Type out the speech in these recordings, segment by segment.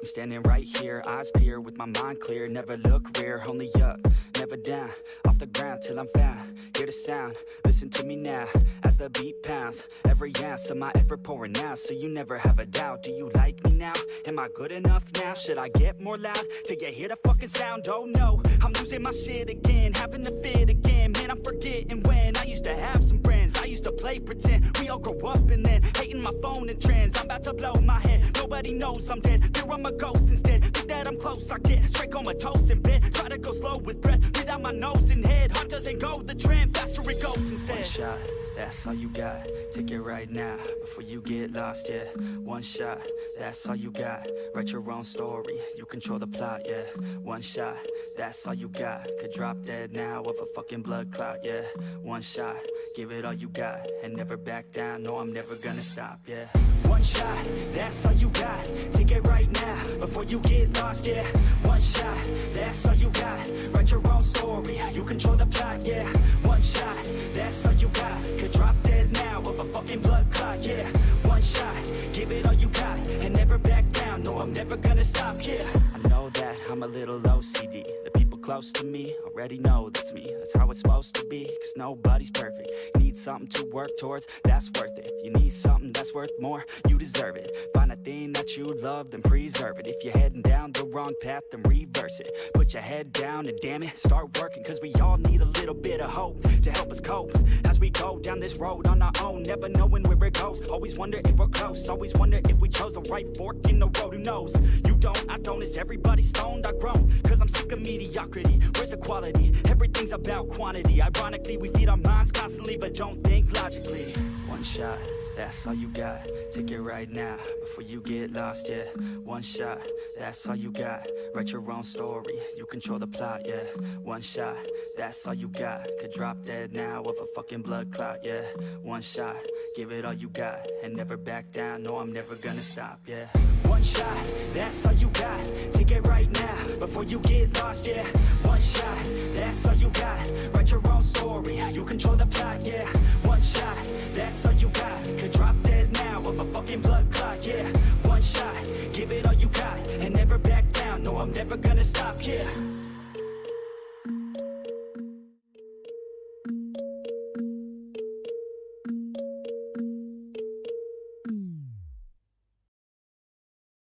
I'm standing right here, eyes peer with my mind clear. Never look rear, only up, never down. Off the ground till I'm found. Hear the sound, listen to me now. As the beat pounds, every ounce of my effort pouring out. So you never have a doubt. Do you like me now? Am I good enough now? Should I get more loud till you hear the fucking sound? Oh no, I'm losing my shit again, having to fit again. Man, I'm forgetting when I used to have some friends. I used to play pretend. We all grow up and then hating my phone and trends. I'm about to blow my head. Nobody knows I'm dead. Fear I'm a ghost instead. Think that I'm close, I get straight comatose in bed. Try to go slow with breath, breathe out my nose and head. Heart doesn't go the trend, faster it goes instead. One shot, that's all you got. Take it right now, before you get lost, yeah. One shot, that's all you got. Write your own story, you control the plot, yeah. One shot, that's all you got. Could drop dead now of a fucking blood clot, yeah. One shot, give it all you got. And never back down, no, I'm never gonna stop, yeah. One shot, that's all you got. Take it right now, before you get lost, yeah. One shot, that's all you got. Write your own story, you control the plot, yeah. One shot, that's all you got. Could drop dead now of a fucking blood clot, yeah. One shot, give it all you got. And never back down, no, I'm never gonna stop, yeah. I know that I'm a little OCD. The people close to me already know that's me. That's how it's supposed to be, cause nobody's perfect. You need something to work towards, that's worth it. You need something that's worth more, you deserve it. Find a thing that you love, then preserve it. If you're heading down the wrong path, then reverse it. Put your head down and damn it, start working. Cause we all need a little bit of hope to help us cope as we go down this road on our own, never knowing where it goes. Always wonder if we're close, always wonder if we chose the right fork in the road. Who knows? You don't, I don't, is everybody stoned? I've grown, cause I'm sick of mediocrity. Where's the quality? Everything's about quantity. Ironically, we feed our minds constantly, but don't think logically. One shot, that's all you got. Take it right now, before you get lost, yeah. One shot, that's all you got. Write your own story, you control the plot, yeah. One shot, that's all you got. Could drop dead now of a fucking blood clot, yeah. One shot, give it all you got. And never back down, no, I'm never gonna stop, yeah. One shot, that's all you got. Take it right now, before you get lost, yeah. One shot, that's all you got. Write your own story, you control the plot, yeah. One shot, that's all you got. Could drop dead now of a fucking blood clot, yeah. One shot, give it all you got. And never back down, no, I'm never gonna stop, yeah.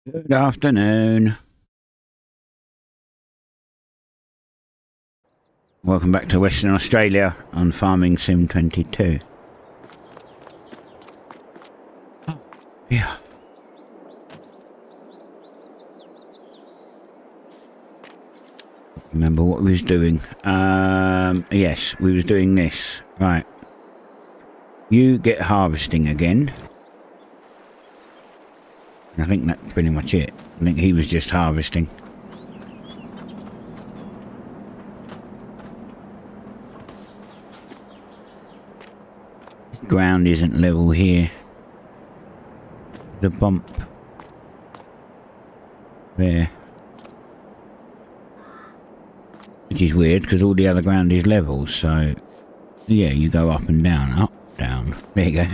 Good afternoon. Welcome back to Western Australia on Farming Sim 22. Oh, yeah. Remember what we was doing? Yes, we was doing this. Right. You get harvesting again. I think that's pretty much it. I think he was just harvesting. Ground isn't level here. The bump there. Which is weird because all the other ground is level, so yeah, you go up and down, up, down. There you go.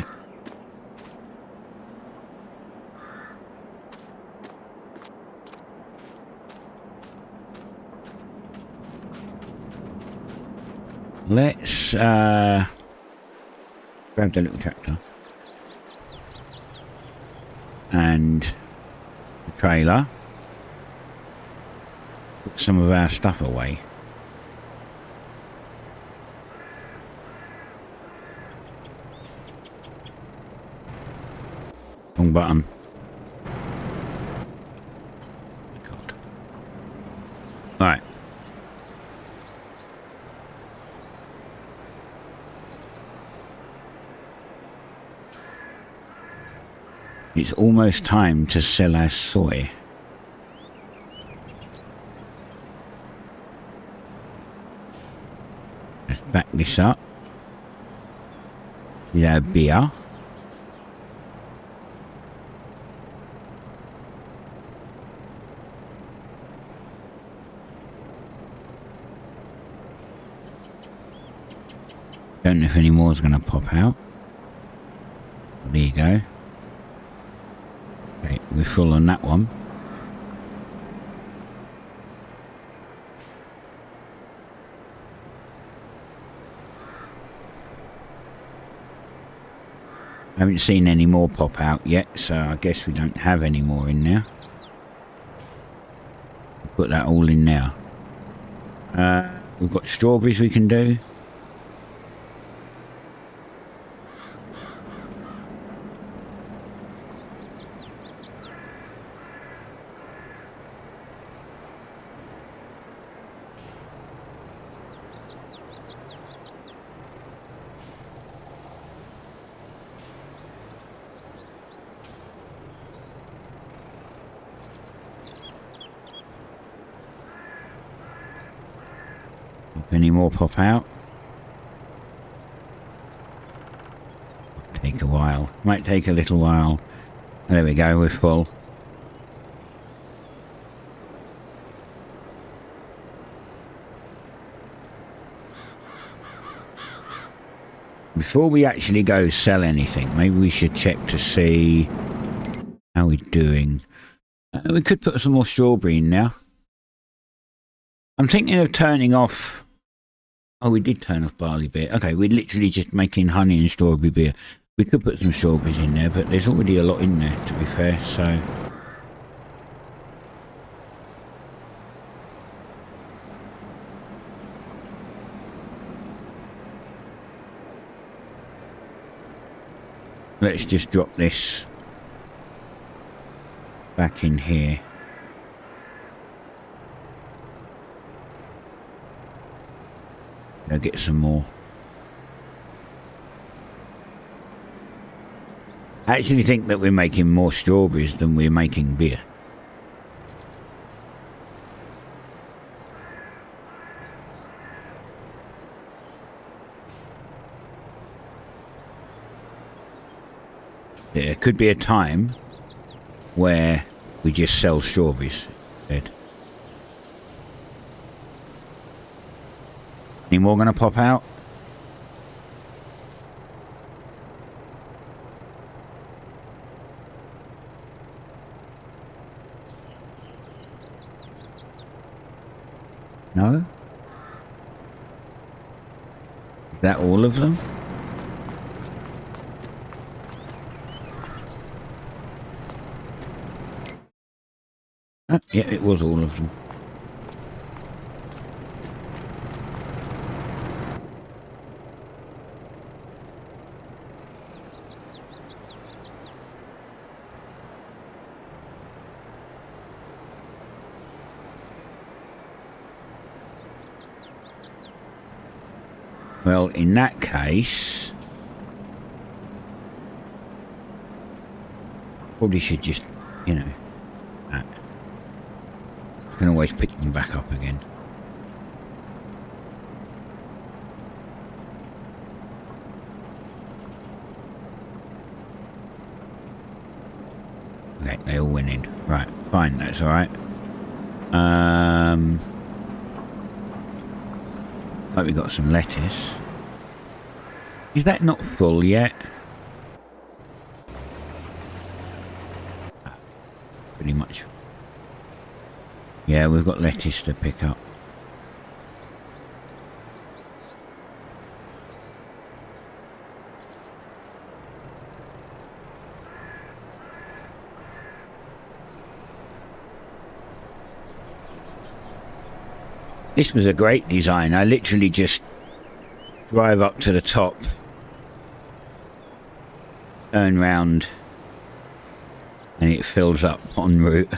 Let's grab the little tractor and the trailer, put some of our stuff away. Wrong button. God. Right. It's almost time to sell our soy. Let's back this up. We have beer. Don't know if any more is going to pop out. There you go. Okay, we're full on that one. Haven't seen any more pop out yet, so I guess we don't have any more in there. Put that all in now. We've got strawberries we can do. Any more pop out? Take a while. Might take a little while. There we go, we're full. Before we actually go sell anything, maybe we should check to see how we're doing. We could put some more strawberry in now. I'm thinking of turning off. Oh, we did turn off barley beer. Okay, we're literally just making honey and strawberry beer. We could put some strawberries in there, but there's already a lot in there, to be fair, so... Let's just drop this back in here. I'll get some more. I actually think that we're making more strawberries than we're making beer. There could be a time where we just sell strawberries instead. Any more going to pop out? No? Is that all of them? Yeah, it was all of them. Well, in that case, probably should just, you know, I can always pick them back up again. Okay, they all went in. Right, fine, that's alright. Like we got some lettuce. Is that not full yet? Pretty much. Yeah, we've got lettuce to pick up. This was a great design. I literally just drive up to the top, turn round, and it fills up en route.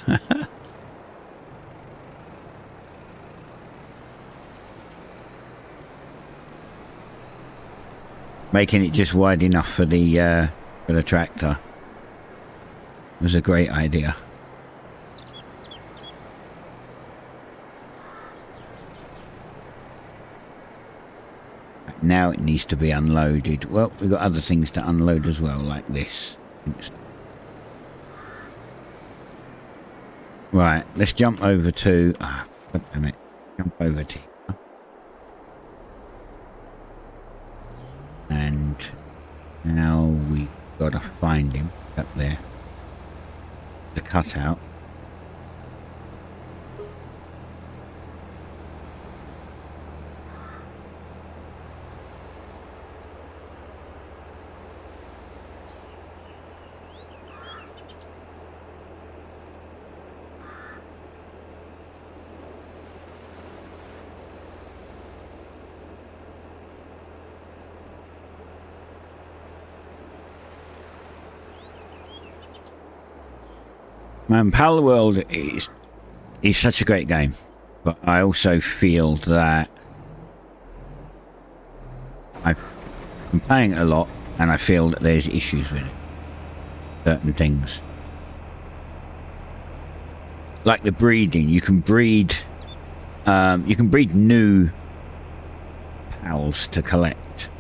Making it just wide enough for the tractor. It was a great idea. Now it needs to be unloaded. Well, we've got other things to unload as well, like this. Right, let's jump over to... damn it. Jump over to here. And now we gotta find him up there. The cutout. Man, Pal World is such a great game, but I also feel that I've been playing it a lot, and I feel that there's issues with it. Certain things, like the breeding, you can breed new pals to collect.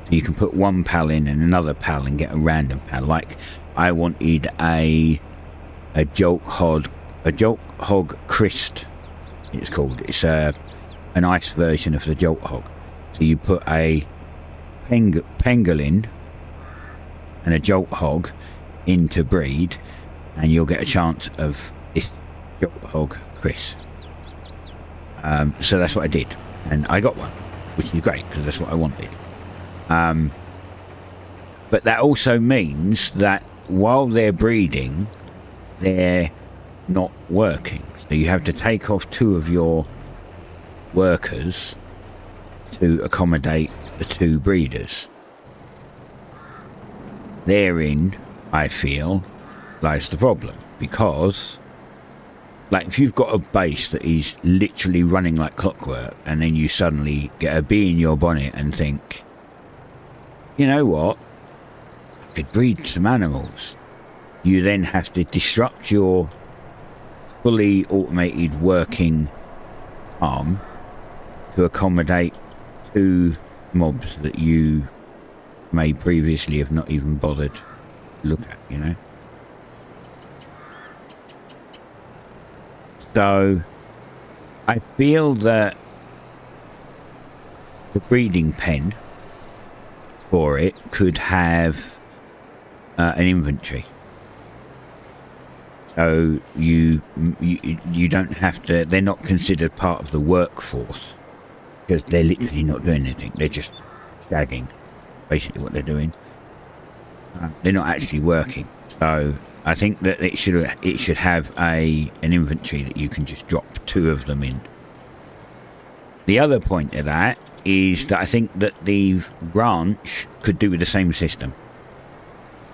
So you can put one pal in and another pal and get a random pal. Like I wanted a jolt hog Christ. It's called. It's an ice version of the jolt hog. So you put a pangolin and a jolt hog into breed, and you'll get a chance of this jolt hog Chris. So that's what I did, and I got one, which is great because that's what I wanted. But that also means that while they're breeding, they're not working. So you have to take off 2 of your workers to accommodate the 2 breeders. Therein, I feel, lies the problem, because like if you've got a base that is literally running like clockwork, and then you suddenly get a bee in your bonnet and think, you know what, I could breed some animals. You then have to disrupt your fully automated working farm to accommodate 2 mobs that you may previously have not even bothered to look at, you know. So I feel that the breeding pen for it could have an inventory. So you don't have to, they're not considered part of the workforce because they're literally not doing anything. They're just shagging, basically what they're doing. They're not actually working. So I think that it should have an inventory that you can just drop 2 of them in. The other point of that is that I think that the ranch could do with the same system,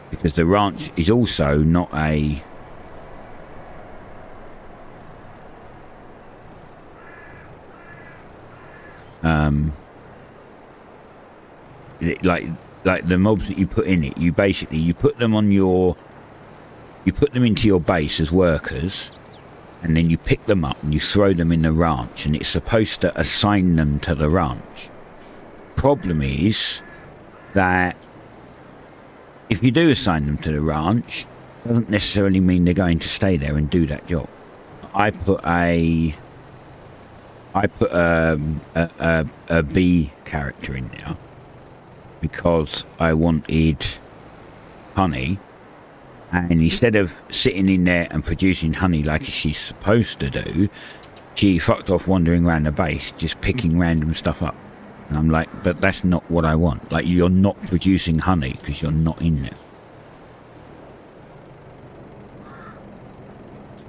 because the ranch is also not a like the mobs that you put in it, you put them into your base as workers, and then you pick them up and you throw them in the ranch, and it's supposed to assign them to the ranch. Problem is that if you do assign them to the ranch, it doesn't necessarily mean they're going to stay there and do that job. I put a bee character in there because I wanted honey, and instead of sitting in there and producing honey like she's supposed to do, she fucked off wandering around the base just picking random stuff up. And I'm like, but that's not what I want. Like, you're not producing honey because you're not in there.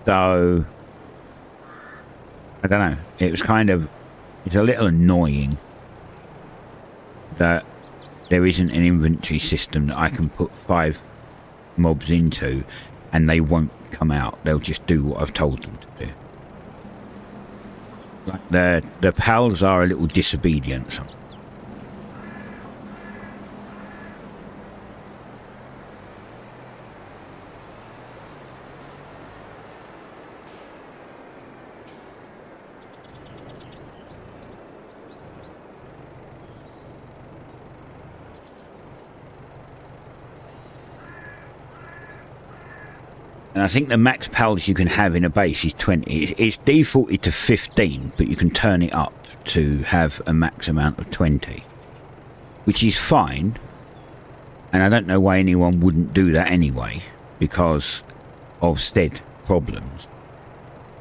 So I don't know, it's a little annoying that there isn't an inventory system that I can put 5 mobs into and they won't come out. They'll just do what I've told them to do. Like the pals are a little disobedient. And I think the max pals you can have in a base is 20. It's defaulted to 15, but you can turn it up to have a max amount of 20, which is fine. And I don't know why anyone wouldn't do that anyway, because of said problems.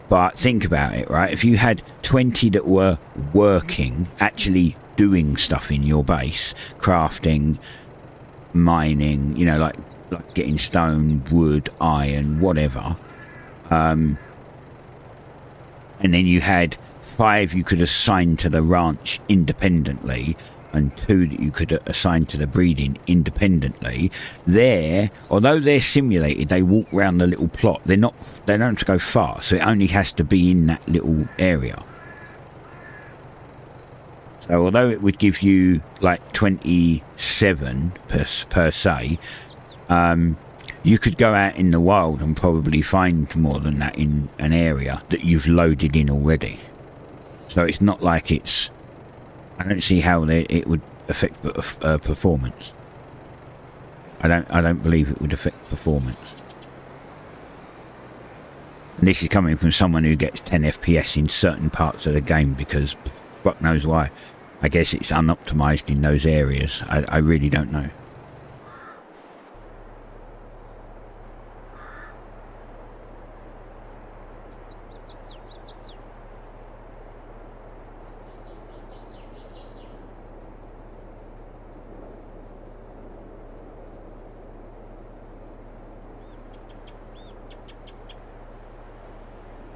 But think about it, right? If you had 20 that were working, actually doing stuff in your base, crafting, mining, you know, like getting stone, wood, iron, whatever, and then you had 5 you could assign to the ranch independently, and 2 that you could assign to the breeding independently. There, although they're simulated, they walk around the little plot. They don't have to go far, so it only has to be in that little area. So although it would give you like 27 per se, you could go out in the wild and probably find more than that in an area that you've loaded in already. So it's not like it's... I don't see how it would affect performance. I don't believe it would affect performance. And this is coming from someone who gets 10 FPS in certain parts of the game because fuck knows why. I guess it's unoptimized in those areas. I really don't know.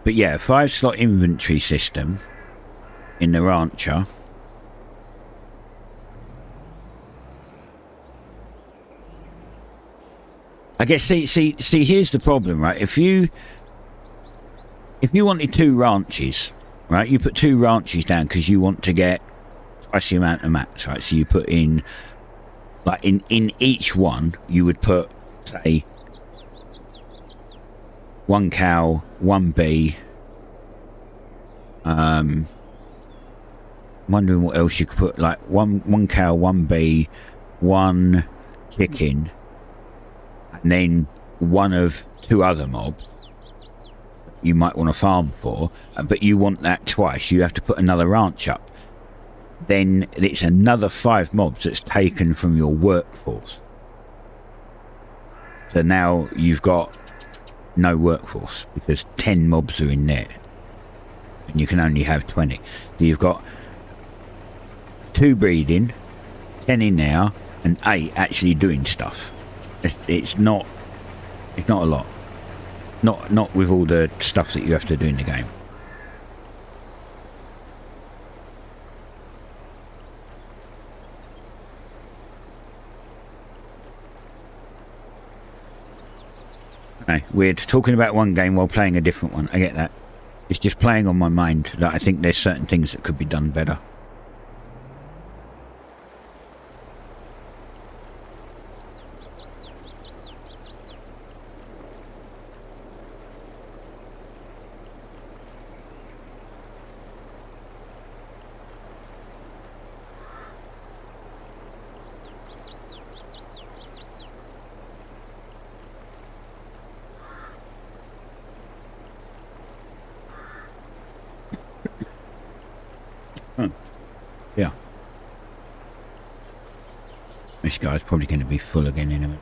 But yeah, 5-slot inventory system in the Rancher. I guess see here's the problem, right? If you wanted 2 ranches, right? You put 2 ranches down because you want to get twice the amount of mats, right? So you put in like in each one you would put, say, 1 cow, 1 bee. Wondering what else you could put, like one cow, 1 bee, 1 chicken, and then 1 of 2 other mobs you might want to farm for, but you want that twice. You have to put another ranch up. Then it's another 5 mobs that's taken from your workforce. So now you've got no workforce because 10 mobs are in there and you can only have 20. So you've got 2 breeding, 10 in there, and 8 actually doing stuff. It's not a lot. Not with all the stuff that you have to do in the game. Okay, weird. Talking about one game while playing a different one. I get that. It's just playing on my mind that I think there's certain things that could be done better. Yeah. This guy's probably going to be full again in a minute.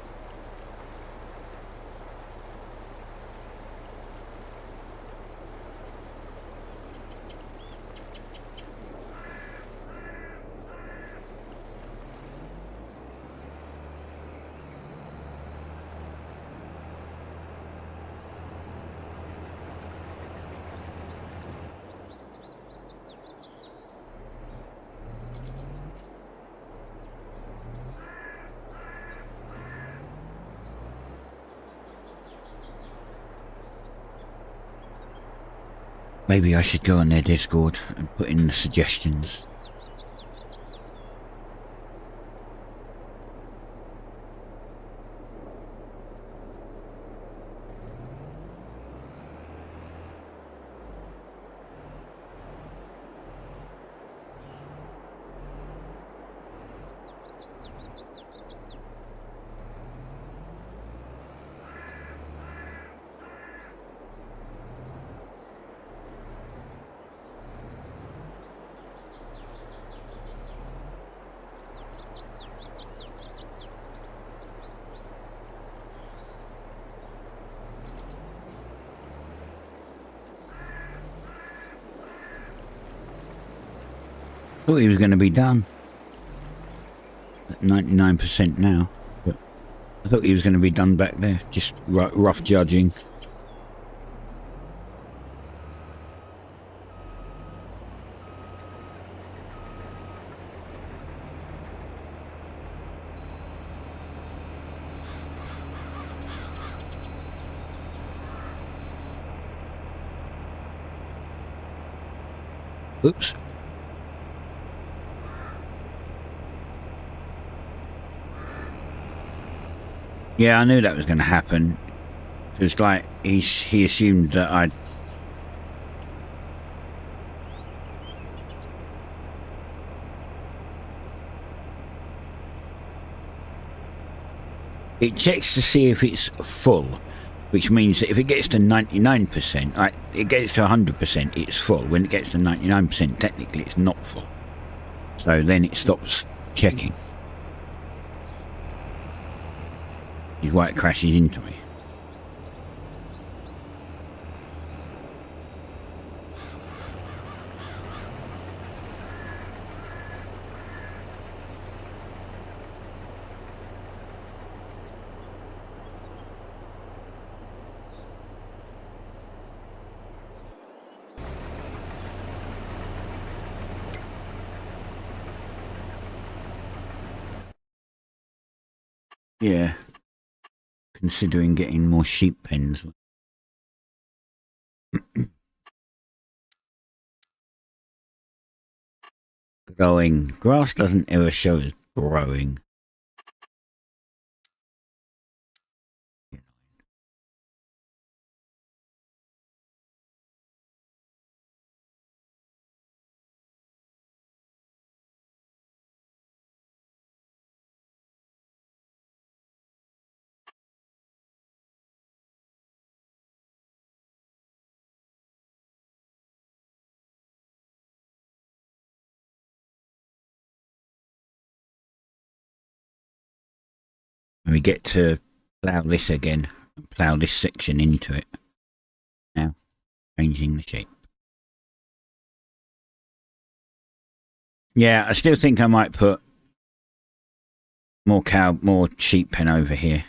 Maybe I should go on their Discord and put in the suggestions. Thought he was going to be done at 99% now, but I thought he was going to be done back there. Just rough judging. Oops. Yeah, I knew that was going to happen. It's like he assumed that I'd... It checks to see if it's full, which means that if it gets to 99%, it gets to 100%, it's full. When it gets to 99%, technically it's not full. So then it stops checking. Which is why it crashes into me. Yeah. Considering getting more sheep pens. Growing. Grass doesn't ever show as growing. When we get to plough this again, and plough this section into it. Now, changing the shape. Yeah, I still think I might put more sheep pen over here.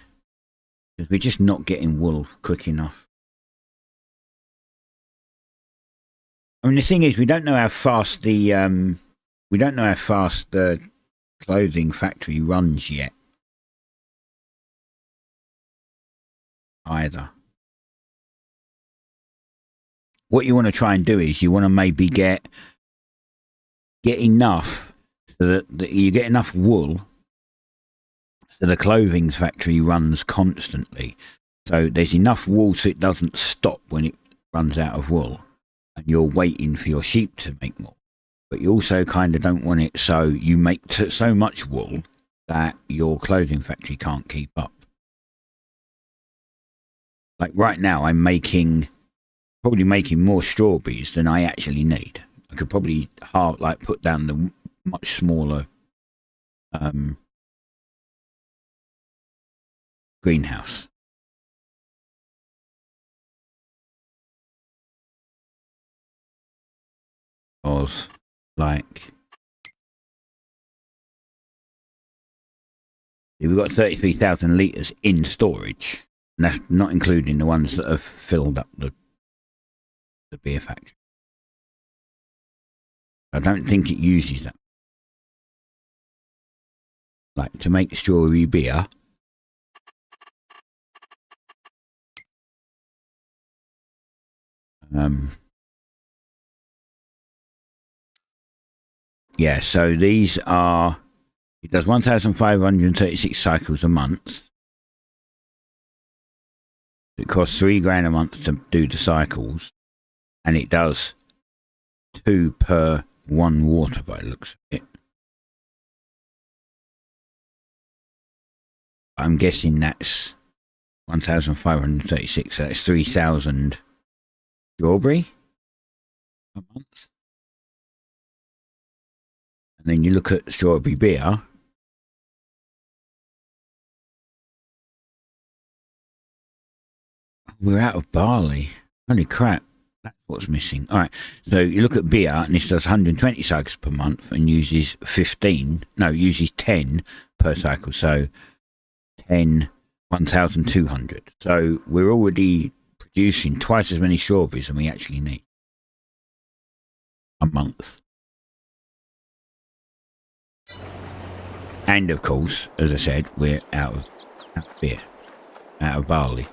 Because we're just not getting wool quick enough. I mean, the thing is, we don't know how fast the clothing factory runs yet. Either. What you want to try and do is you want to maybe get enough so that you get enough wool so the clothing factory runs constantly. So there's enough wool so it doesn't stop when it runs out of wool, and you're waiting for your sheep to make more. But you also kind of don't want it so you make so much wool that your clothing factory can't keep up. Like right now, I'm probably making more strawberries than I actually need. I could probably put down the much smaller greenhouse. Because, we've got 33,000 litres in storage. And that's not including the ones that have filled up the beer factory. I don't think it uses that. Like to make strawberry beer. Yeah, so these are... It does 1,536 cycles a month. It costs $3,000 a month to do the cycles, and it does 2 per 1 water by the looks of it. I'm guessing that's 1,536, so that's 3,000 strawberry a month. And then you look at strawberry beer. We're out of barley. Holy crap. That's what's missing. All right. So you look at beer, and this does 120 cycles per month and uses 10 per cycle. So 1,200. So we're already producing twice as many strawberries than we actually need a month. And of course, as I said, we're out of beer, out of barley.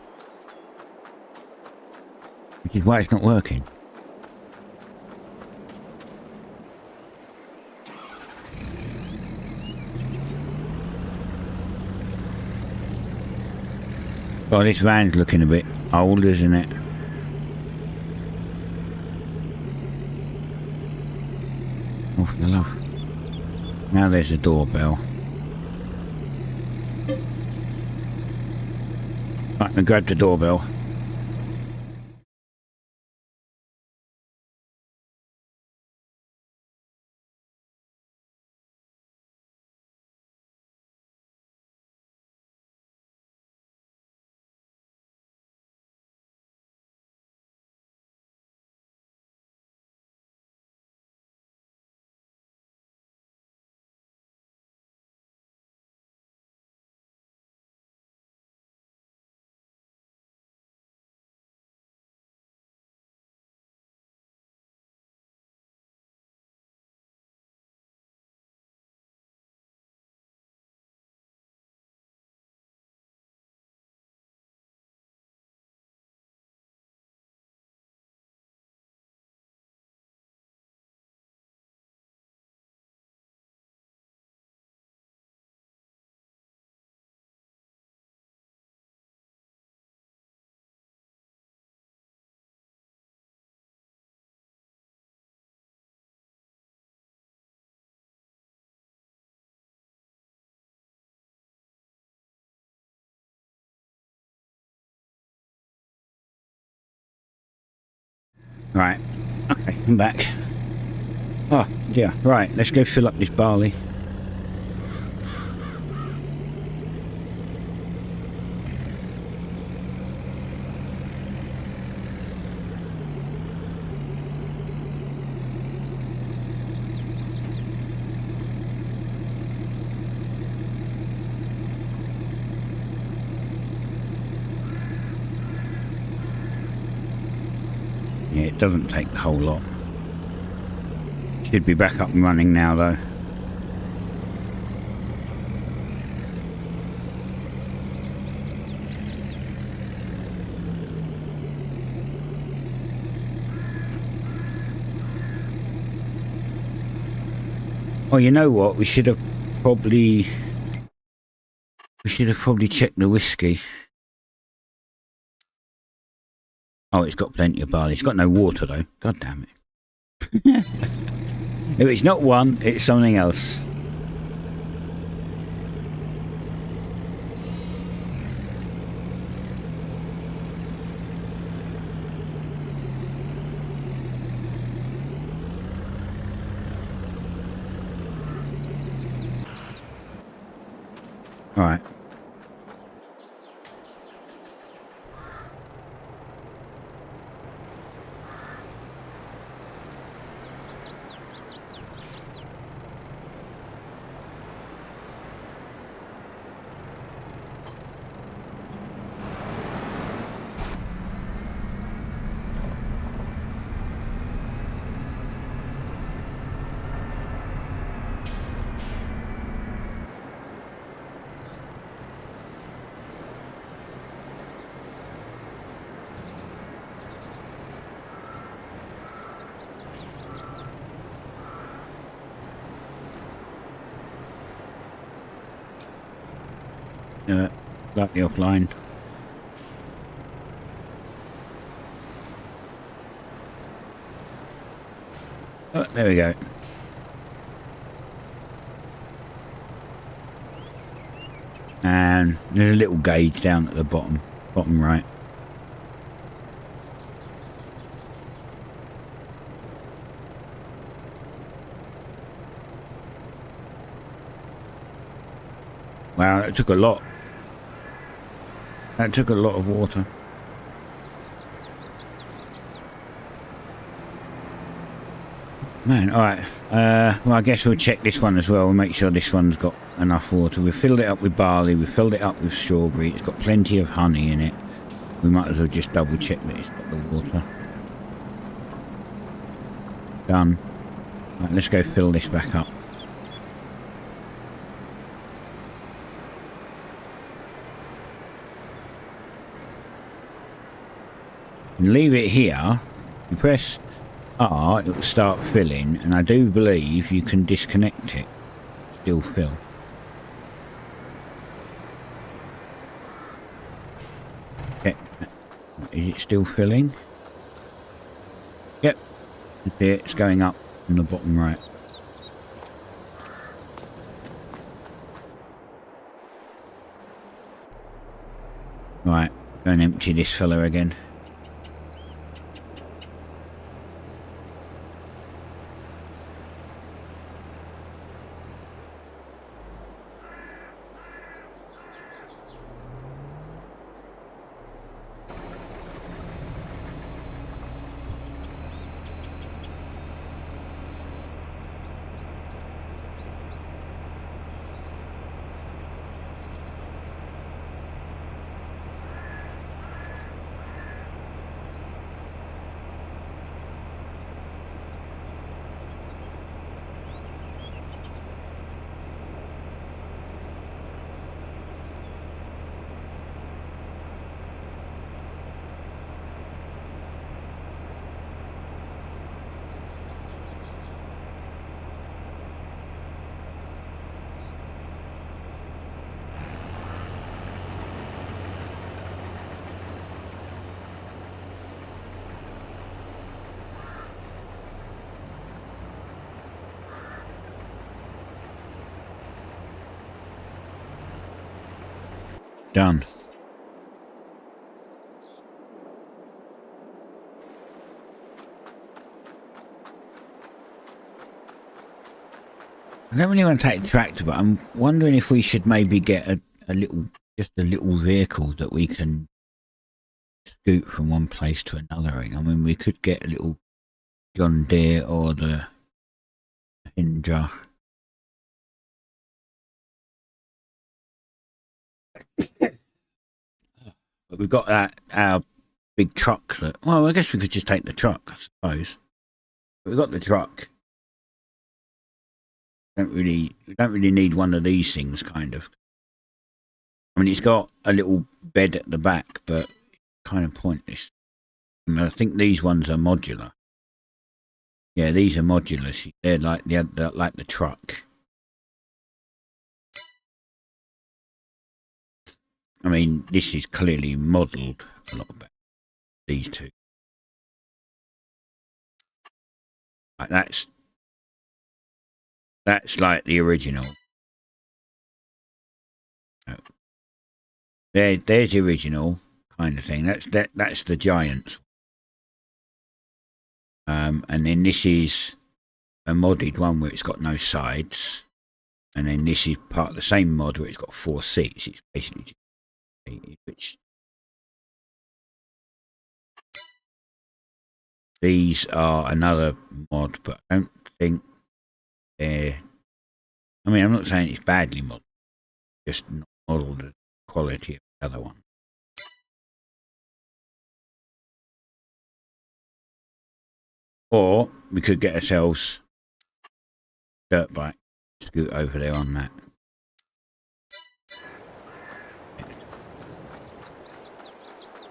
Which is why it's not working. Oh, this van's looking a bit old, isn't it? Oh, for the love. Now there's a doorbell. Right, I grab the doorbell. Right. Okay, I'm back. Oh, yeah. Right, let's go fill up this barley. Yeah, it doesn't take the whole lot. Should be back up and running now, though. Oh, you know what? We should have probably checked the whiskey. Oh, it's got plenty of barley. It's got no water, though. God damn it. If it's not one, it's something else. All right. Slightly offline. Oh, there we go. And there's a little gauge down at the bottom right. Wow, that took a lot. That took a lot of water. Man, alright. Well, I guess we'll check this one as well. We'll make sure this one's got enough water. We've filled it up with barley. We've filled it up with strawberry. It's got plenty of honey in it. We might as well just double check that it's got the water. Done. Right, let's go fill this back up. And leave it here. You press R, it will start filling, and I do believe you can disconnect it. Still fill. Is it still filling? Yep. It's going up on the bottom right. Right, go and empty this fella again. Done. I don't really want to take the tractor, but I'm wondering if we should maybe get a little vehicle that we can scoot from one place to another in. I mean, we could get a little John Deere or the Hindra. But we've got our big truck that, well, I guess we could just take the truck, I suppose. But we've got the truck. We don't really need one of these things, kind of. I mean, it's got a little bed at the back, but it's kind of pointless. And I think these ones are modular. Yeah, these are modular. They're like the truck. I mean, this is clearly modelled a lot better. These two. Like that's like the original. Oh. There's the original kind of thing. That's the Giants. And then this is a modded one where it's got no sides. And then this is part of the same mod where it's got 4 seats. It's basically just which these are another mod, but I don't think they're, I mean, I'm not saying it's badly modeled, just not modeled the quality of the other one. Or we could get ourselves a dirt bike, scoot over there on that.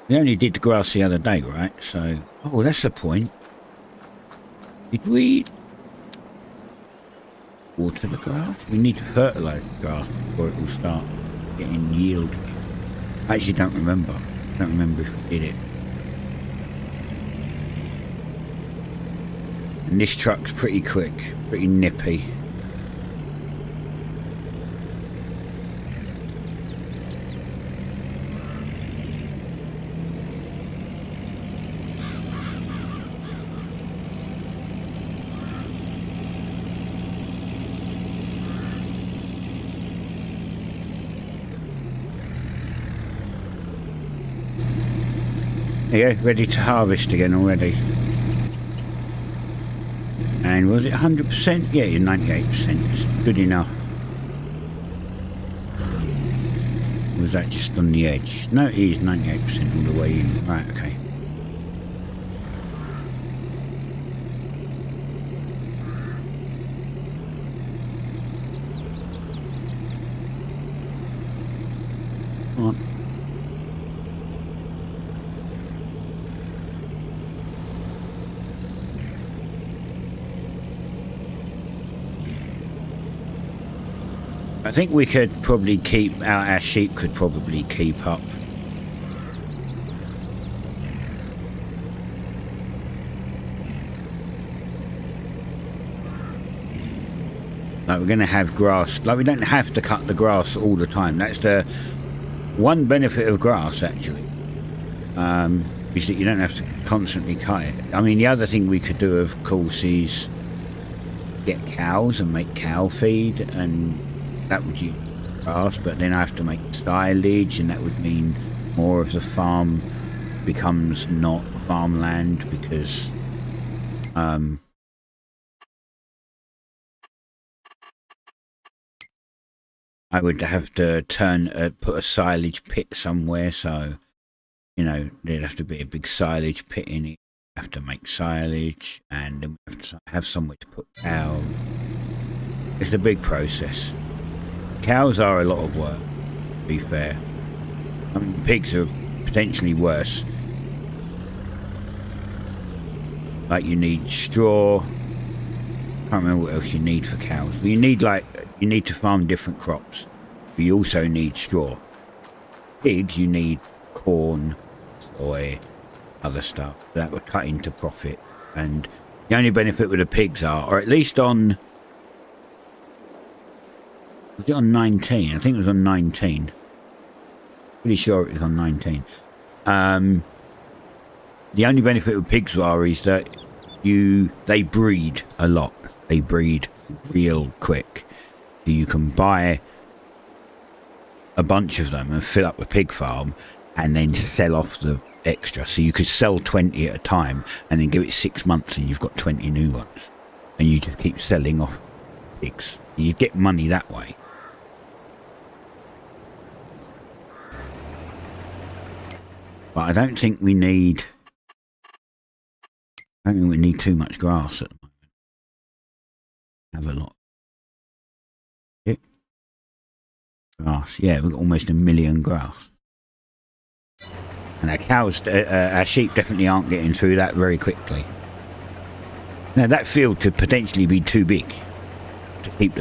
We only did the grass the other day, right? So, oh, that's the point. Did we water the grass? We need to fertilise the grass before it will start getting yield. I actually don't remember. I don't remember if we did it. And this truck's pretty quick, pretty nippy. Yeah, ready to harvest again already. And was it 100%? Yeah, 98%. It's good enough. Was that just on the edge? No, it is 98% all the way in. Right, okay. Come on. I think we could probably keep our sheep could probably keep up. Like we're going to have grass. Like we don't have to cut the grass all the time. That's the one benefit of grass, actually. Is that you don't have to constantly cut it. I mean, the other thing we could do, of course, is get cows and make cow feed, and that would use grass, but then I have to make silage, and that would mean more of the farm becomes not farmland because I would have to put a silage pit somewhere, so you know there'd have to be a big silage pit in it. Have to make silage, and then we have to have somewhere to put cows. It's a big process. Cows are a lot of work, to be fair. I mean, pigs are potentially worse. Like you need straw. Can't remember what else you need for cows. But you need to farm different crops. But you also need straw. Pigs, you need corn, soy, other stuff that would cut into profit. And the only benefit with the pigs are, or at least on, was it on 19? I think it was on 19. Pretty sure it was on 19. The only benefit with pigs is that they breed a lot. They breed real quick. So you can buy a bunch of them and fill up a pig farm and then sell off the extra. So you could sell 20 at a time and then give it 6 months and you've got 20 new ones. And you just keep selling off pigs. You get money that way. But I don't think we need too much grass at the moment. Have a lot. Grass, yeah, we've got almost 1 million grass. And our sheep definitely aren't getting through that very quickly. Now that field could potentially be too big to keep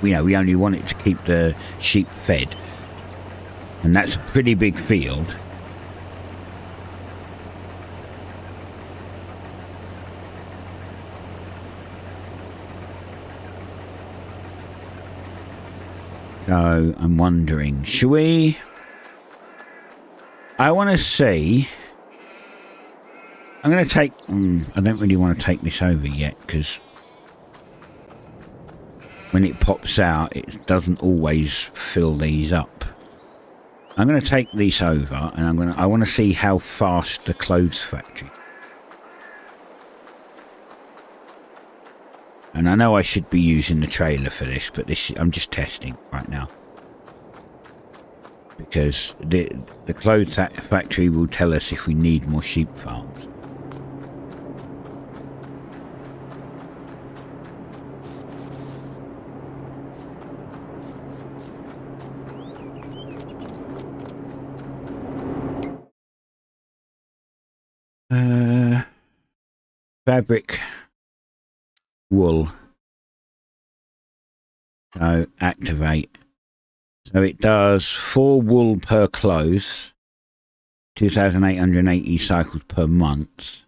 we only want it to keep the sheep fed. And that's a pretty big field. So I'm wondering, should we? I want to see. I'm going to take. I don't really want to take this over yet because when it pops out, it doesn't always fill these up. I'm going to take these over, and I want to see how fast the clothes factory. And I know I should be using the trailer for this, but I'm just testing right now. Because the clothes factory will tell us if we need more sheep farms. Fabric. Wool. So activate. So it does 4 wool per clothes, 2,880 cycles per month.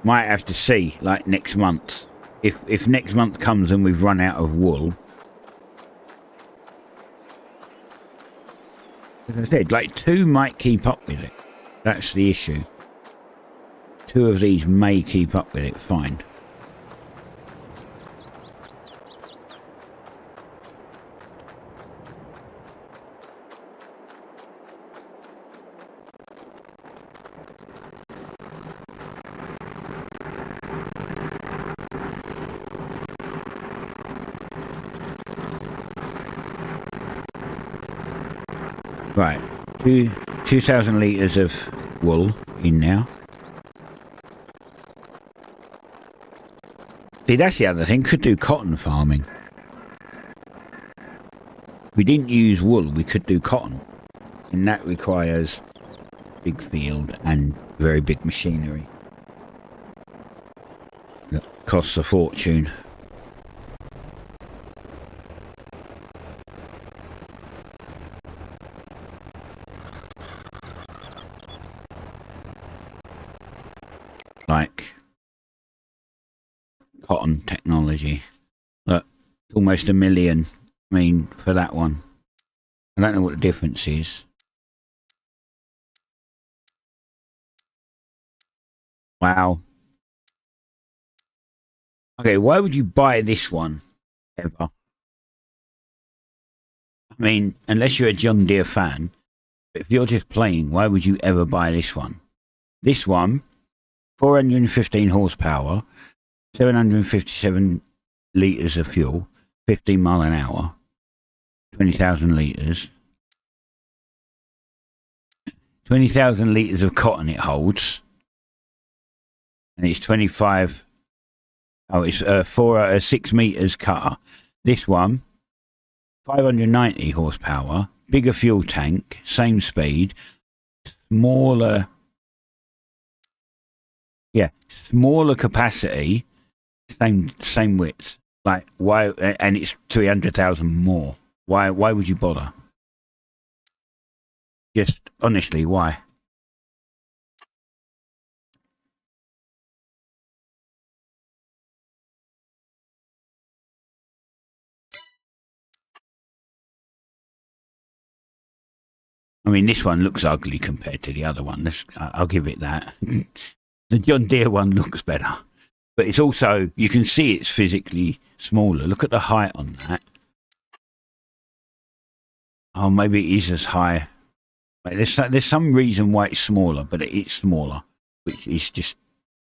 Might have to see, like next month. If next month comes and we've run out of wool. As I said, like 2 might keep up with it. That's the issue. 2 of these may keep up with it fine. Right, 2,000 litres of wool in now. See, that's the other thing. Could do cotton farming. If we didn't use wool, we could do cotton. And that requires big field and very big machinery. That costs a fortune. like cotton technology. Look, almost 1 million. I mean, for that one. I don't know what the difference is. Wow. Okay, why would you buy this one ever? I mean, unless you're a John Deere fan, but if you're just playing, why would you ever buy this one? This one, 415 horsepower, 757 litres of fuel, 15 mile an hour, 20,000 litres. 20,000 litres of cotton it holds. And it's 25. Oh, it's 6 metres cutter. This one, 590 horsepower, bigger fuel tank, same speed, smaller. Yeah, smaller capacity, same width. Like why? And it's 300,000 more. Why would you bother? Just honestly, why? I mean, this one looks ugly compared to the other one. I'll give it that. The John Deere one looks better. But it's also, you can see it's physically smaller. Look at the height on that. Oh, maybe it is as high. There's some reason why it's smaller, but it's smaller. Which is just,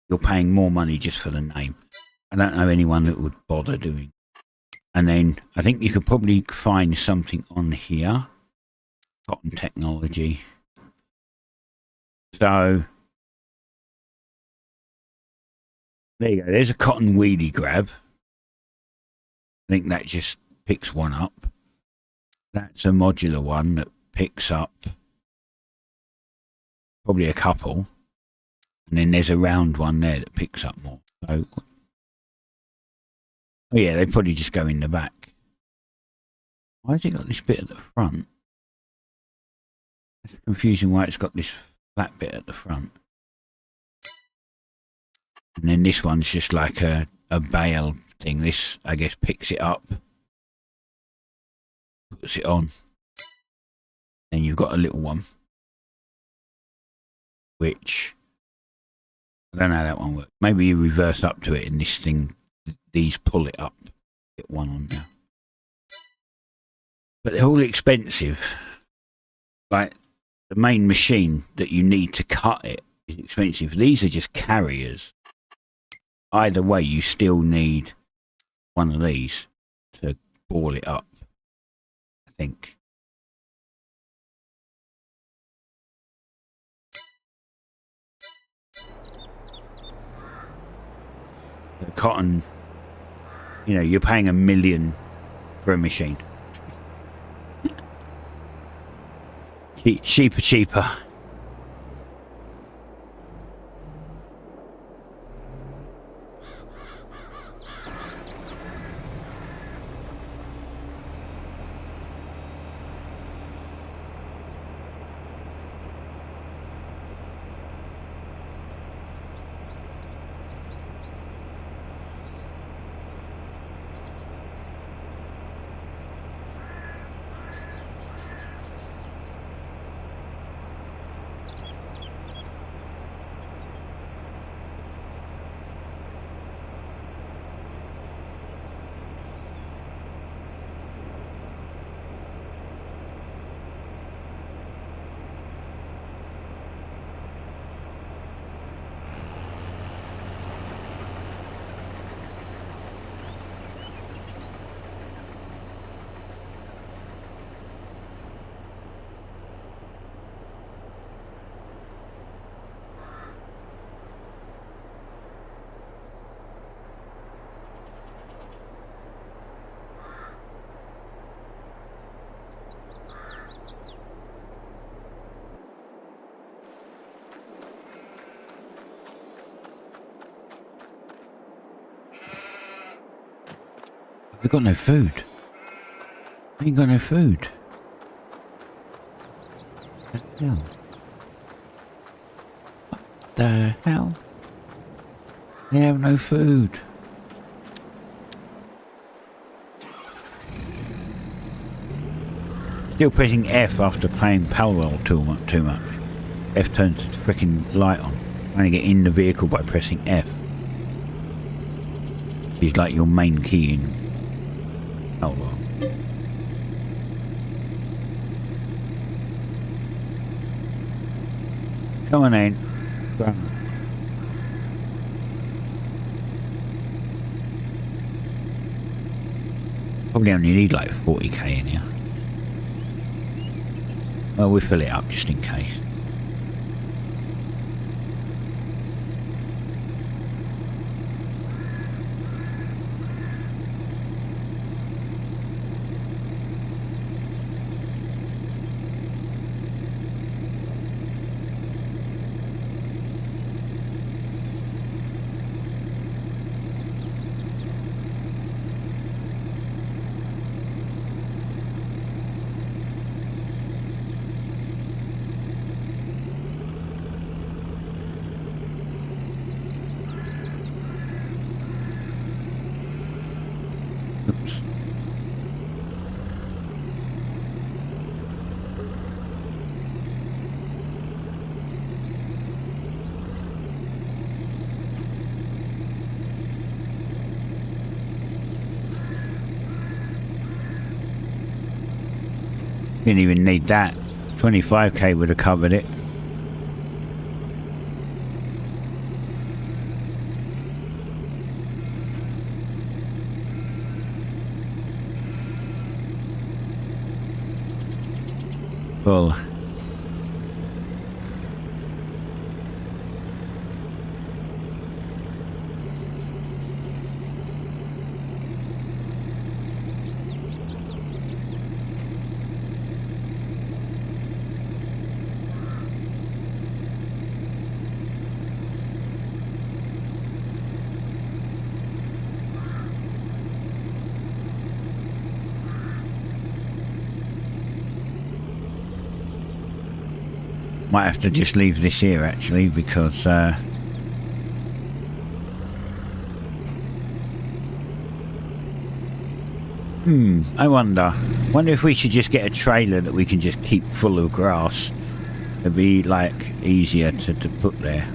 you're paying more money just for the name. I don't know anyone that would bother doing. And then I think you could probably find something on here. Cotton technology. So there you go. There's a cotton weedy grab. I think that just picks one up. That's a modular one that picks up probably a couple. And then there's a round one there that picks up more. So, oh yeah, they probably just go in the back. Why has it got this bit at the front? It's confusing why it's got this flat bit at the front. And then this one's just like a bale thing. This, I guess, picks it up, puts it on. Then you've got a little one, which, I don't know how that one works. Maybe you reverse up to it and this thing, these pull it up. Get one on there. But they're all expensive. Like, the main machine that you need to cut it is expensive. These are just carriers. Either way, you still need one of these to ball it up, I think. The cotton, you know, you're paying $1 million for a machine. Cheaper. We've got no food. We ain't got no food. What the hell? What the hell? They have no food. Still pressing F after playing Palwell too much. F turns the freaking light on. Trying to get in the vehicle by pressing F. Which is like your main key in Palwell. Come on in. Probably only need like 40k in here. Well, we'll fill it up just in case. Oops. Didn't even need that. 25k would have covered it. Full. Might have to just leave this here actually because I wonder if we should just get a trailer that we can just keep full of grass. It'd be like easier to put there.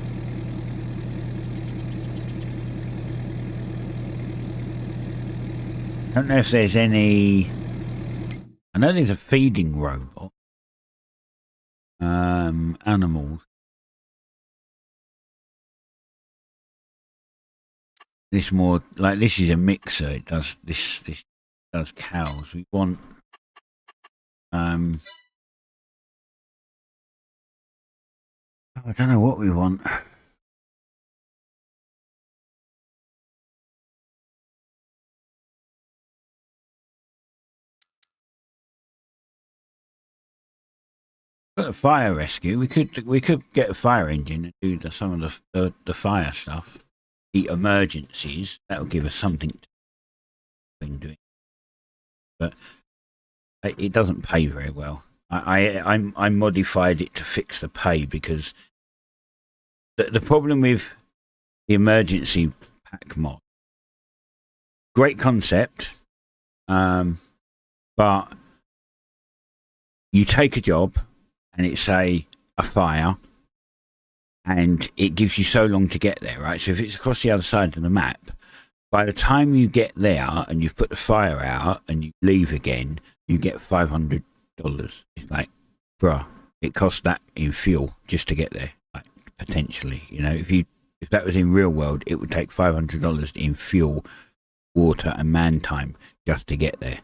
I don't know if there's any. I know there's a feeding robot. Animals. This more like this is a mixer. It does this does cows. We want I don't know what we want. Got a fire rescue. We could get a fire engine and do some of the fire stuff. The emergencies. That will give us something to do. But it doesn't pay very well. I modified it to fix the pay because the problem with the emergency pack mod. Great concept, but you take a job. And it's a fire, and it gives you so long to get there, right? So if it's across the other side of the map, by the time you get there and you've put the fire out and you leave again, you get $500. It's like, bruh, it costs that in fuel just to get there, like, potentially. You know, if that was in real world, it would take $500 in fuel, water, and man time just to get there.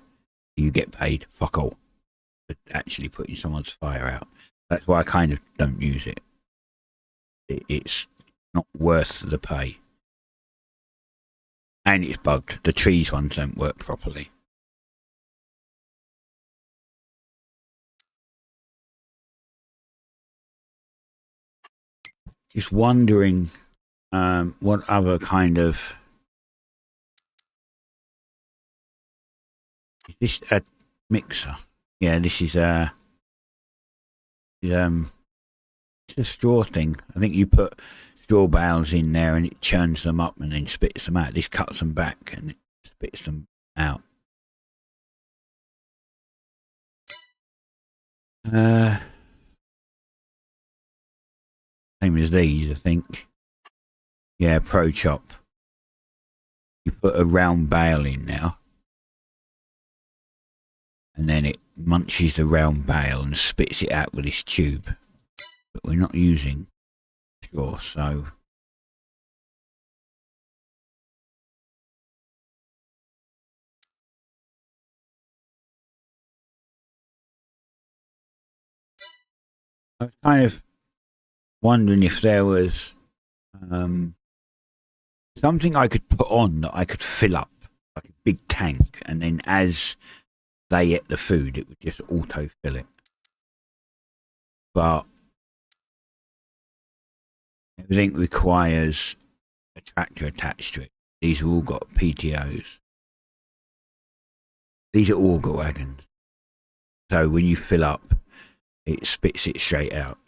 You get paid fuck all for actually putting someone's fire out. That's why I kind of don't use it. It's not worth the pay. And it's bugged. The trees ones don't work properly. Just wondering what other kind of... Is this a mixer? Yeah, this is it's a straw thing. I think you put straw bales in there and it churns them up and then spits them out. This cuts them back and it spits them out. Same as these, I think. Yeah, Pro Chop. You put a round bale in now, and then it munches the round bale and spits it out with this tube. But we're not using straw, so I was kind of wondering if there was something I could put on that I could fill up, like a big tank, and then as they ate the food, it would just auto-fill it. But everything requires a tractor attached to it. These have all got PTOs. These are auger wagons. So when you fill up, it spits it straight out.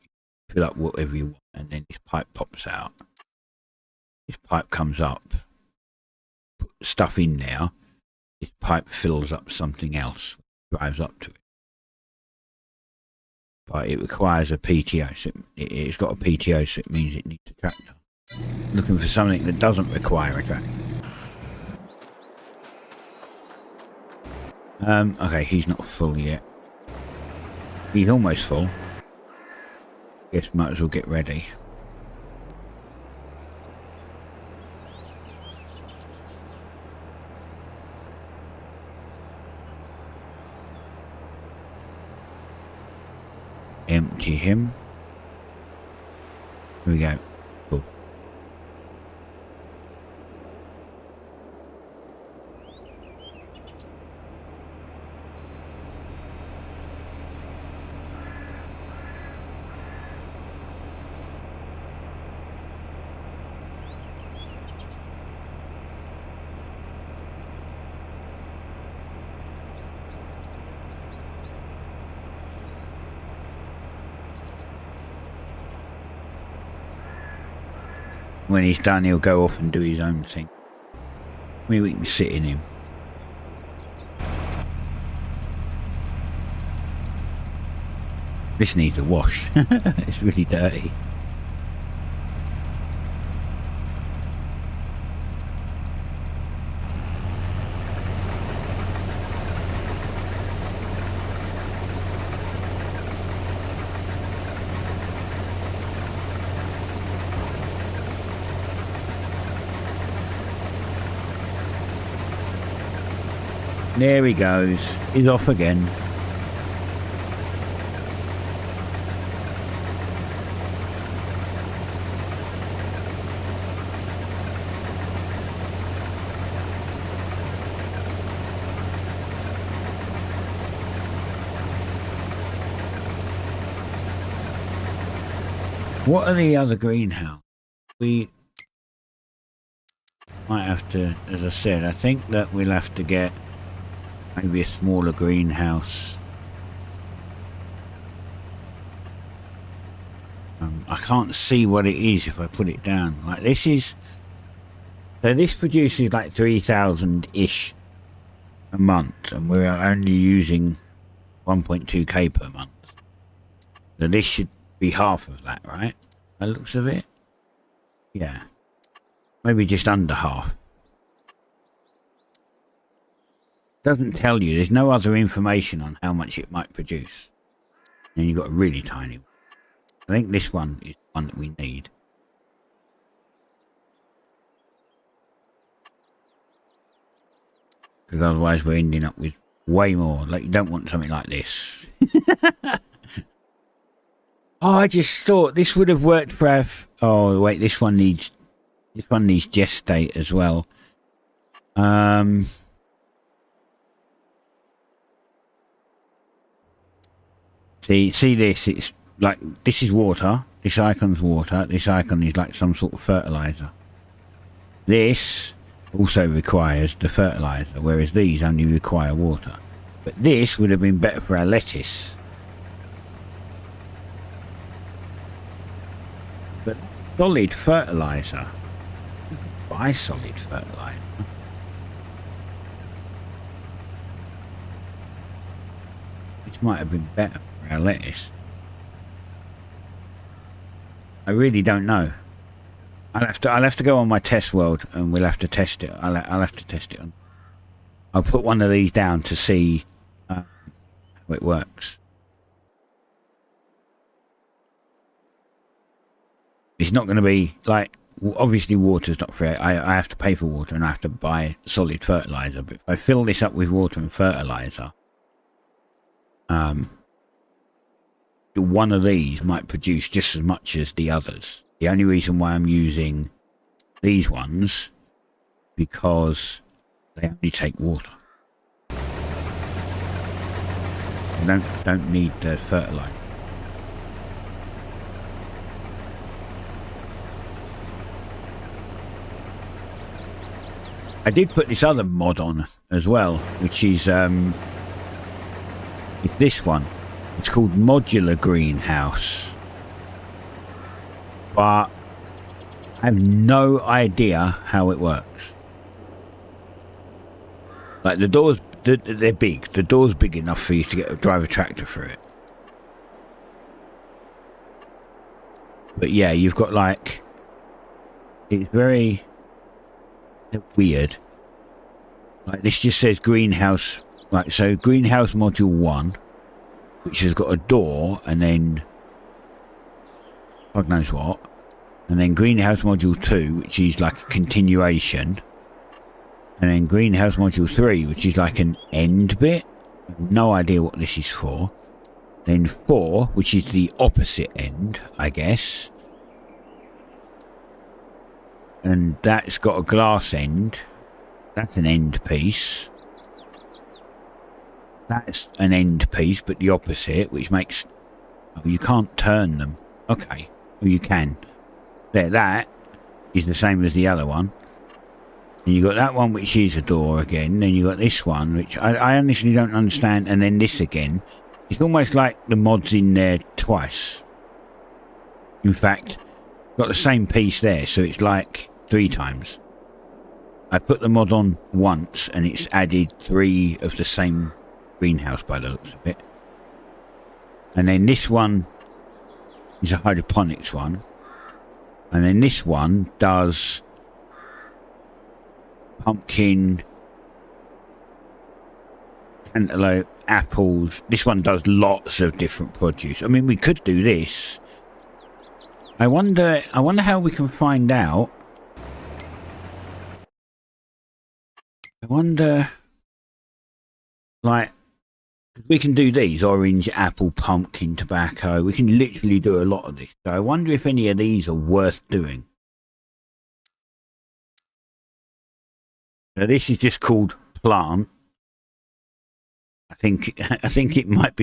Fill up whatever you want, and then this pipe pops out. This pipe comes up, put stuff in there. This pipe fills up something else, drives up to it. But it requires a PTO. So it's got a PTO, so it means it needs a tractor. Looking for something that doesn't require a tractor. Okay, he's not full yet. He's almost full. Guess might as well get ready. Empty him. Here we go. Cool. When he's done, he'll go off and do his own thing. Maybe we can sit in him. This needs a wash. It's really dirty. There he goes. He's off again. What are the other greenhouse? We might have to, as I said, I think that we'll have to get maybe a smaller greenhouse. I can't see what it is if I put it down. Like this is, so this produces like 3,000-ish a month, and we're only using 1.2k per month. So this should be half of that, right? By the looks of it. Yeah. Maybe just under half. Doesn't tell you. There's no other information on how much it might produce. And you've got a really tiny one. I think this one is the one that we need. Because otherwise we're ending up with way more. Like, you don't want something like this. Oh, I just thought this would have worked for our... Oh, wait, this one needs gestate as well. See this, it's like, this is water, this icon's water, this icon is like some sort of fertilizer. This also requires the fertilizer, whereas these only require water. But this would have been better for our lettuce. But Solid fertilizer. Buy solid fertilizer. This might have been better for our lettuce. I really don't know. I'll have to go on my test world and we'll have to test it. I'll have to test it on. I'll put one of these down to see how it works. It's not going to be like, obviously water's not free. I have to pay for water and I have to buy solid fertilizer. But if I fill this up with water and fertilizer, one of these might produce just as much as the others. The only reason why I'm using these ones because they only take water. I don't need the fertilizer. I did put this other mod on as well, which is it's this one. It's called Modular Greenhouse. But I have no idea how it works. Like the doors, they're big. The door's big enough for you to drive a tractor through it. But yeah, you've got like, it's very weird. Like this just says greenhouse. Right, so greenhouse module 1, which has got a door, and then God knows what, and then greenhouse module 2, which is like a continuation, and then greenhouse module 3, which is like an end bit. No idea what this is for. Then 4, which is the opposite end, I guess, and that's got a glass end. That's an end piece. That's an end piece, but the opposite, which makes... Oh, you can't turn them. Okay. Well, you can. There, that is the same as the other one. And you got that one, which is a door again. Then you got this one, which I honestly don't understand. And then this again. It's almost like the mod's in there twice. In fact, got the same piece there, so it's like 3 times. I put the mod on once, and it's added 3 of the same greenhouse by the looks of it. And then this one is a hydroponics one. And then this one does pumpkin, cantaloupe, apples. This one does lots of different produce. I mean, we could do this. I wonder how we can find out. I wonder, like, we can do these: orange, apple, pumpkin, tobacco. We can literally do a lot of this. So I wonder if any of these are worth doing. So this is just called plant. I think it might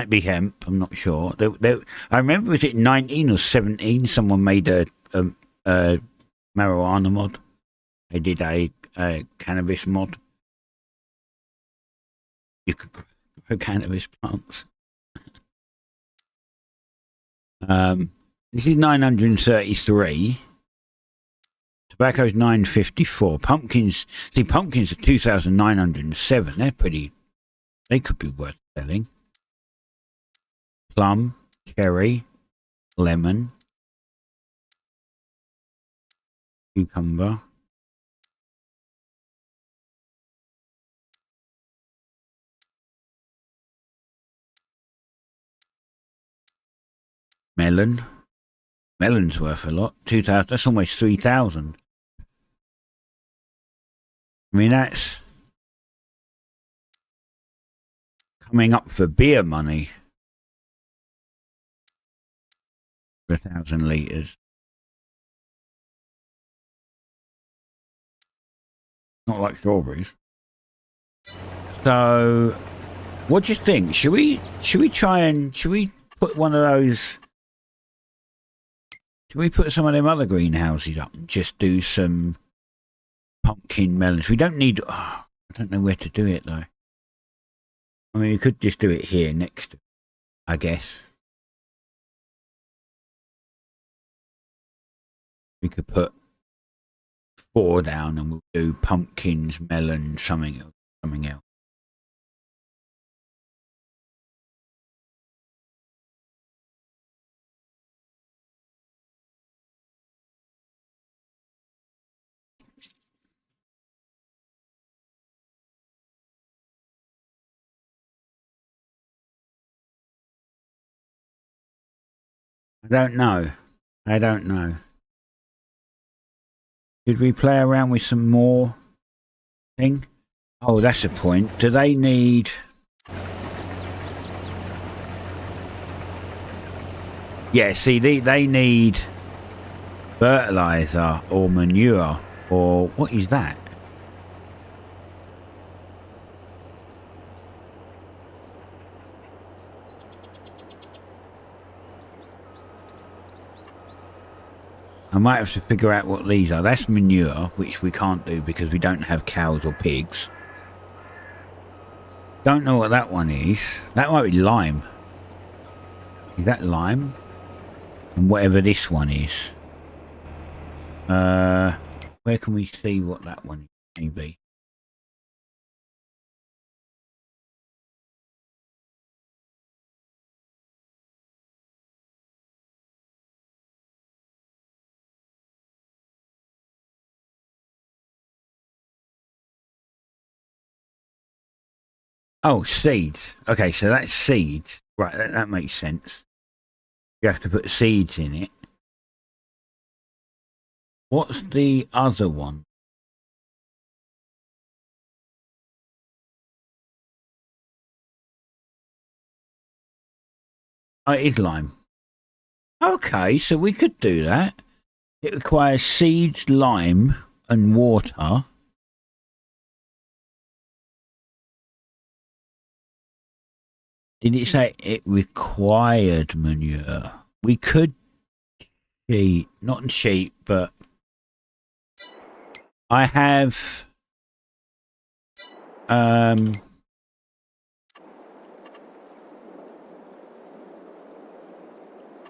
be hemp. I'm not sure. I remember, was it 19 or 17? Someone made a marijuana mod. They did a cannabis mod. You could grow cannabis plants. This is 933. Tobacco's 954. Pumpkins are 2,907. They're pretty. They could be worth selling. Plum, cherry, lemon, cucumber. Melon. Melon's worth a lot. 2,000. That's almost 3,000. I mean, that's coming up for beer money. For 1,000 litres. Not like strawberries. So, what do you think? Should we put one of those? Should we put some of them other greenhouses up and just do some pumpkin melons? We don't need... Oh, I don't know where to do it, though. I mean, we could just do it here next, I guess. We could put 4 down and we'll do pumpkins, melons, something else. I don't know. Did we play around with some more thing? Oh, that's a point. Do they need... Yeah, see, they need fertilizer or manure or... What is that? I might have to figure out what these are. That's manure, which we can't do because we don't have cows or pigs. Don't know what that one is. That might be lime. Is that lime? And whatever this one is. Where can we see what that one is? Maybe. Oh, seeds. Okay, so that's seeds. Right, that makes sense. You have to put seeds in it. What's the other one? Oh, it is lime. Okay, so we could do that. It requires seeds, lime, and water. Did it say it required manure? We could cheat, not cheat, but I have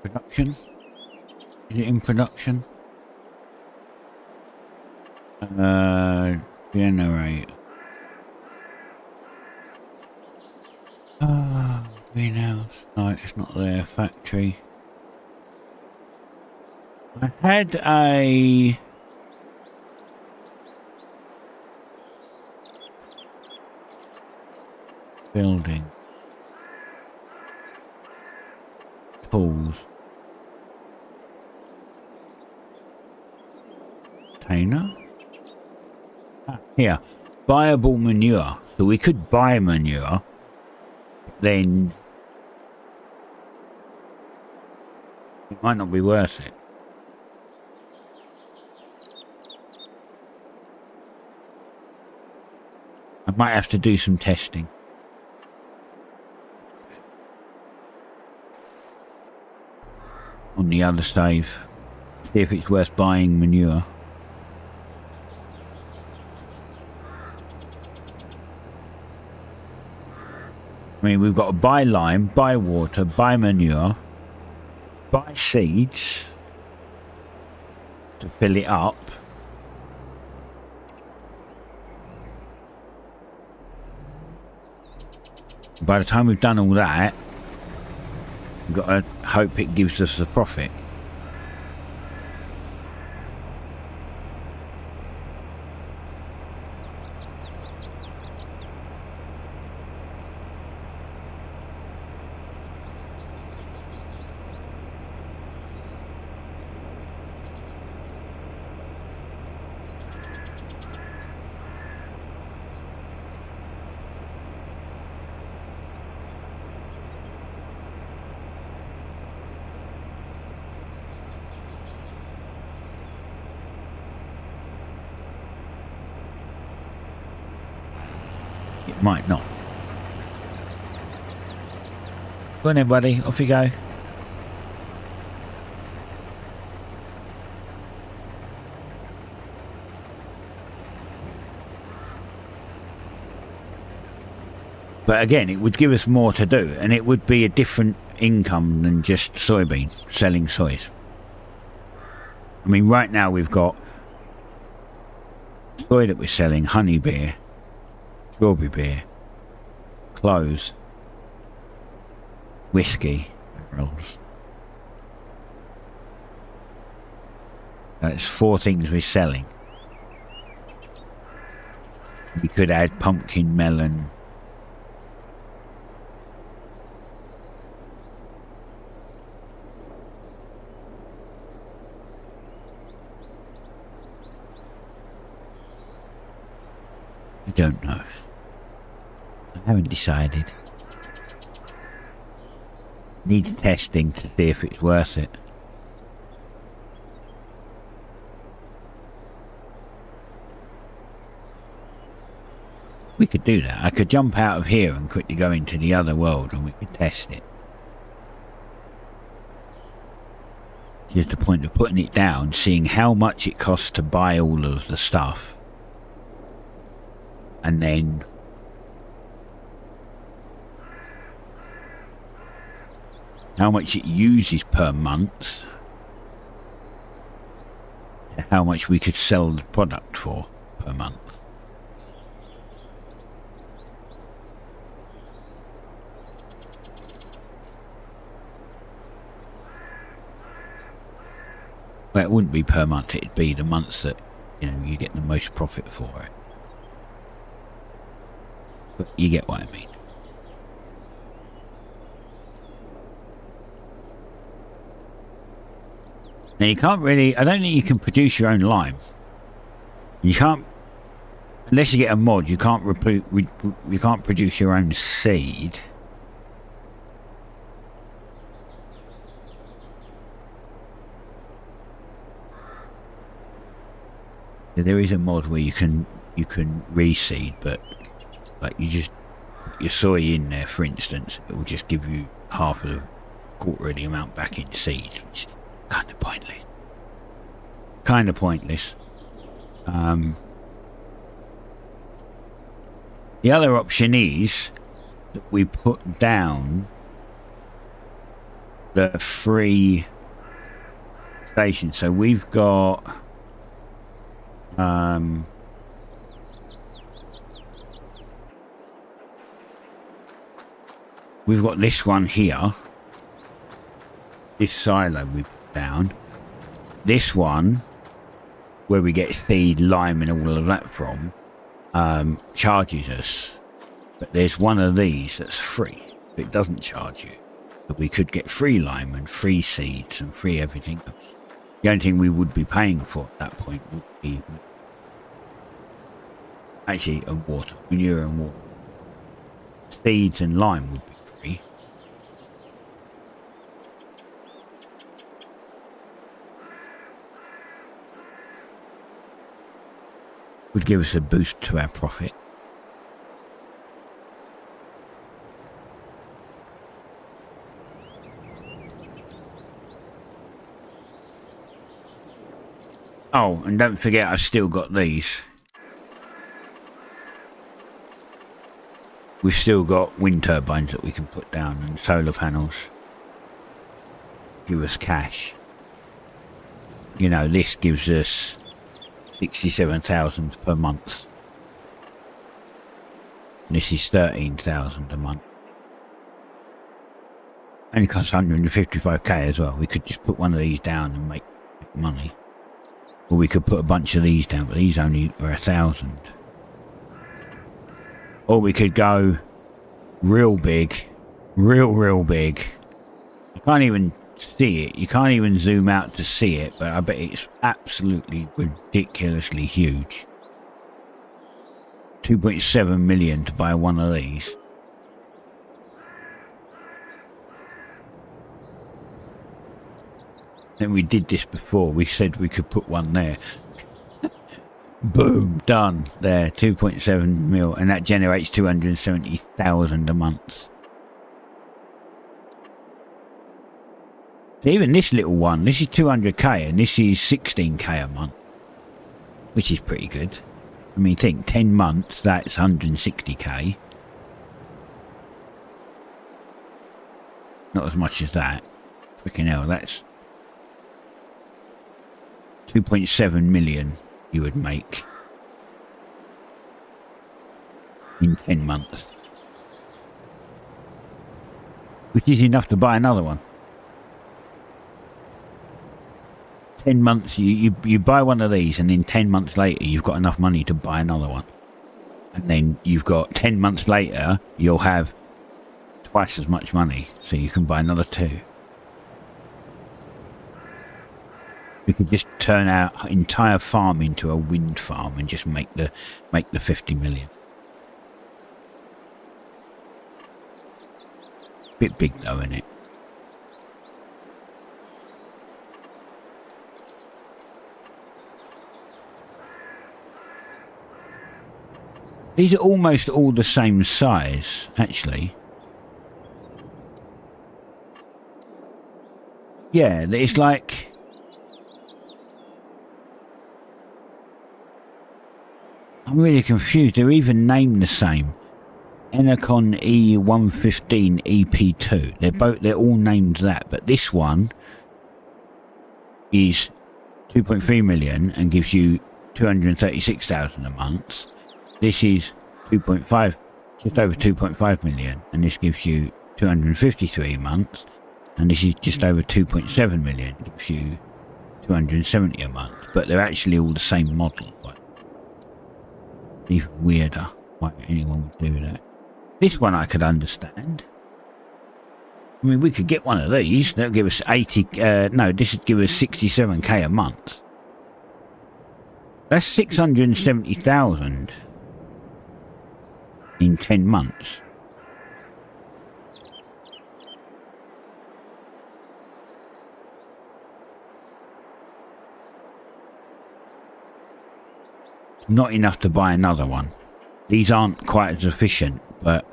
production. Is it in production? Generate. Greenhouse. No, it's not there. Factory. I had a building. Tools. Container. Here. Buyable manure. So we could buy manure. Then it might not be worth it. I might have to do some testing. On the other save. See if it's worth buying manure. I mean, we've got to buy lime, buy water, buy manure, buy seeds to fill it up. By the time we've done all that, we've got to hope it gives us a profit. It might not. Go on then, buddy. Off you go. But again, it would give us more to do, and it would be a different income than just soybean, selling soys. I mean, right now we've got soy that we're selling, honey beer, strawberry beer, clothes, whiskey barrels. That's 4 things we're selling. We could add pumpkin, melon. I don't know. I haven't decided. Need testing to see if it's worth it. We could do that. I could jump out of here and quickly go into the other world and we could test it. Just the point of putting it down, seeing how much it costs to buy all of the stuff. And then how much it uses per month. To how much we could sell the product for per month. Well, it wouldn't be per month, it'd be the months that, you know, you get the most profit for it. But you get what I mean. Now you can't really, I don't think you can produce your own lime. You can't, unless you get a mod, you can't you can't produce your own seed. There is a mod where you can reseed, but like you just put your soy in there, for instance, it will just give you half of the quarter of the amount back in seed, which is kind of pointless. Kind of pointless. The other option is that we put down the free station. So we've got we've got this one here, this silo we put down, this one where we get seed, lime and all of that from, charges us, but there's one of these that's free, it doesn't charge you, but we could get free lime and free seeds and free everything else. The only thing we would be paying for at that point would be actually water, manure and water. Seeds and lime would be free. Would give us a boost to our profit. Oh, and don't forget I've still got these. We've still got wind turbines that we can put down and solar panels. Give us cash. You know, this gives us 67,000 per month. This is 13,000 a month. And it costs 155k as well. We could just put one of these down and make money. Or we could put a bunch of these down, but these only are 1,000. Or we could go real big, real big. You can't even see it. You can't even zoom out to see it, but I bet it's absolutely ridiculously huge. 2.7 million to buy one of these. And we did this before. We said we could put one there. Boom, done. There, 2.7 mil, and that generates 270,000 a month. So even this little one, this is 200k, and this is 16k a month, which is pretty good. I mean, think 10 months, that's 160k. Not as much as that. Freaking hell, that's 2.7 million you would make in 10 months. Which is enough to buy another one. 10 months, you buy one of these, and then 10 months later, you've got enough money to buy another one. And then you've got 10 months later, you'll have twice as much money, so you can buy another 2. You could just turn our entire farm into a wind farm and just make the 50 million. Bit big though, isn't it? These are almost all the same size, actually. Yeah, it's like... I'm really confused. They're even named the same. Enercon E115 EP2. They're all named that, but this one is 2.3 million and gives you 236,000 a month. This is 2.5, just over 2.5 million, and this gives you 253 a month. And this is just over 2.7 million, it gives you 270 a month. But they're actually all the same model. Even weirder. Why anyone would do that? This one I could understand. I mean, we could get one of these. That'll give us 80. No, this would give us 67k a month. That's 670,000 in 10 months. Not enough to buy another one. These aren't quite as efficient, but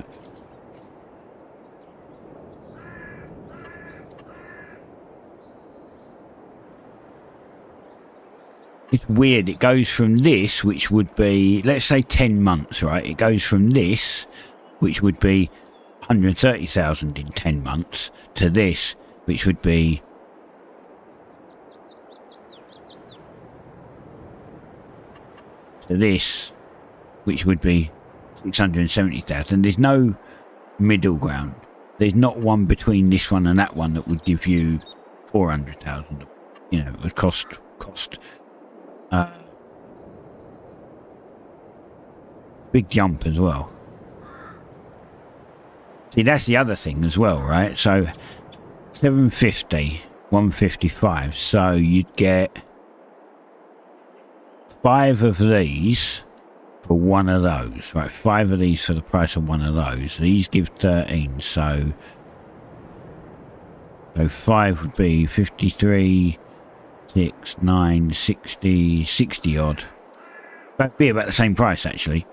it's weird. It goes from this, which would be, let's say 10 months, right? It goes from this, which would be 130,000 in 10 months, to this, which would be this, which would be 670,000. There's no middle ground. There's not one between this one and that one that would give you 400,000. You know, it would cost. Big jump as well. See, that's the other thing as well, right? So 750, 155. So you'd get 5 of these for one of those, right? 5 of these for the price of one of those. These give 13, so 5 would be 53, 6, 9, 60, 60 odd. That'd be about the same price actually.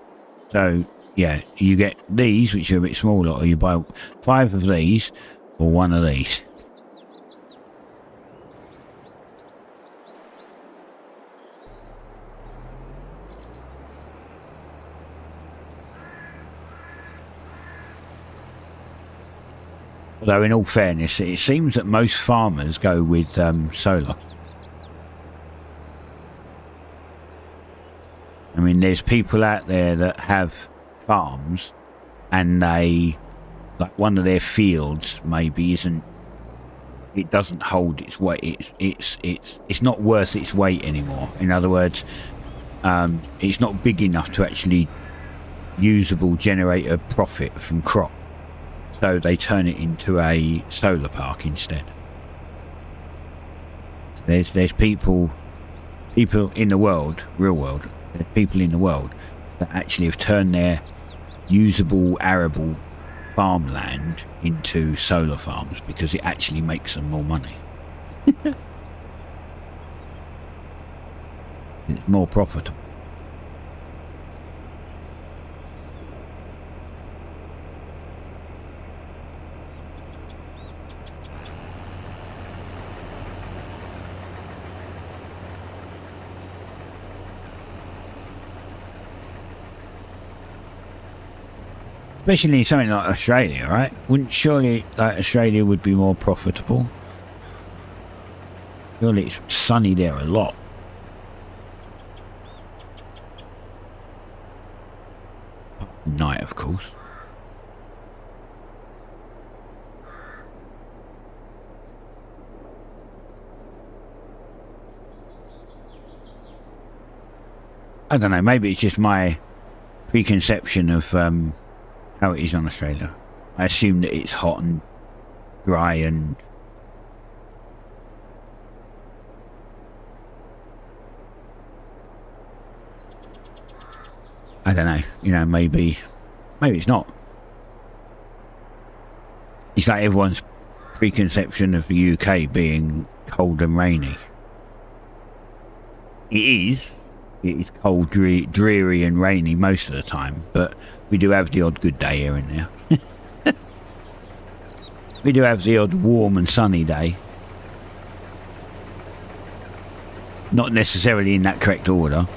So yeah, you get these, which are a bit smaller, or you buy 5 of these or one of these. Although in all fairness, it seems that most farmers go with solar. I mean, there's people out there that have farms and they, like, one of their fields maybe isn't, it doesn't hold its weight. It's not worth its weight anymore. In other words, it's not big enough to actually usable generate a profit from crop. So they turn it into a solar park instead. There's people in the world, real world, there's people in the world that actually have turned their usable arable farmland into solar farms because it actually makes them more money. It's more profitable. Especially in something like Australia, right? Wouldn't surely like Australia would be more profitable? Surely it's sunny there a lot. night, of course. I don't know, maybe it's just my preconception of how it is on Australia. I assume that it's hot and dry and I don't know, you know, maybe it's not. It's like everyone's preconception of the UK being cold and rainy. It is cold, dreary and rainy most of the time, but we do have the odd good day here and there. We do have the odd warm and sunny day. Not necessarily in that correct order.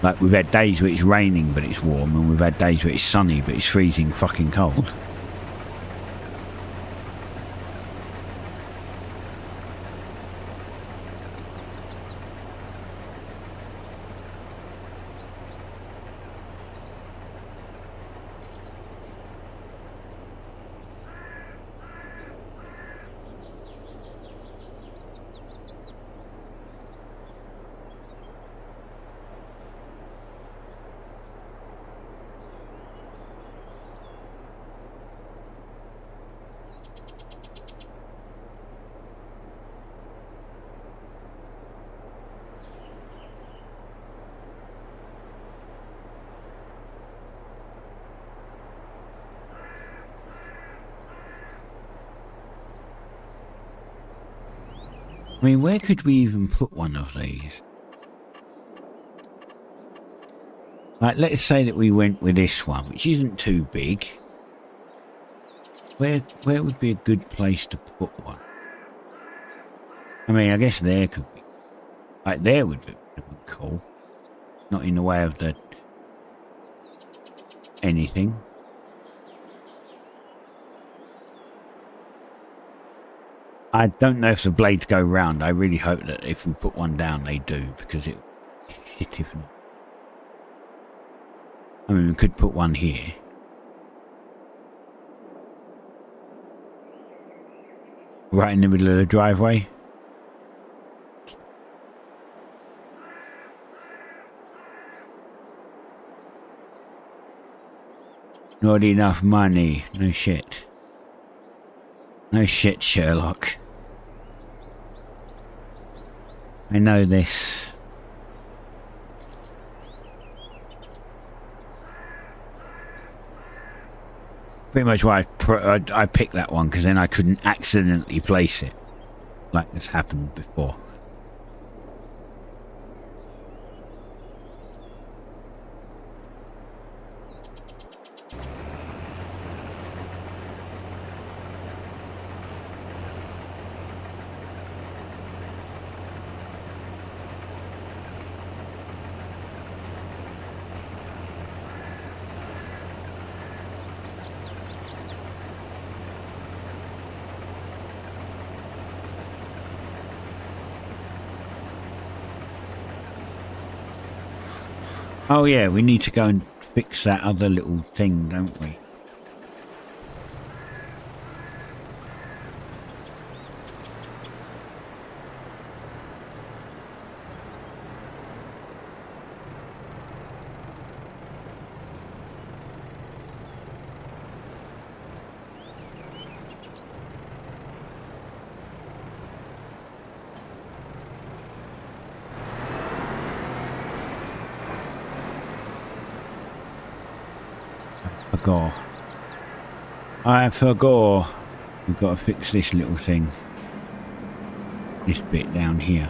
Like, we've had days where it's raining but it's warm, and we've had days where it's sunny but it's freezing fucking cold. I mean, where could we even put one of these? Like, let's say that we went with this one, which isn't too big. Where would be a good place to put one? I mean, I guess there could be. Like, there would be cool. Not in the way of the anything. I don't know if the blades go round. I really hope that if we put one down, they do, because it's shit if not. I mean, we could put one here. Right in the middle of the driveway. Not enough money. No shit. No shit, Sherlock. I know this. Pretty much why I picked that one, because then I couldn't accidentally place it, like this happened before. Oh yeah, we need to go and fix that other little thing, don't we? I forgot. We've got to fix this little thing. This bit down here.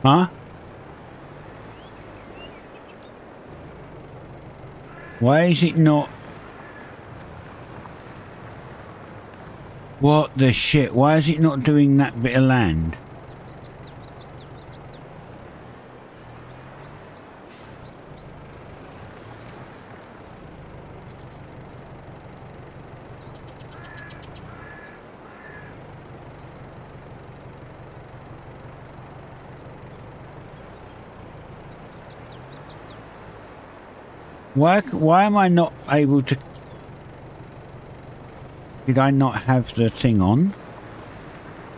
Huh? Why is it not? What the shit? Why is it not doing that bit of land? Why am I not able to? Did I not have the thing on?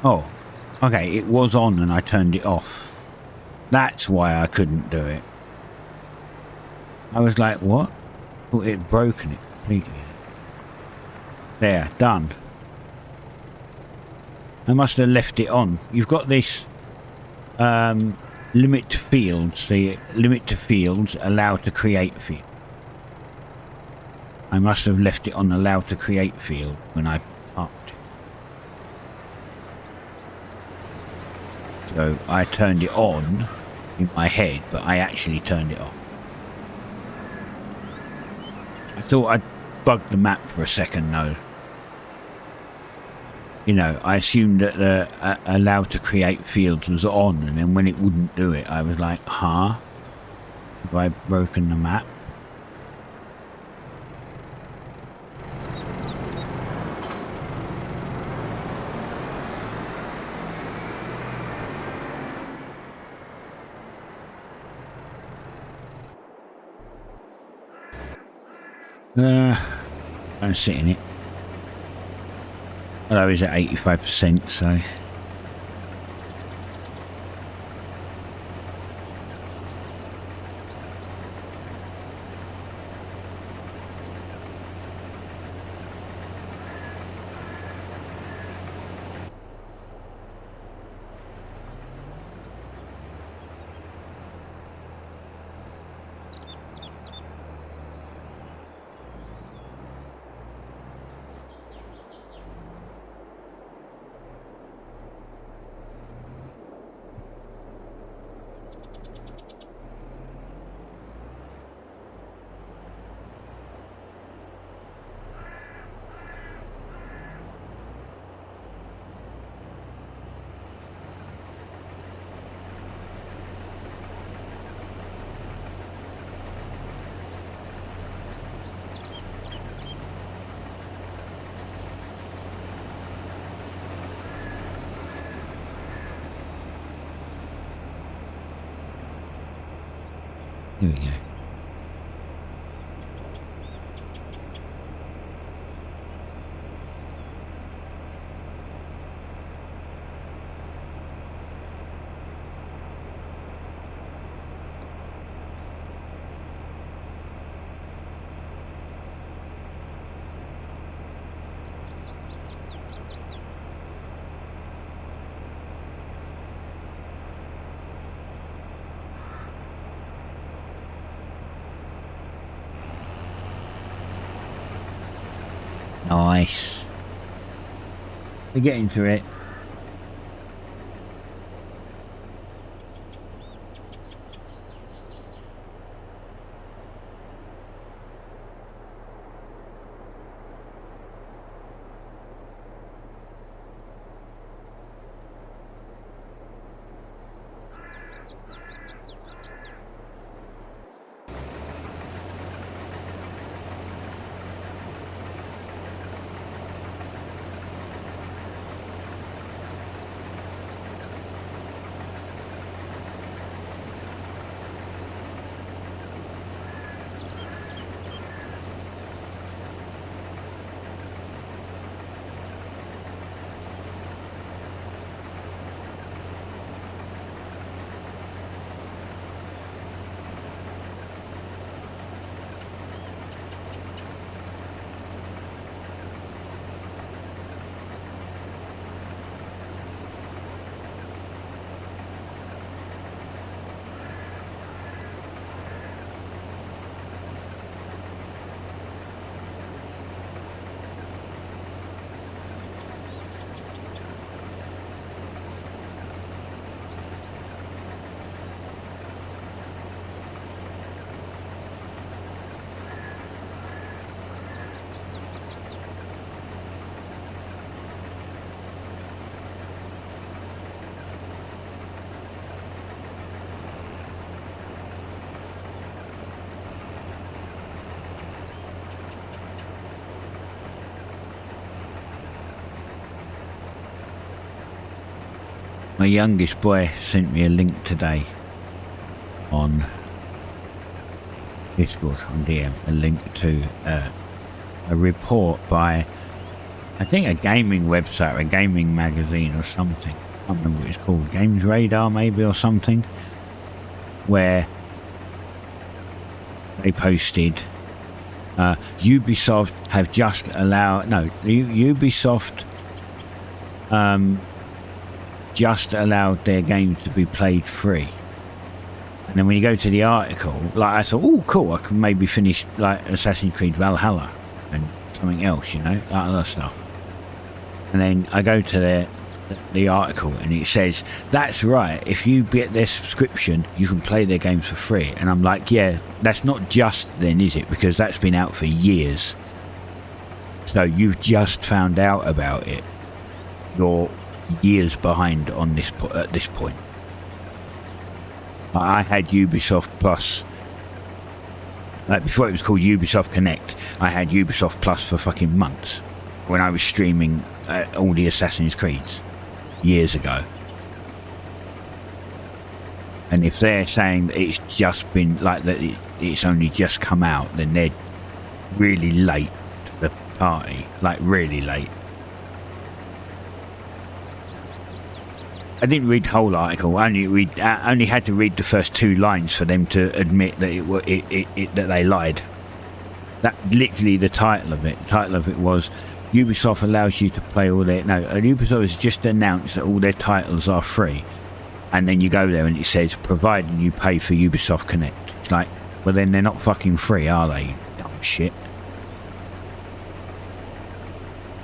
Oh, okay, it was on and I turned it off. That's why I couldn't do it. I was like, what? Thought it had broken it completely. There, done. I must have left it on. You've got this limit to fields. The limit to fields, allow to create field. I must have left it on allow to create field when I parked it. So I turned it on in my head, but I actually turned it off. I thought I'd bugged the map for a second though. You know, I assumed that the allow to create fields was on, and then when it wouldn't do it, I was like, huh? Have I broken the map? Don't sit in it. Although he's at 85%, so... Here we go. Nice. We're getting through it. My youngest boy sent me a link today on Discord, on DM, a link to a report by, I think, a gaming website or a gaming magazine or something. I can't remember what it's called. Games Radar maybe or something. Where they posted Ubisoft have just allowed... No, Ubisoft just allowed their games to be played free. And then when you go to the article, like, I thought, oh, cool, I can maybe finish like Assassin's Creed Valhalla and something else, you know, that other stuff. And then I go to the article and it says, that's right, if you get their subscription, you can play their games for free. And I'm like, yeah, that's not just then, is it? Because that's been out for years. So you've just found out about it. You're years behind on this at this point. I had Ubisoft Plus, like before it was called Ubisoft Connect. I had Ubisoft Plus for fucking months when I was streaming all the Assassin's Creeds years ago. And if they're saying that it's just been like that, it's only just come out, then they're really late to the party, like really late. I didn't read the whole article. I only had to read the first 2 lines for them to admit that that they lied. That literally the title of it. The title of it was Ubisoft allows you to play all their... No, Ubisoft has just announced that all their titles are free. And then you go there and it says, providing you pay for Ubisoft Connect. It's like, well then they're not fucking free, are they? You dumb shit.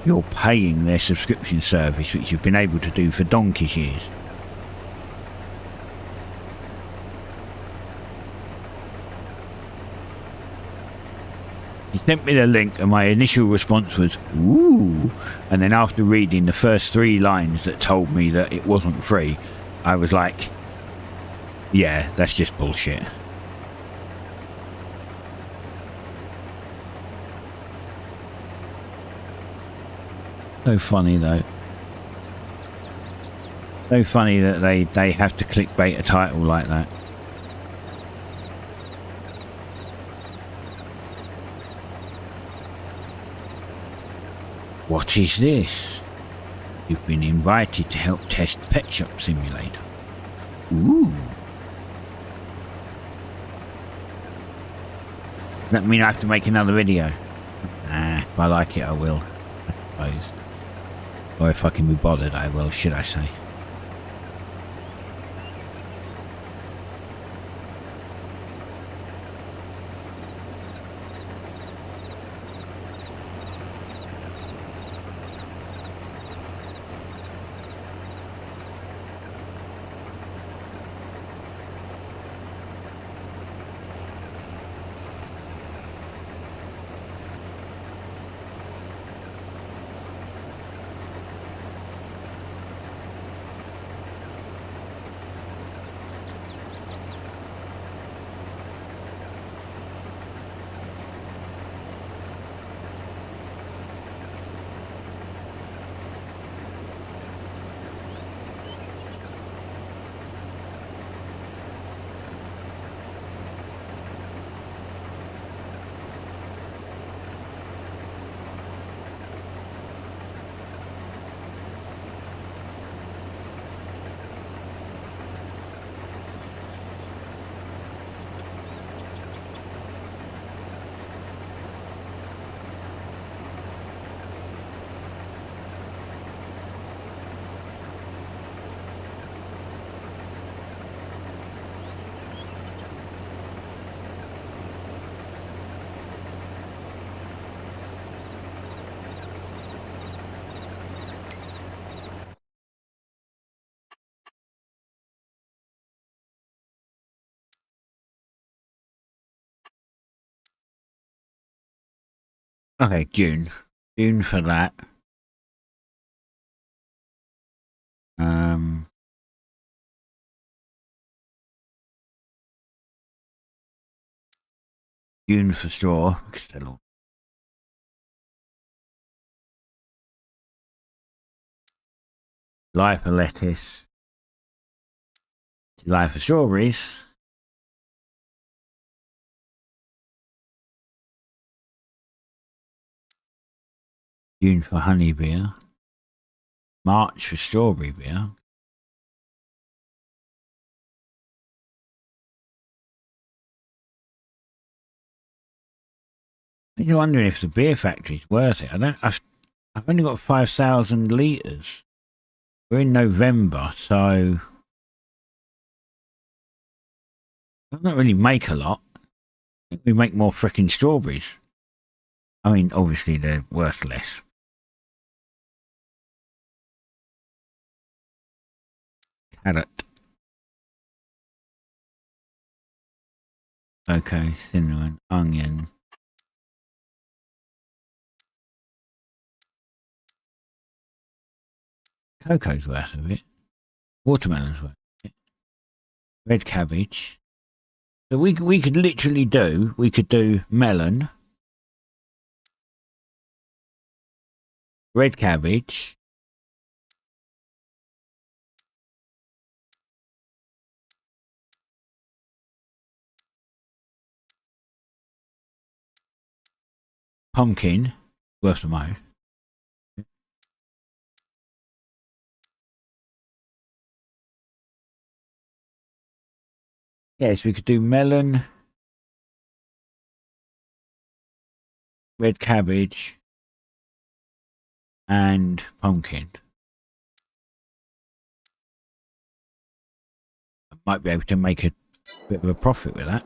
You're paying their subscription service, which you've been able to do for donkey's years. He sent me the link and my initial response was, ooh. And then after reading the first 3 lines that told me that it wasn't free, I was like, yeah, that's just bullshit. So funny though. So funny that they have to clickbait a title like that. What is this? You've been invited to help test Pet Shop Simulator. Ooh. Does that mean I have to make another video? If I like it I will, I suppose. Or if I can be bothered, I will, should I say. Okay, June. June for that. June for straw. Still. July for lettuce. July for strawberries. June for honey beer. March for strawberry beer. I'm wondering if the beer factory's worth it. I've only got 5,000 litres. We're in November, so I don't really make a lot. I think we make more frickin' strawberries. I mean, obviously they're worth less. Carrot. Okay, cinnamon, onion. Cocoa's worth of it. Watermelon's worth of it. Red cabbage. So we could literally do, we could do melon, red cabbage, pumpkin, worth the most. Yes, we could do melon, red cabbage, and pumpkin. I might be able to make a bit of a profit with that.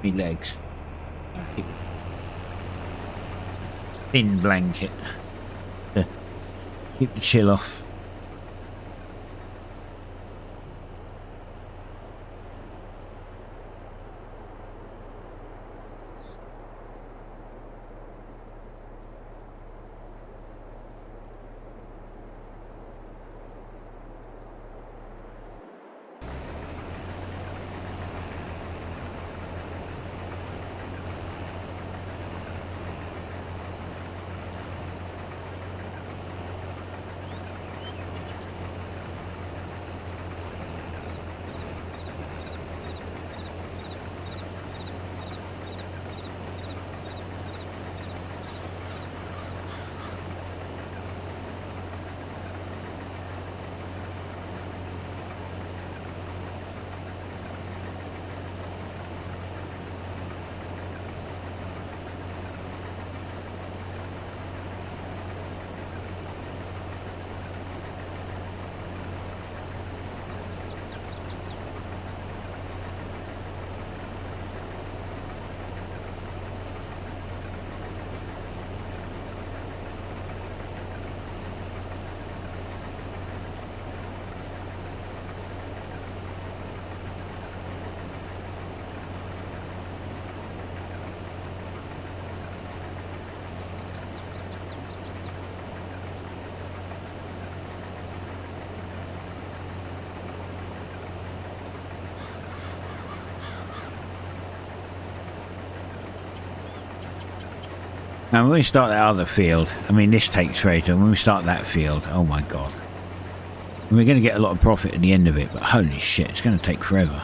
Me legs. Thin blanket to keep the chill off. Now when we start that other field, I mean this takes forever. When we start that field, oh my god. And we're going to get a lot of profit at the end of it, but holy shit, it's going to take forever.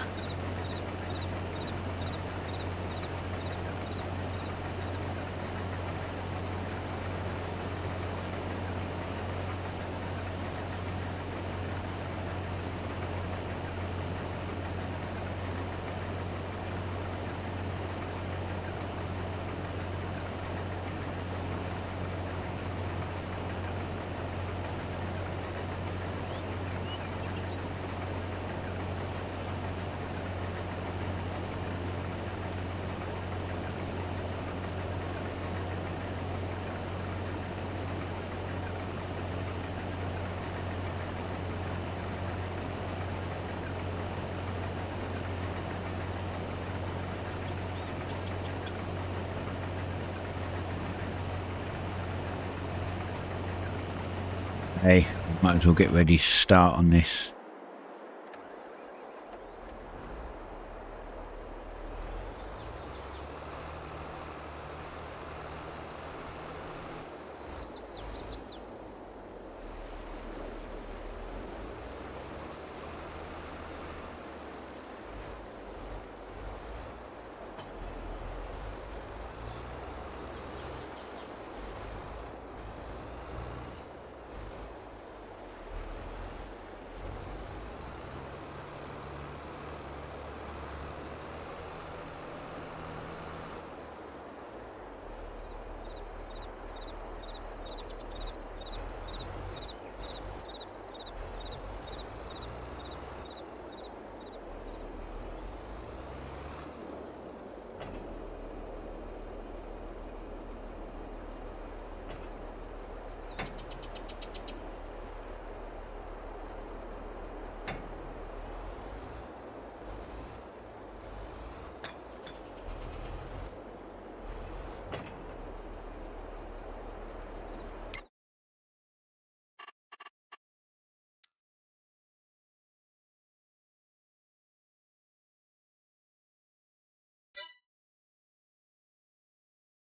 Hey, might as well get ready to start on this.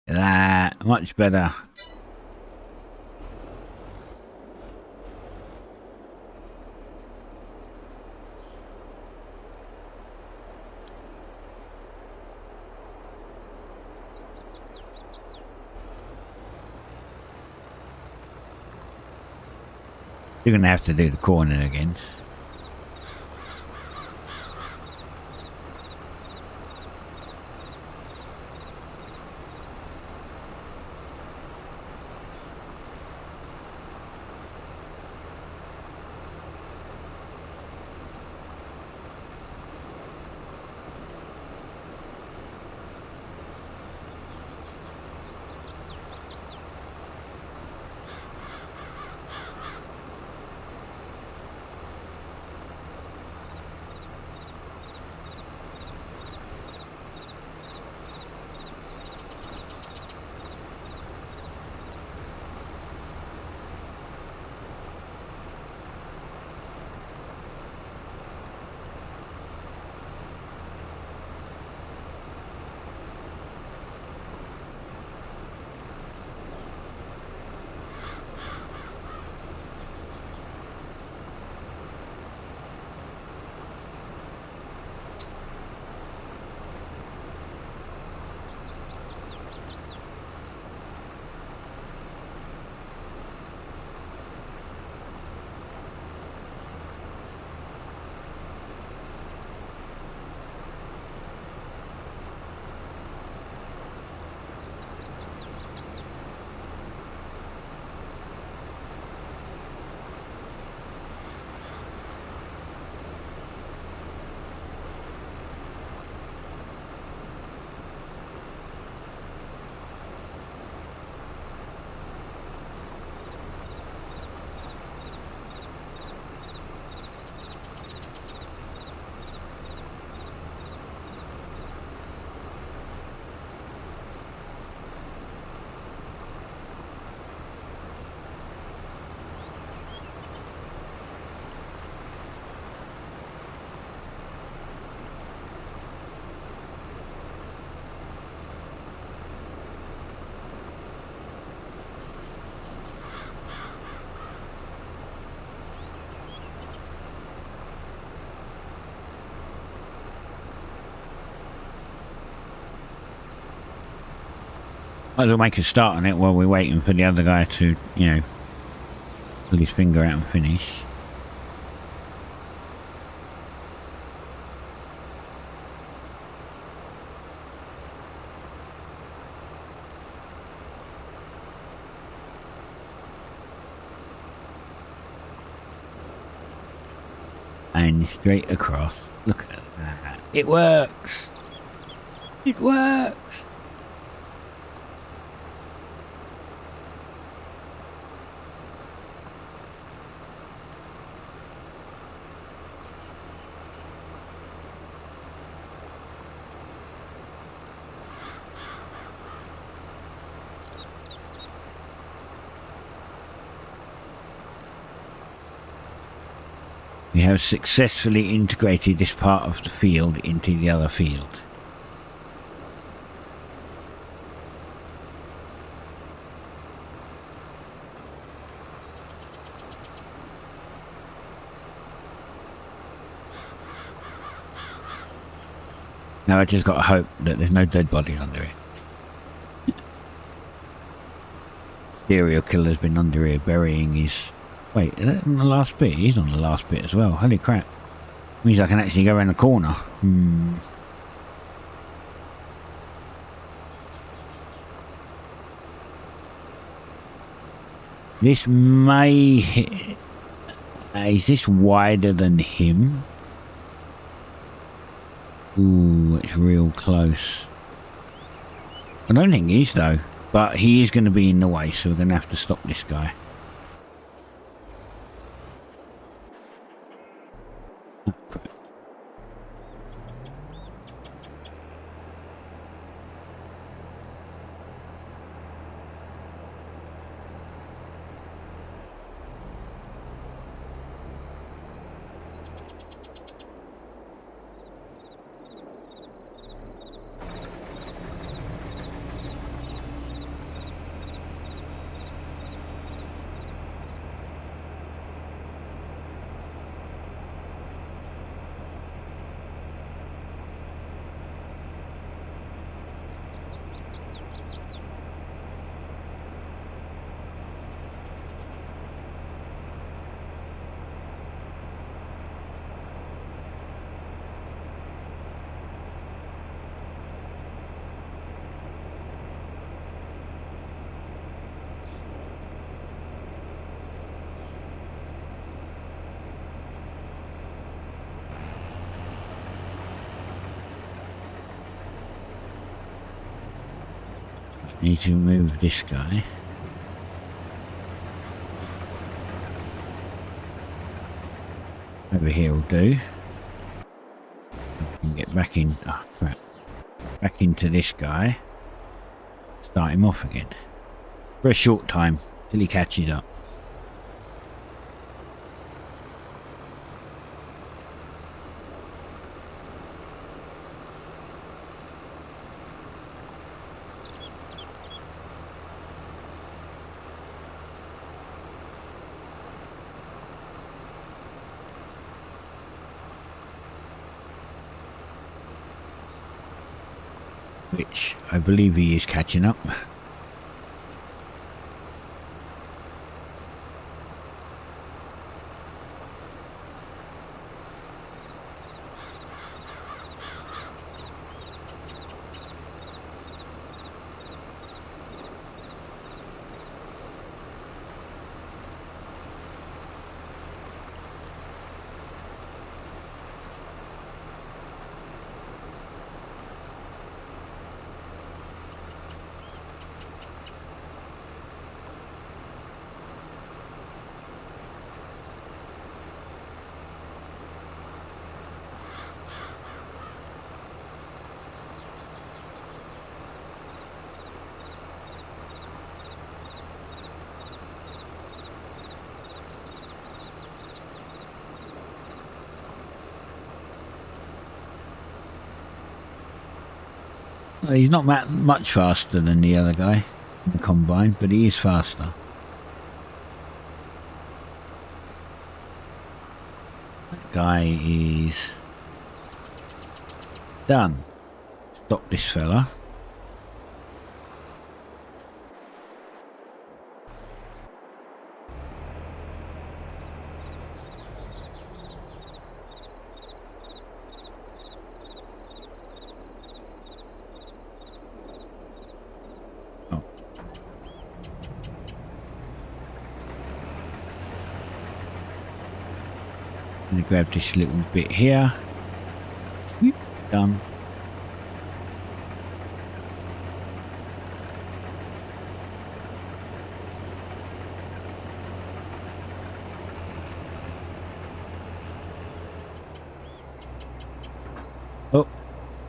That much better. You're gonna have to do the corner again. Might as well make a start on it while we're waiting for the other guy to, you know, pull his finger out and finish. And straight across. Look at that. It works! It works! We have successfully integrated this part of the field into the other field. Now I just got to hope that there's no dead body under it. Serial killer's been under here burying his... Wait, is that on the last bit? He's on the last bit as well. Holy crap. Means I can actually go around the corner. This may hit... is this wider than him? Ooh, it's real close. I don't think he is though. But he is going to be in the way, so we're going to have to stop this guy. Oh, crap. Need to move this guy. Over here will do. I can get back in. Oh crap. Back into this guy. Start him off again. For a short time till he catches up. Which I believe he is catching up. He's not much faster than the other guy in the combine, but he is faster. That guy is done. Stop this fella. I'm going to grab this little bit here. Whoop, done. Oh,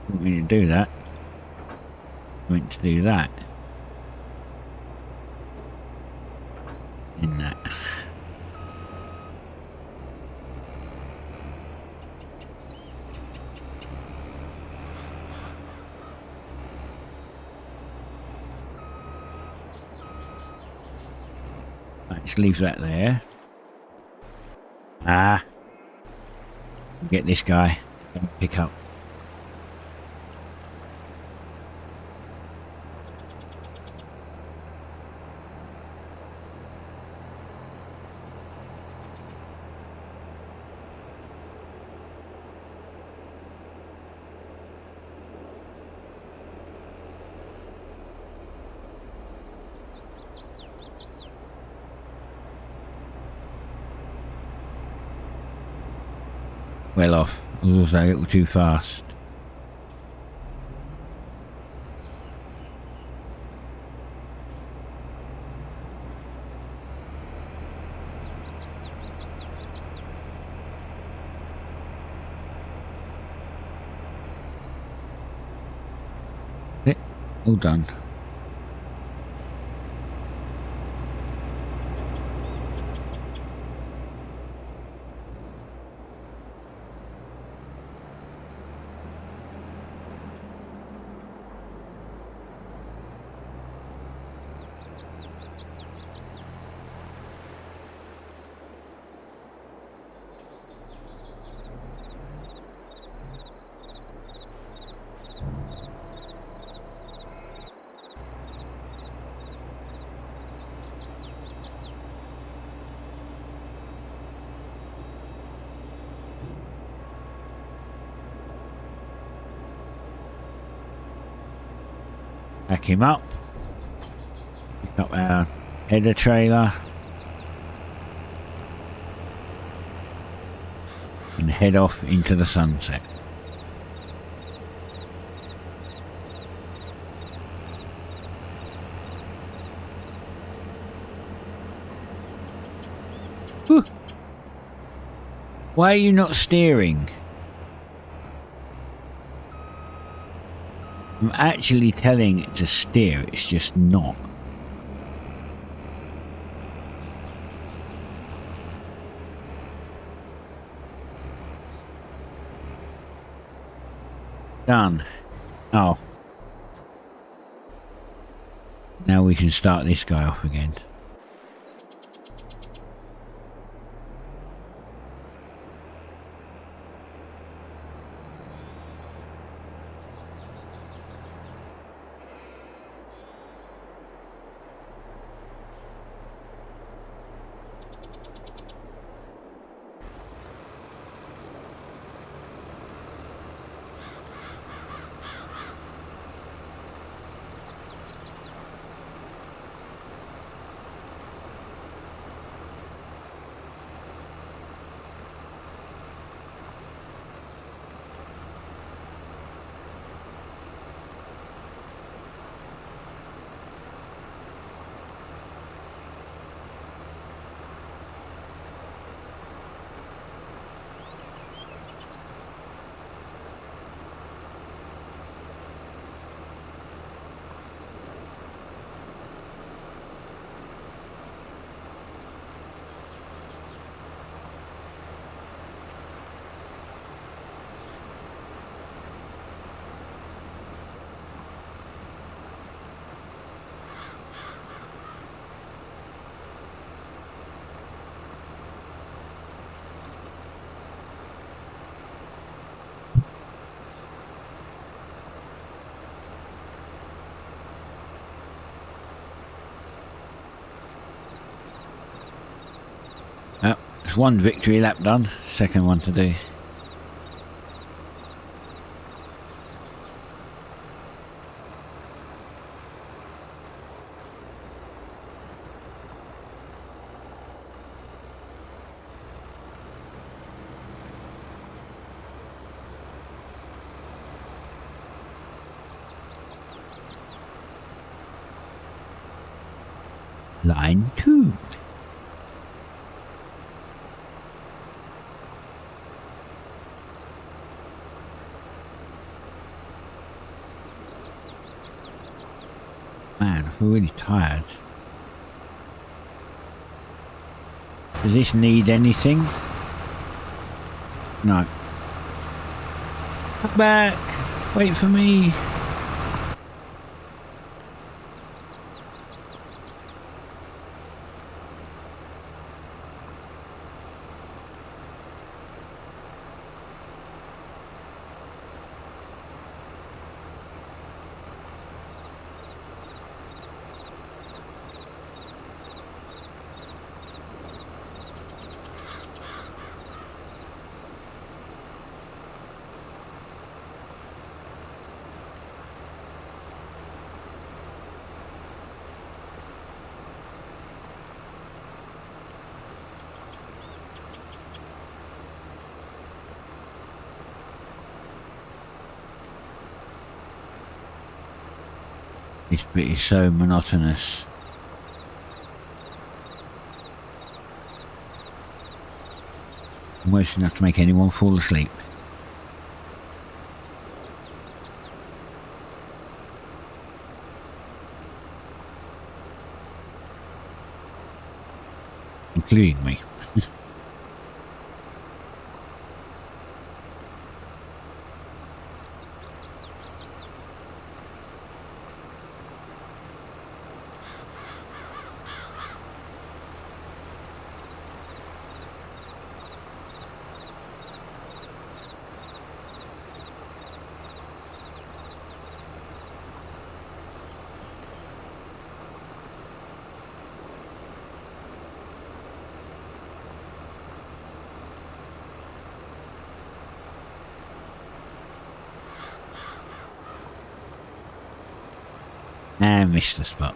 didn't mean to do that. Meant to do that. In that. Let's leave that there. Ah. Get this guy. Pick up. Well off. I was also a little too fast. All done. Back him up. Pick up our header trailer. And head off into the sunset. Whew. Why are you not steering? I'm actually telling it to steer, it's just not. Done. Oh. Now we can start this guy off again. It's one victory lap done, second one to do. Line 2. Man, I feel really tired. Does this need anything? No. Come back! Wait for me! This bit is so monotonous. Almost enough to make anyone fall asleep. Including me. And missed the spot.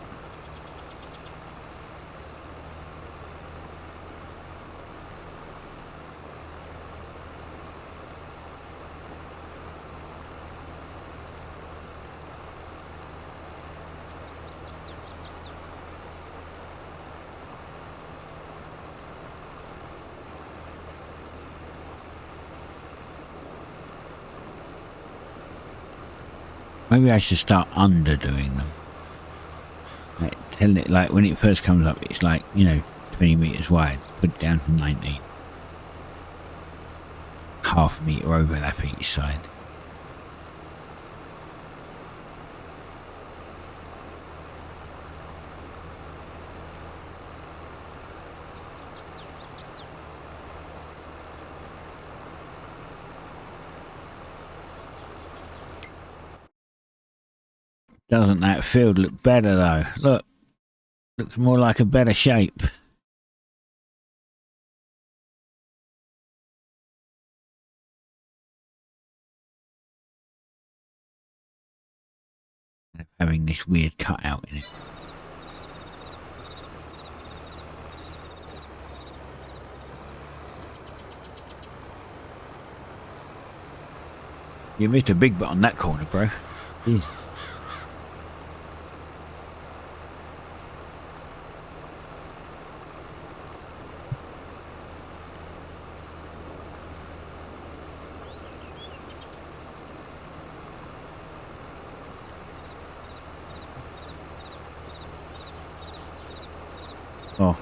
Maybe I should start underdoing them. Like, tell it, like when it first comes up, it's like, you know, 20 meters wide. Put it down to 19. Half a meter overlap each side. Doesn't that field look better though? Look, looks more like a better shape. Having this weird cutout in it. You missed a big bit on that corner, bro. Jeez. Oh.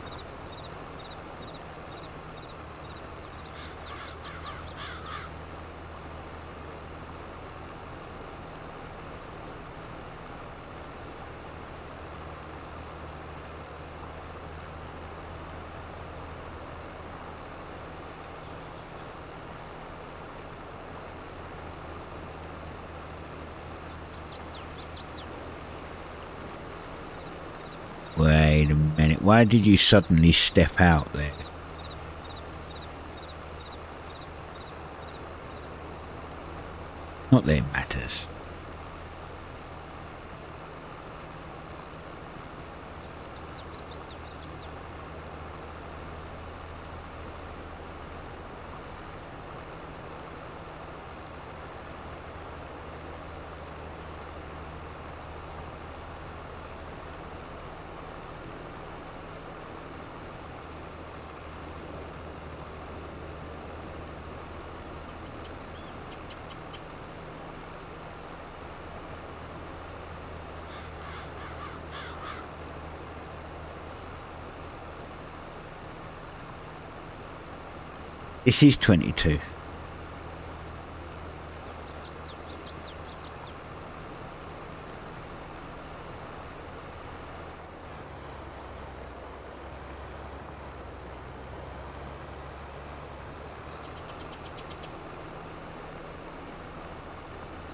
Wait a minute, why did you suddenly step out there? Not that it matters. This is 22.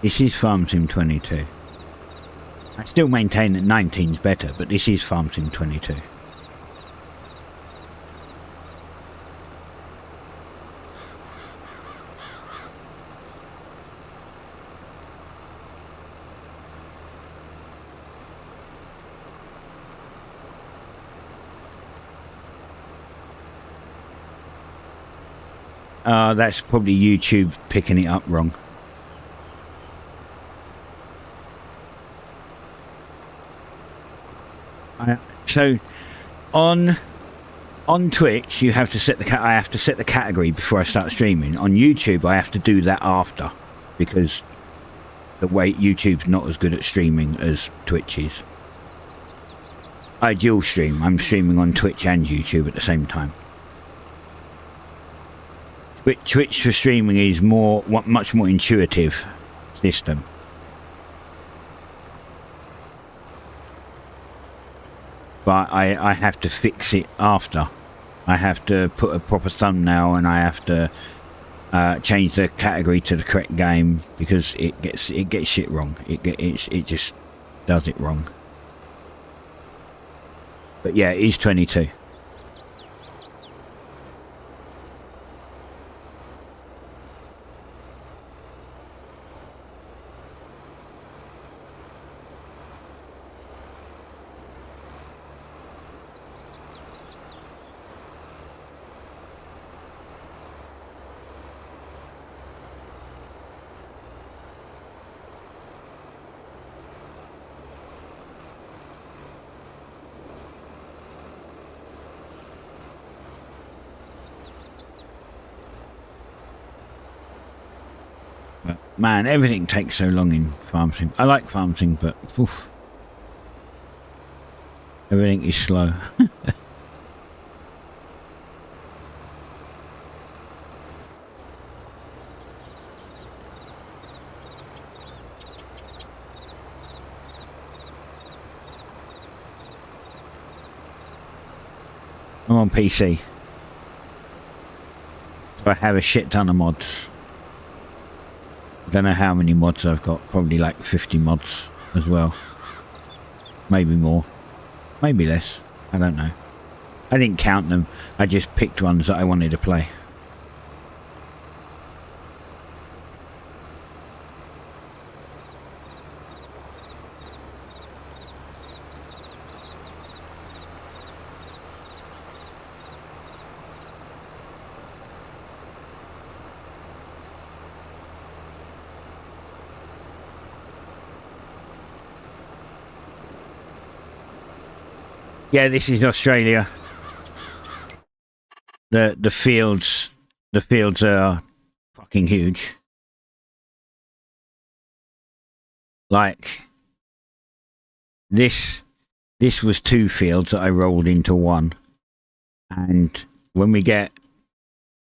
This is Farm Sim 22. I still maintain that 19 is better, but this is Farm Sim 22. That's probably YouTube picking it up wrong. So on Twitch, you have to set the I have to set the category before I start streaming. On YouTube, I have to do that after, because the way YouTube's not as good at streaming as Twitch is. I dual stream. I'm streaming on Twitch and YouTube at the same time. Twitch for streaming is much more intuitive system. But I have to fix it after. I have to put a proper thumbnail, and I have to change the category to the correct game, because it gets shit wrong. It just does it wrong. But yeah, it is 22. Man, everything takes so long in farm sim. I like farm sim, but oof, everything is slow. I'm on PC, so I have a shit ton of mods. I don't know how many mods I've got, probably like 50 mods as well. Maybe more, maybe less, I don't know. I didn't count them, I just picked ones that I wanted to play. Yeah, this is Australia. The fields are fucking huge. Like this was 2 fields that I rolled into one, and when we get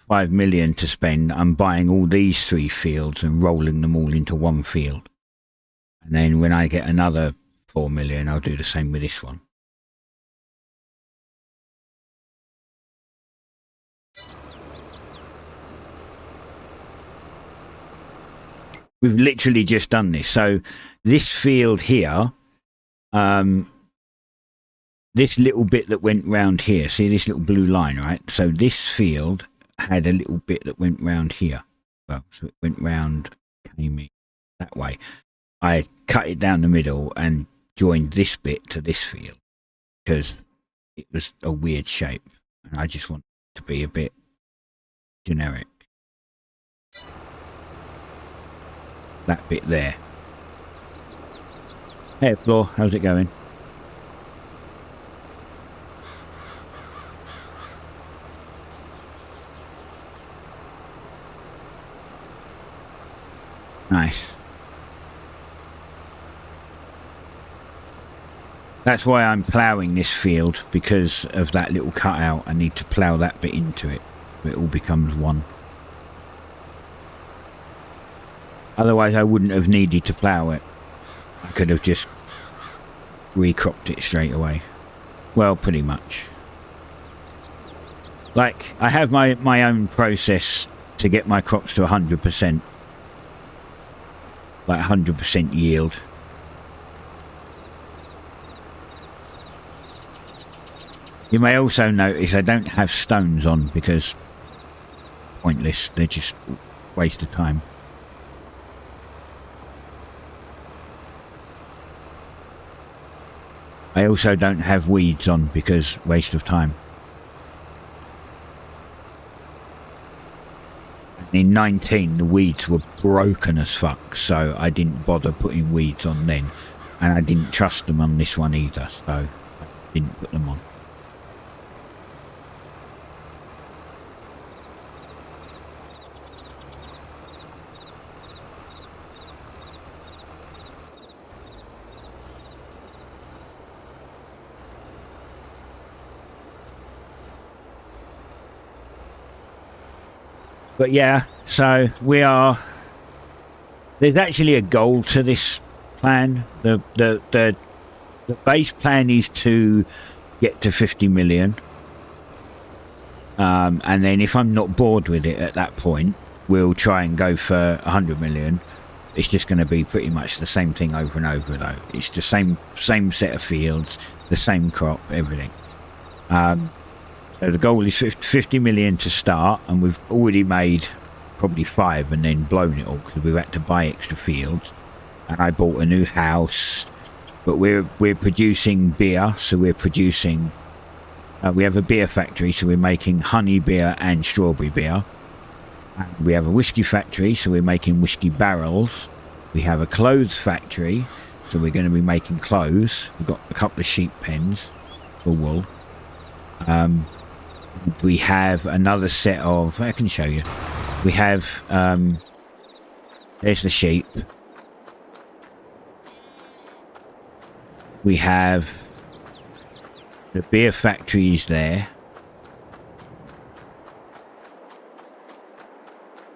5 million to spend, I'm buying all these 3 fields and rolling them all into one field, and then when I get another 4 million, I'll do the same with this one. We've literally just done this. So this field here, this little bit that went round here, see this little blue line, right? So this field had a little bit that went round here. Well, so it went round, came in that way. I cut it down the middle and joined this bit to this field because it was a weird shape, and I just want it to be a bit generic. That bit there. Hey Floor, how's it going? Nice. That's why I'm ploughing this field, because of that little cutout. I need to plough that bit into it. It all becomes one. Otherwise I wouldn't have needed to plough it. I could have just recropped it straight away. Well, pretty much. Like, I have my own process to get my crops to 100%. Like 100% yield. You may also notice I don't have stones on, because pointless, they're just a waste of time. I also don't have weeds on, because waste of time. In 19 the weeds were broken as fuck, so I didn't bother putting weeds on then, and I didn't trust them on this one either, so that's Didn't put them on. But yeah, so we are. There's actually a goal to this plan. The base plan is to get to 50 million. And then if I'm not bored with it at that point, we'll try and go for 100 million. It's just going to be pretty much the same thing over and over, though. It's the same set of fields, the same crop, everything. So the goal is 50 million to start, and we've already made probably 5 and then blown it all because we've had to buy extra fields. And I bought a new house, but we're producing beer, so we're producing. We have a beer factory, so we're making honey beer and strawberry beer. And we have a whiskey factory, so we're making whiskey barrels. We have a clothes factory, so we're going to be making clothes. We've got a couple of sheep pens for wool. We have another set of. I can show you. We have. There's the sheep. We have the beer factories there.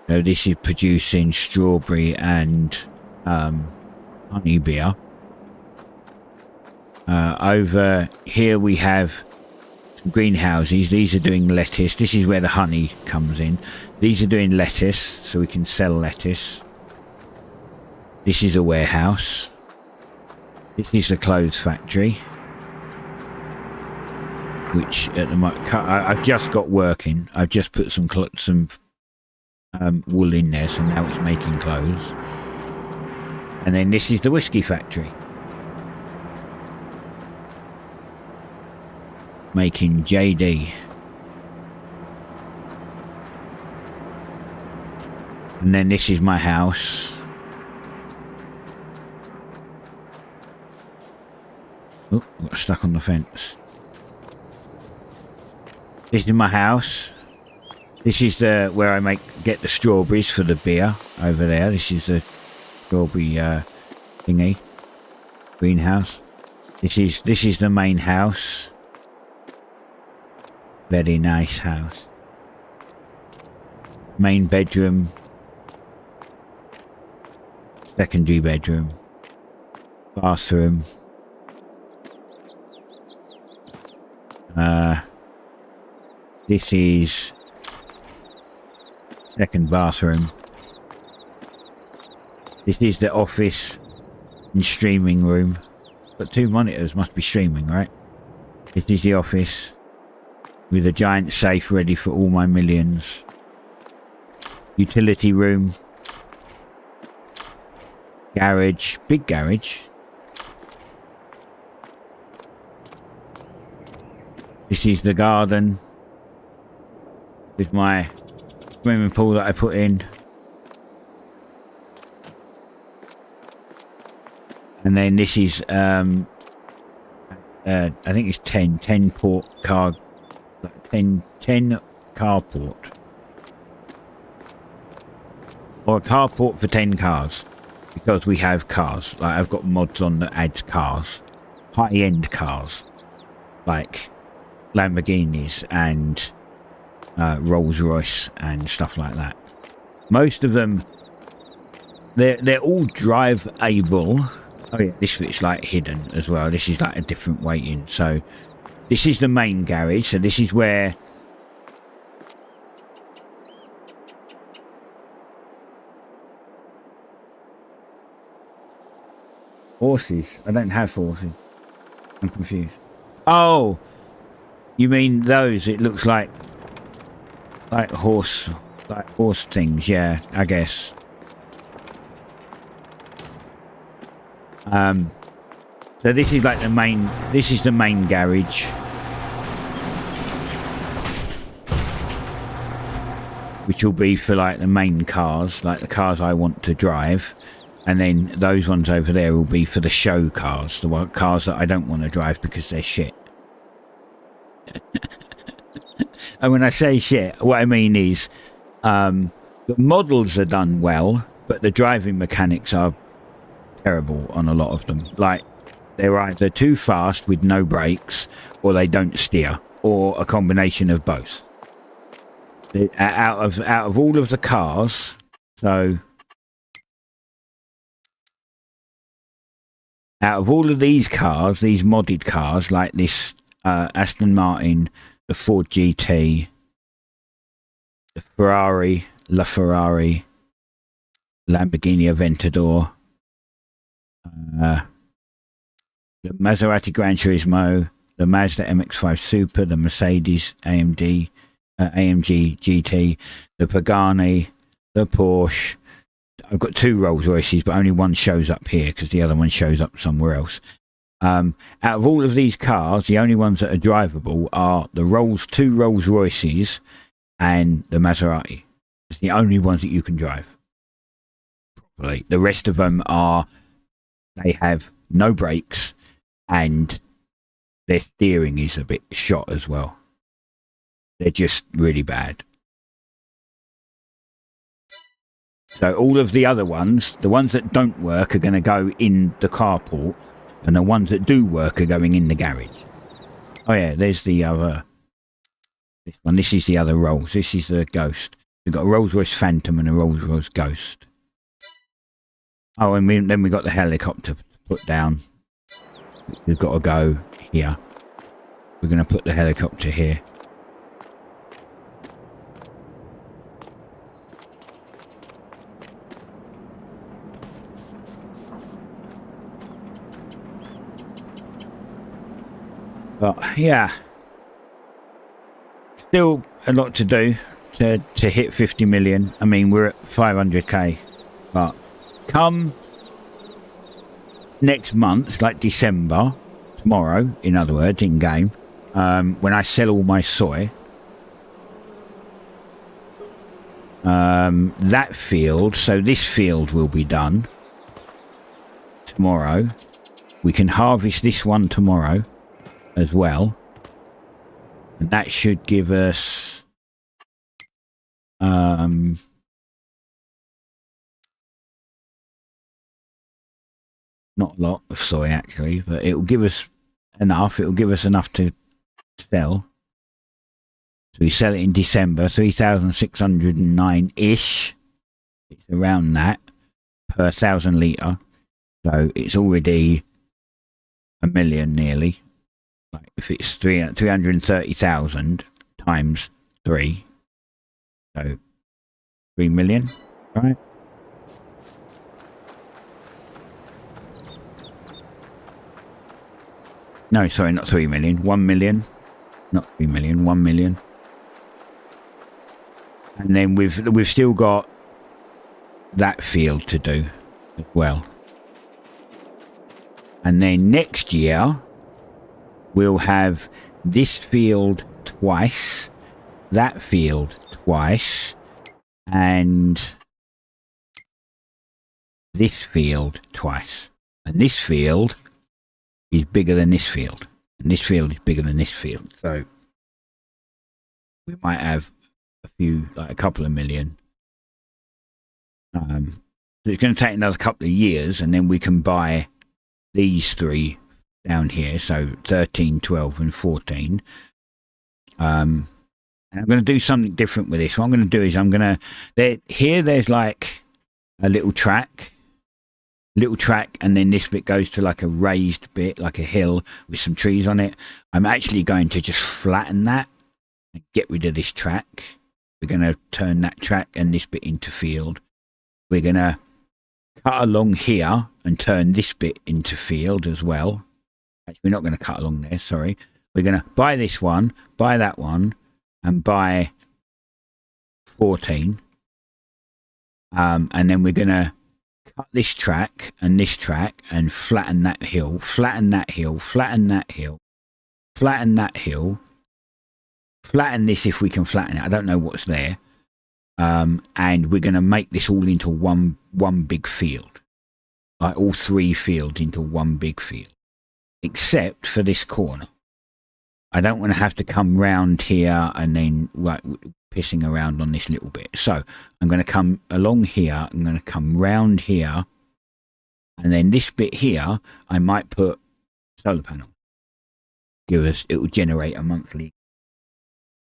So this is producing strawberry and honey beer. Over here we have some greenhouses. These are doing lettuce. This is where the honey comes in. These are doing lettuce, so we can sell lettuce. This is a warehouse. This is the clothes factory, which at the moment I've just got working. I've just put some wool in there, so now it's making clothes. And then this is the whiskey factory, making JD. And then this is my house. Oh, got stuck on the fence. This is my house. This is where I get the strawberries for the beer over there. This is the strawberry thingy, greenhouse. This is the main house. Very nice house. Main bedroom. Secondary bedroom. Bathroom. This is second bathroom. This is the office and streaming room. Got 2 monitors, must be streaming, right? This is the office with a giant safe ready for all my millions. Utility room. Garage, big garage. This is the garden with my swimming pool that I put in. And then this is, I think it's 10 port car, 10 carport. Or a carport for 10 cars. Because we have cars. Like, I've got mods on that adds cars. High-end cars. Like Lamborghinis and Rolls-Royce and stuff like that. Most of them, they're all drive-able. Oh yeah, this bit's like hidden as well. This is like a different way in. So this is the main garage. So this is where horses. I don't have horses. I'm confused. Oh, you mean those? It looks like horse things. Yeah, I guess. So this is like the main. This is the main garage. Which will be for like the main cars, like the cars I want to drive. And then those ones over there will be for the show cars, the cars that I don't want to drive because they're shit. And when I say shit, what I mean is the models are done well, but the driving mechanics are terrible on a lot of them. Like, they're either too fast with no brakes, or they don't steer, or a combination of both. Out of all of the cars, so out of all of these cars, these modded cars, like this Aston Martin, the Ford GT, the Ferrari, LaFerrari, Lamborghini Aventador, the Maserati Gran Turismo, the Mazda MX-5 Super, the Mercedes AMG GT, the Pagani, the Porsche. I've got 2 Rolls Royces, but only one shows up here because the other one shows up somewhere else. Out of all of these cars, the only ones that are drivable are the 2 Rolls Royces and the Maserati. It's the only ones that you can drive. Right. The rest of them they have no brakes, and their steering is a bit shot as well. They're just really bad. So all of the other ones, the ones that don't work, are going to go in the carport, and the ones that do work are going in the garage. Oh yeah, there's the other. This one. This is the other Rolls. This is the Ghost. We've got a Rolls Royce Phantom and a Rolls Royce Ghost. Oh, and then we got the helicopter put down. We've got to go here. We're going to put the helicopter here. But yeah, still a lot to do to hit 50 million. I mean, we're at 500k, but come next month, like December, tomorrow, in other words, in game, when I sell all my soy, that field, so this field will be done tomorrow. We can harvest this one tomorrow as well, and that should give us not a lot of soy actually, but it will give us enough. It will give us enough to sell. So we sell it in December, 3,609 ish. It's around that per 1,000 litre. So it's already a million nearly. Like if it's 330,000 times 3, so 3 million, right? No, sorry, not 3 million, 1 million, not 3 million, 1 million. And then we've still got that field to do as well. And then next year we'll have this field twice, that field twice, and this field twice. And this field is bigger than this field, and this field is bigger than this field. So we might have a couple of million. So it's going to take another couple of years, and then we can buy these 3 down here, so 13, 12 and 14. And I'm going to do something different with this. What I'm going to do is there's like a little track, and then this bit goes to like a raised bit, like a hill with some trees on it. I'm actually going to just flatten that and get rid of this track. We're going to turn that track and this bit into field. We're going to cut along here and turn this bit into field as well. Actually, we're not going to cut along there, sorry. We're going to buy this one, buy that one, and buy 14. And then we're going to cut this track and flatten that hill, flatten that hill, flatten that hill, flatten that hill, flatten this if we can flatten it. I don't know what's there. And we're going to make this all into one big field. Like all 3 fields into one big field. Except for this corner. I don't want to have to come round here and then pissing around on this little bit. So I'm going to come along here. I'm going to come round here. And then this bit here, I might put solar panels. It will generate a monthly.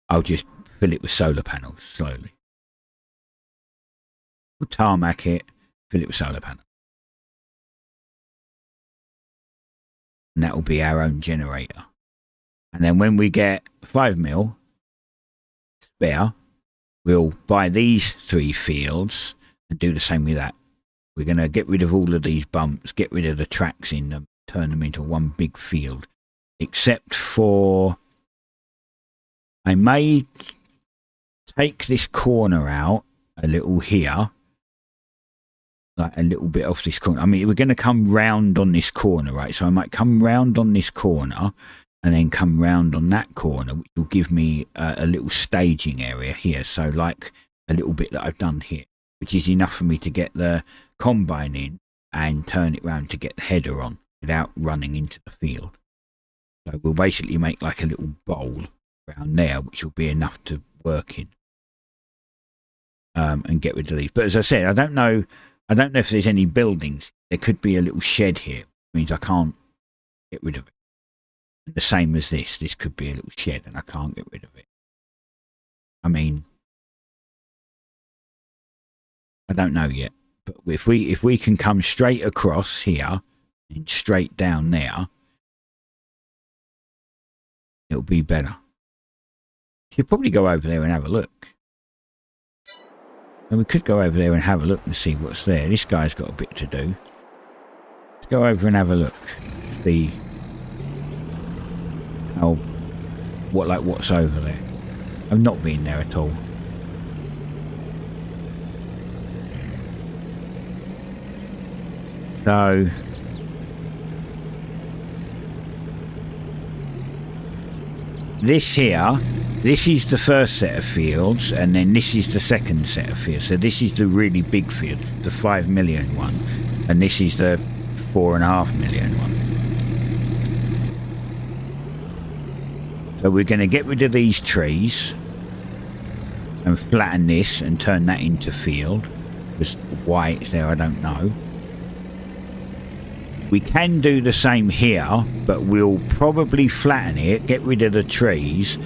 I'll just fill it with solar panels slowly. We'll tarmac it, fill it with solar panels. And that will be our own generator. And then when we get 5 mil spare, we'll buy these 3 fields and do the same with that. We're going to get rid of all of these bumps, get rid of the tracks in them, turn them into one big field. Except for, I may take this corner out a little here. Like a little bit off this corner. I mean, we're going to come round on this corner, right? So I might come round on this corner and then come round on that corner, which will give me a little staging area here. So like a little bit that I've done here, which is enough for me to get the combine in and turn it round to get the header on without running into the field. So we'll basically make like a little bowl around there, which will be enough to work in and get rid of these. But as I said, I don't know if there's any buildings. There could be a little shed here, which means I can't get rid of it. And the same as this could be a little shed and I can't get rid of it. I mean, I don't know yet. But if we can come straight across here and straight down there, it'll be better. Should probably go over there and have a look. And we could go over there and have a look and see what's there. This guy's got a bit to do. Let's go over and have a look. See what's over there. I've not been there at all. So this here, this is the first set of fields, and then this is the second set of fields. So this is the really big field, the 5 million one, and this is the 4.5 million one. So we're going to get rid of these trees and flatten this and turn that into field. Just why it's there, I don't know. We can do the same here, but we'll probably flatten it, get rid of the trees,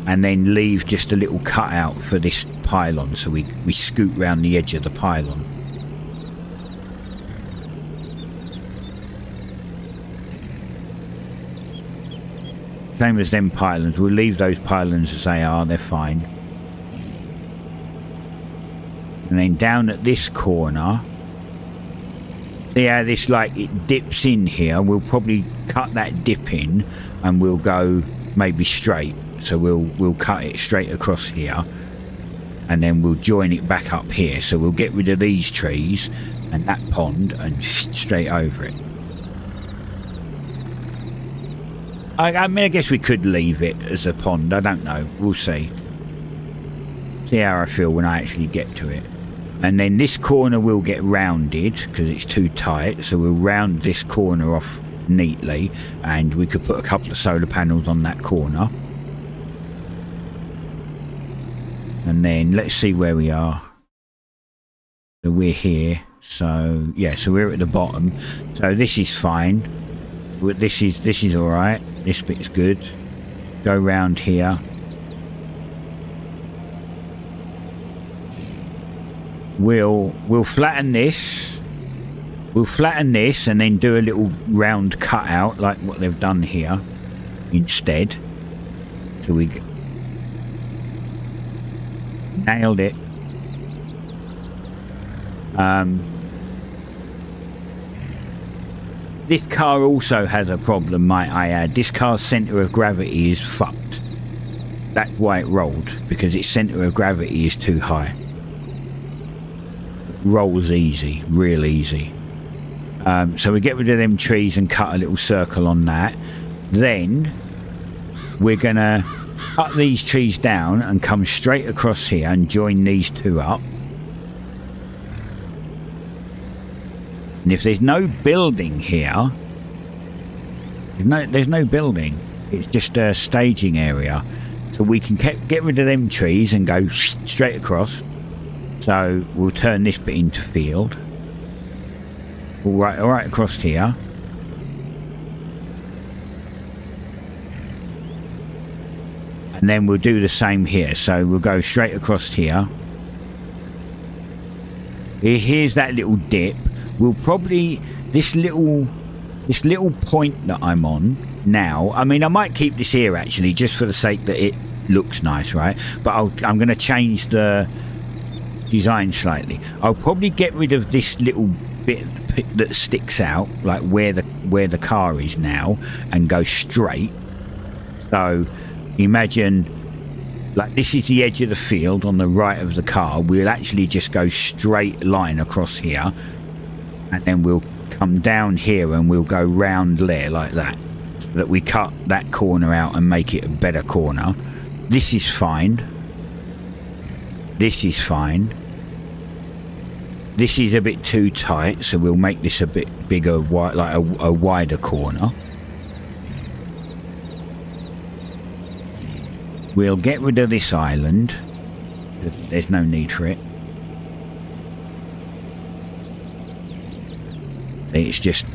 and then leave just a little cutout for this pylon, so we scoot round the edge of the pylon. Same as them pylons. We'll leave those pylons as they are, they're fine. And then down at this corner, see how this, like, it dips in here? We'll probably cut that dip in and we'll go maybe straight. So we'll cut it straight across here and then we'll join it back up here. So we'll get rid of these trees and that pond and straight over it. I mean, I guess we could leave it as a pond. I don't know. We'll see. See how I feel when I actually get to it. And then this corner will get rounded because it's too tight. So we'll round this corner off neatly. And we could put a couple of solar panels on that corner. And then let's see where we are. So we're here. So yeah, so we're at the bottom. So this is fine. This is all right. This bit's good. Go round here. We'll flatten this. We'll flatten this and then do a little round cutout like what they've done here instead. So we nailed it. This car also has a problem, might I add. This car's centre of gravity is fucked. That's why it rolled, because its centre of gravity is too high. It rolls easy, real easy. So we get rid of them trees and cut a little circle on that. Then we're going to cut these trees down and come straight across here and join these two up. And if there's no building here, there's no building. It's just a staging area. So we can get rid of them trees and go straight across. So we'll turn this bit into field. All right across here. And then we'll do the same here. So we'll go straight across here. Here's that little dip. We'll probably this little point that I'm on now. I mean, I might keep this here actually, just for the sake that it looks nice, right? But I'm going to change the design slightly. I'll probably get rid of this little bit that sticks out, like where the car is now, and go straight. So imagine, like, this is the edge of the field on the right of the car. We'll actually just go straight line across here, and then we'll come down here and we'll go round there like that, so that we cut that corner out and make it a better corner. This is fine. This is fine. This is a bit too tight, so we'll make this a bit bigger, like a wider corner. We'll get rid of this island. There's no need for it. It's just,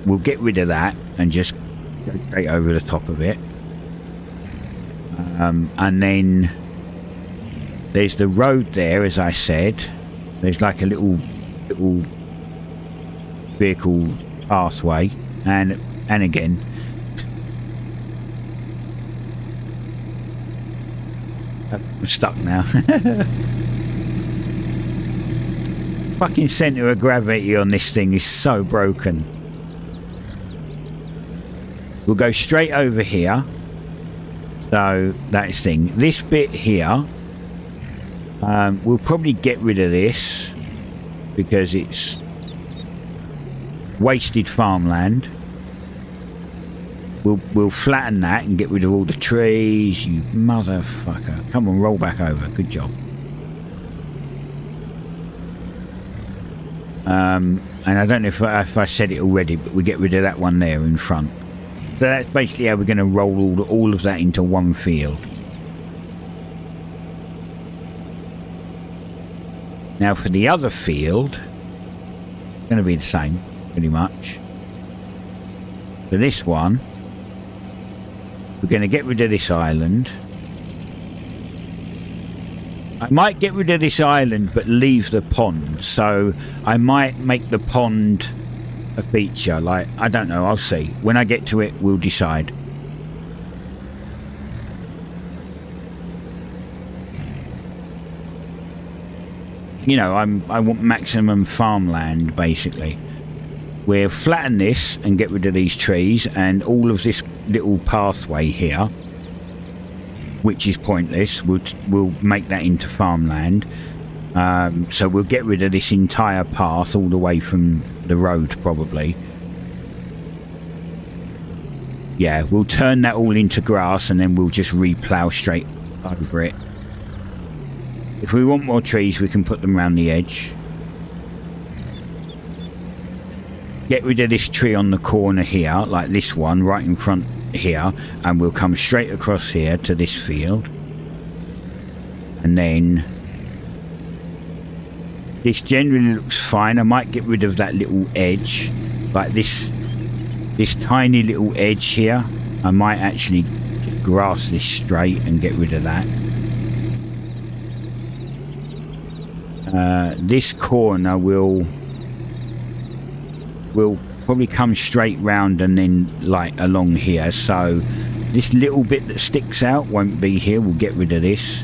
we'll get rid of that and just go straight over the top of it. And then there's the road there, as I said. There's like a little vehicle pathway, and again, I'm stuck now. Fucking center of gravity on this thing is so broken. We'll go straight over here. So that's thing. This bit here, we'll probably get rid of this because it's wasted farmland. We'll flatten that and get rid of all the trees. You motherfucker! Come on, roll back over. Good job. And I don't know if I said it already, but we get rid of that one there in front. So that's basically how we're going to roll all of that into one field. Now for the other field, it's going to be the same, pretty much. For this one, we're going to get rid of this island. I might get rid of this island but leave the pond. So I might make the pond a feature. Like, I don't know, I'll see. When I get to it, we'll decide. You know, I want maximum farmland, basically. We'll flatten this and get rid of these trees and all of this little pathway here, which is pointless. We'll make that into farmland. So we'll get rid of this entire path all the way from the road, probably. Yeah, we'll turn that all into grass and then we'll just replough straight over it. If we want more trees, we can put them around the edge. Get rid of this tree on the corner here, like this one right in front here, and we'll come straight across here to this field. And then this generally looks fine. I might get rid of that little edge, like this tiny little edge here. I might actually just grass this straight and get rid of that. This corner will probably come straight round and then like along here. So this little bit that sticks out won't be here. We'll get rid of this.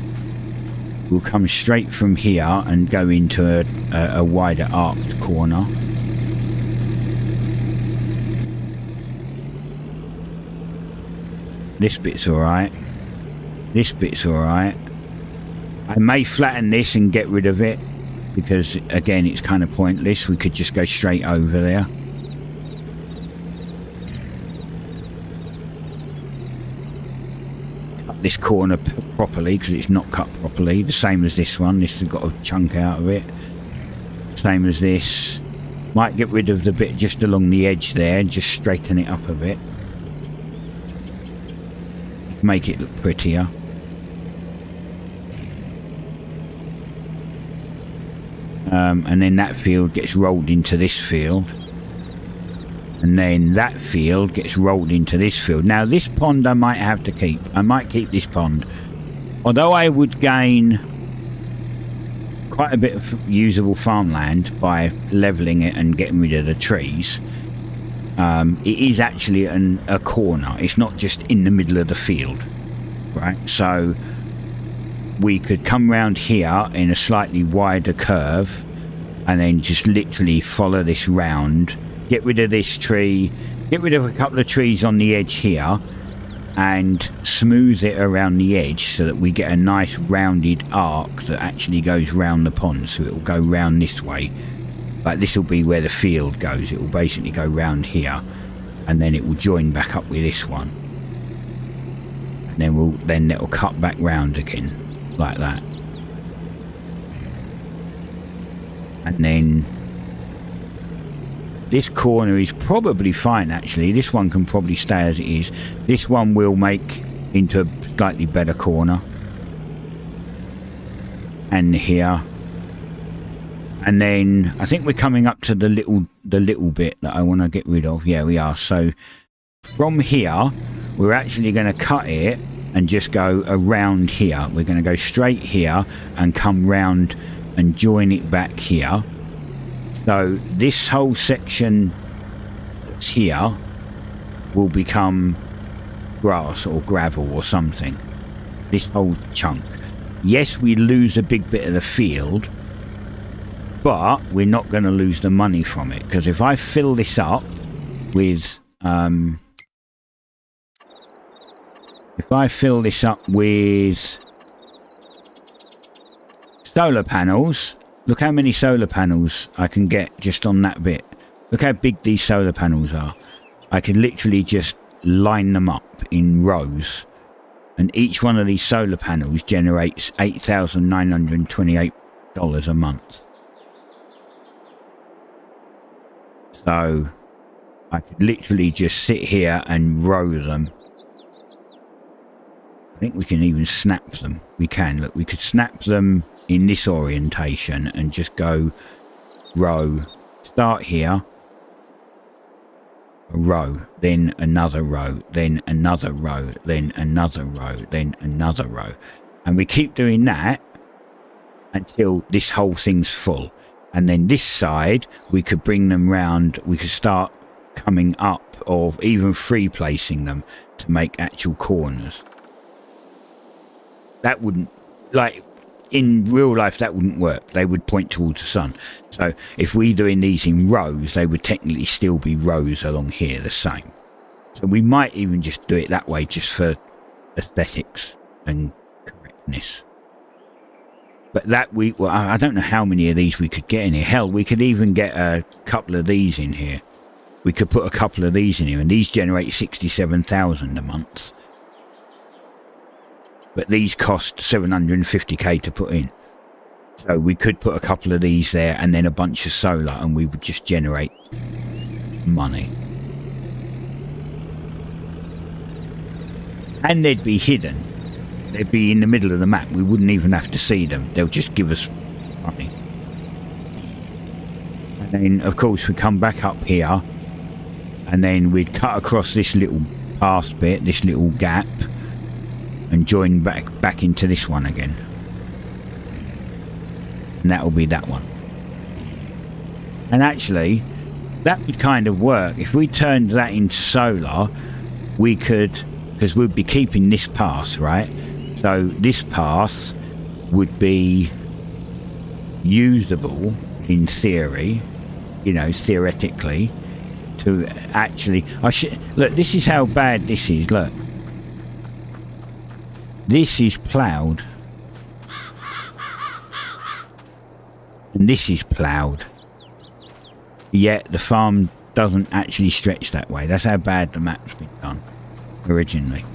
We'll come straight from here and go into a wider arced corner. This bit's alright. This bit's alright. I may flatten this and get rid of it because, again, it's kind of pointless. We could just go straight over there. Cut this corner properly because it's not cut properly. The same as this one. This has got a chunk out of it. Same as this. Might get rid of the bit just along the edge there and just straighten it up a bit. make it look prettier. And then that field gets rolled into this field. And then that field gets rolled into this field. Now this pond I might have to keep. I might keep this pond. Although I would gain quite a bit of usable farmland by levelling it and getting rid of the trees. It is actually a corner. It's not just in the middle of the field. Right? So we could come round here in a slightly wider curve and then just literally follow this round. Get rid of this tree, get rid of a couple of trees on the edge here and smooth it around the edge so that we get a nice rounded arc that actually goes round the pond. So it will go round this way. Like this will be where the field goes. It will basically go round here and then it will join back up with this one. And then it'll cut back round again like that. And then this corner is probably fine actually. This one can probably stay as it is. This one will make into a slightly better corner. And here. And then I think we're coming up to the little bit that I want to get rid of. Yeah, we are. So from here, we're actually going to cut it and just go around here. We're going to go straight here and come round and join it back here. So this whole section that's here will become grass or gravel or something. This whole chunk. Yes, we lose a big bit of the field, but we're not going to lose the money from it. Because if I fill this up with... solar panels... Look how many solar panels I can get just on that bit. Look how big these solar panels are. I can literally just line them up in rows. And each one of these solar panels generates $8,928 a month. So I could literally just sit here and row them. I think we can even snap them. We can. Look, we could snap them in this orientation and just go row. Start here. A row, then another row, then another row, then another row, then another row. And we keep doing that until this whole thing's full. And then this side, we could bring them round. We could start coming up or even free placing them to make actual corners. That wouldn't, like, in real life, that wouldn't work. They would point towards the sun. So if we're doing these in rows, they would technically still be rows along here the same. So we might even just do it that way just for aesthetics and correctness. But that well, I don't know how many of these we could get in here. Hell, we could even get a couple of these in here. We could put a couple of these in here, and these generate 67,000 a month. But these cost 750k to put in. So we could put a couple of these there and then a bunch of solar, and we would just generate money. And they'd be hidden. They'd be in the middle of the map. We wouldn't even have to see them. They'll just give us money. And then, of course, we come back up here. And then we'd cut across this little path bit, this little gap. And join back into this one again. And that'll be that one. And actually, that would kind of work. If we turned that into solar, we could... Because we'd be keeping this path, right? So this path would be usable in theory, you know, theoretically, to actually... Look, this is how bad this is, look. This is ploughed. And this is ploughed. Yet the farm doesn't actually stretch that way. That's how bad the map's been done originally.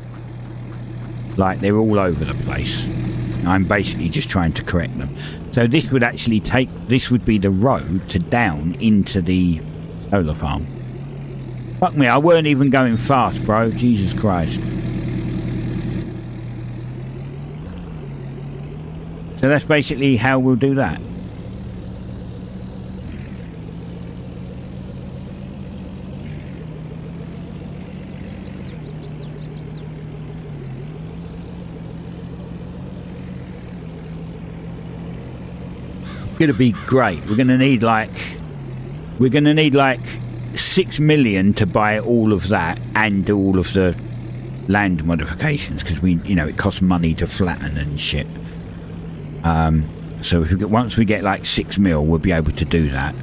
Like, they're all over the place. I'm basically just trying to correct them. So this would actually this would be the road to down into the solar farm. Fuck me, I weren't even going fast, bro. Jesus Christ. So that's basically how we'll do that. Gonna be great. We're gonna need like 6 million to buy all of that and do all of the land modifications, because it costs money to flatten and shit. So once we get like 6 mil, we'll be able to do that.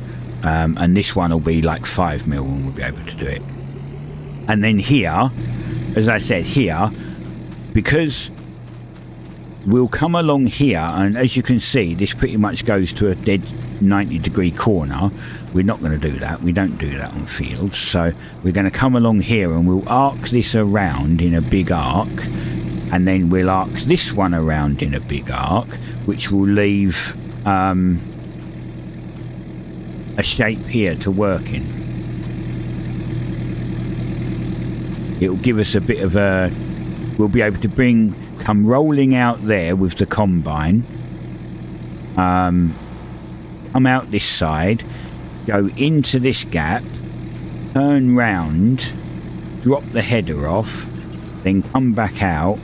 And this one will be like 5 mil and we'll be able to do it. And then here, as I said, here, because we'll come along here, and as you can see, this pretty much goes to a dead 90-degree corner. We're not going to do that. We don't do that on fields. So we're going to come along here and we'll arc this around in a big arc, and then we'll arc this one around in a big arc, which will leave a shape here to work in. It'll give us a bit of a... We'll be able to come rolling out there with the combine, come out this side, go into this gap, turn round, drop the header off, then come back out,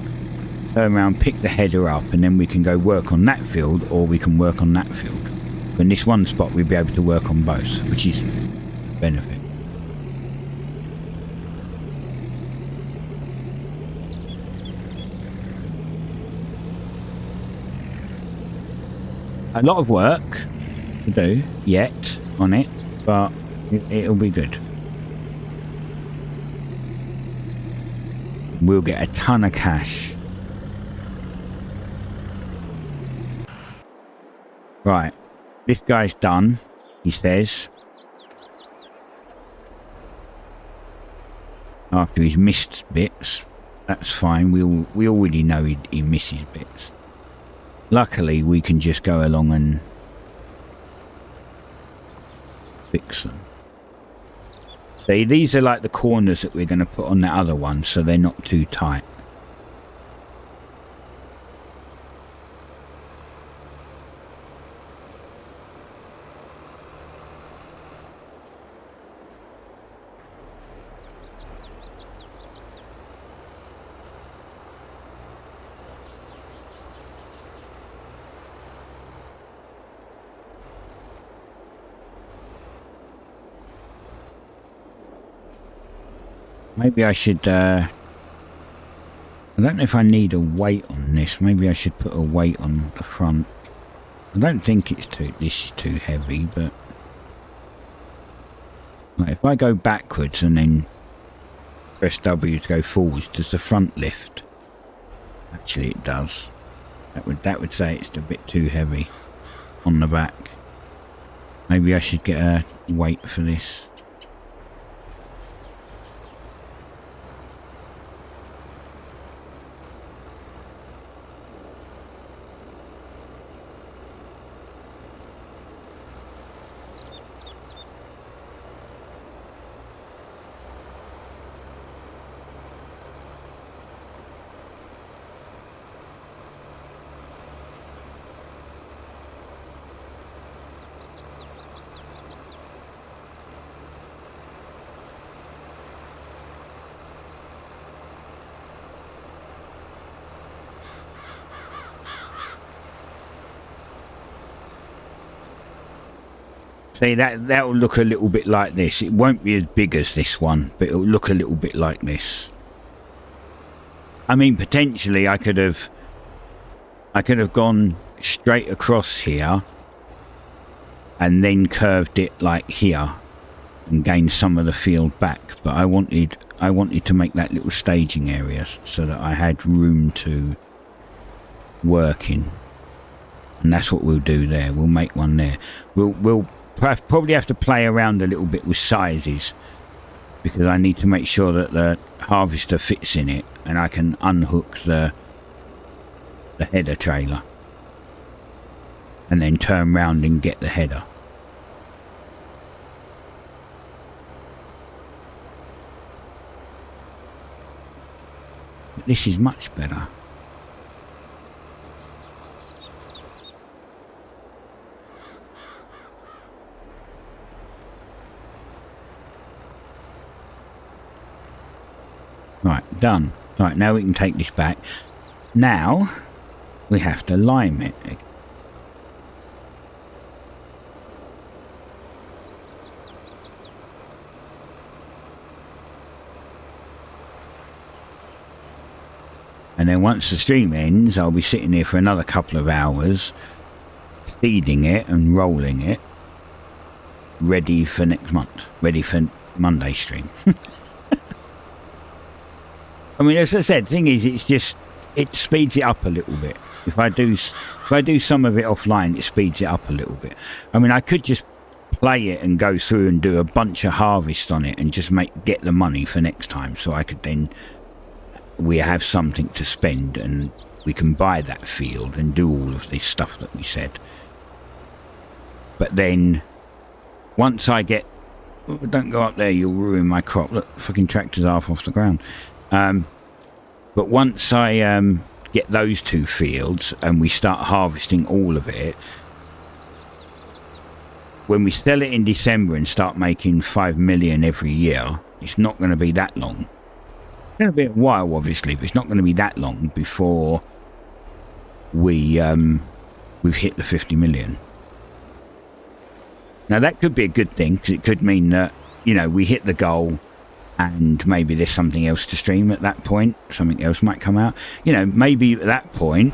turn around, pick the header up, and then we can go work on that field, or we can work on that field. From this one spot we'll be able to work on both, which is a benefit. A lot of work to do yet on it, but it'll be good. We'll get a ton of cash. Right, this guy's done, he says. After he's missed bits, that's fine. We already know he misses bits. Luckily, we can just go along and fix them. See, these are like the corners that we're going to put on that other one, so they're not too tight. Maybe I should, I don't know if I need a weight on this. Maybe I should put a weight on the front. I don't think this is too heavy, but like if I go backwards and then press W to go forwards, does the front lift? Actually it does. That would say it's a bit too heavy on the back. Maybe I should get a weight for this. See, that will look a little bit like this. It won't be as big as this one, but it'll look a little bit like this. I mean, potentially I could have gone straight across here and then curved it like here and gained some of the field back. But I wanted to make that little staging area so that I had room to work in. And that's what we'll do there. We'll make one there. We'll probably have to play around a little bit with sizes, because I need to make sure that the harvester fits in it and I can unhook the header trailer and then turn round and get the header. But this is much better. Right, done. Right, now we can take this back. Now we have to lime it. And then once the stream ends, I'll be sitting here for another couple of hours, feeding it and rolling it, ready for next month, ready for Monday stream. I mean, as I said, the thing is, it speeds it up a little bit. If I do some of it offline, it speeds it up a little bit. I mean, I could just play it and go through and do a bunch of harvest on it and just get the money for next time, so I could then. We have something to spend and we can buy that field and do all of this stuff that we said. But then once I get... Oh, don't go up there, you'll ruin my crop. Look, fucking tractor's half off the ground. But once I get those 2 fields and we start harvesting all of it, when we sell it in December and start making 5 million every year, it's not going to be that long. It's going to be a while, obviously, but it's not going to be that long before we've hit the 50 million. Now, that could be a good thing, because it could mean that, you know, we hit the goal and maybe there's something else to stream at that point. Something else might come out. You know, maybe at that point,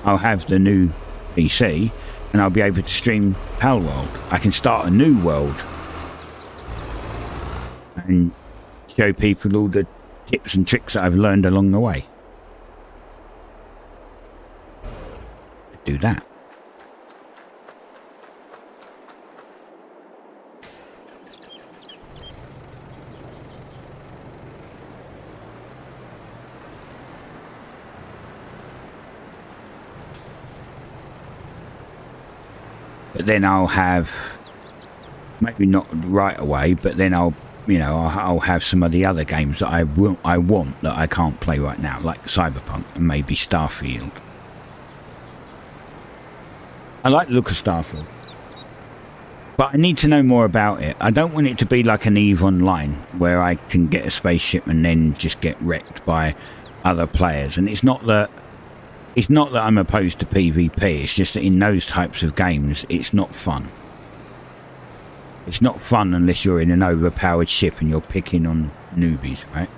I'll have the new PC and I'll be able to stream Pal World. I can start a new world and show people all the tips and tricks that I've learned along the way. Do that. But then I'll have, maybe not right away, but then I'll have some of the other games that I want that I can't play right now, like Cyberpunk and maybe Starfield. I like the look of Starfield, but I need to know more about it. I don't want it to be like an EVE Online, where I can get a spaceship and then just get wrecked by other players. And it's not that I'm opposed to PvP, it's just that in those types of games, it's not fun. It's not fun unless you're in an overpowered ship and you're picking on newbies, right?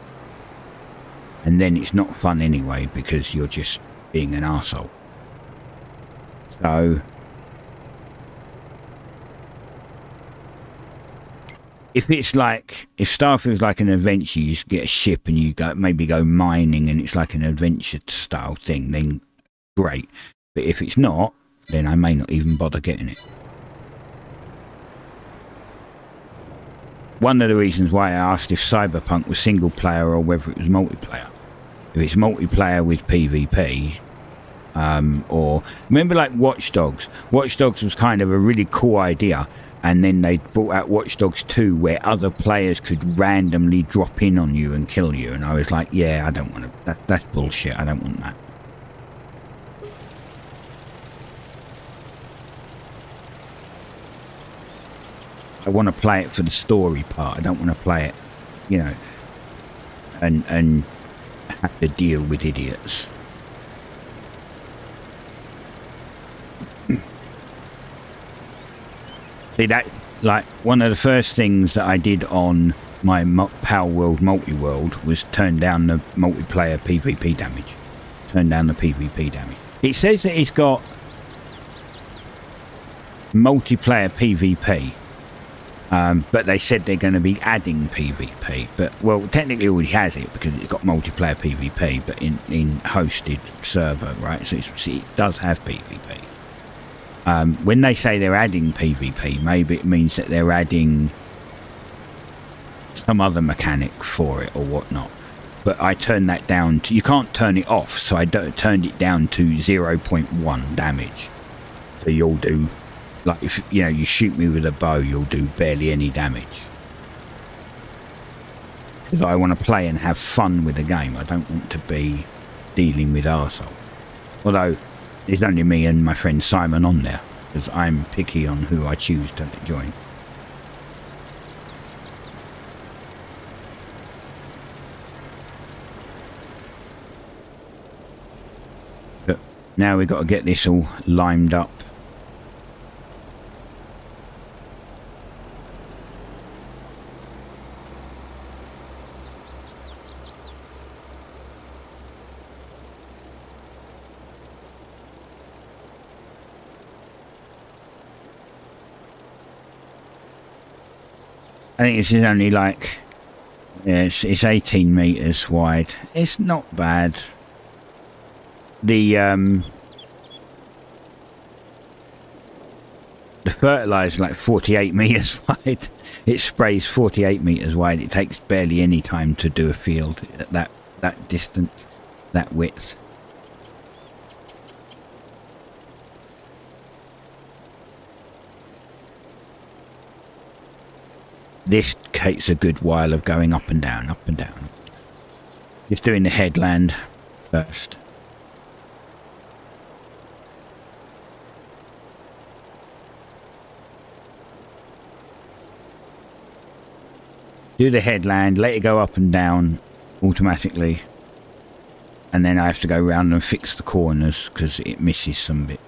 And then it's not fun anyway because you're just being an arsehole. So, if Starfield's like an adventure, you just get a ship and you maybe go mining and it's like an adventure style thing, then great. But if it's not, then I may not even bother getting it. One of the reasons why I asked if Cyberpunk was single player or whether it was multiplayer. If it's multiplayer with PvP, or remember like Watch Dogs. Watch Dogs was kind of a really cool idea, and then they brought out Watch Dogs 2 where other players could randomly drop in on you and kill you, and I was like, yeah, I don't want to. That's bullshit. I don't want that. I want to play it for the story part. I don't want to play it, you know, and have to deal with idiots. See, that, like, one of the first things that I did on my Pal World multi-world was turn down the multiplayer PvP damage. Turn down the PvP damage. It says that it's got multiplayer PvP. But they said they're going to be adding PvP. But, well, technically already has it because it's got multiplayer PvP, but in hosted server, right? So it does have PvP. When they say they're adding PvP, maybe it means that they're adding some other mechanic for it or whatnot. But I turned that down to... You can't turn it off, so I turned it down to 0.1 damage. So you'll do... Like, if, you know, you shoot me with a bow, you'll do barely any damage. Because I want to play and have fun with the game. I don't want to be dealing with arseholes. Although, there's only me and my friend Simon on there. Because I'm picky on who I choose to join. Now we've got to get this all limed up. I think this is only like, yeah, it's 18 meters wide. It's not bad. The fertilizer is like 48 meters wide. It sprays 48 meters wide. It takes barely any time to do a field at that distance, that width. This takes a good while of going up and down, up and down. Just doing the headland first. Do the headland, let it go up and down automatically. And then I have to go around and fix the corners because it misses some bits.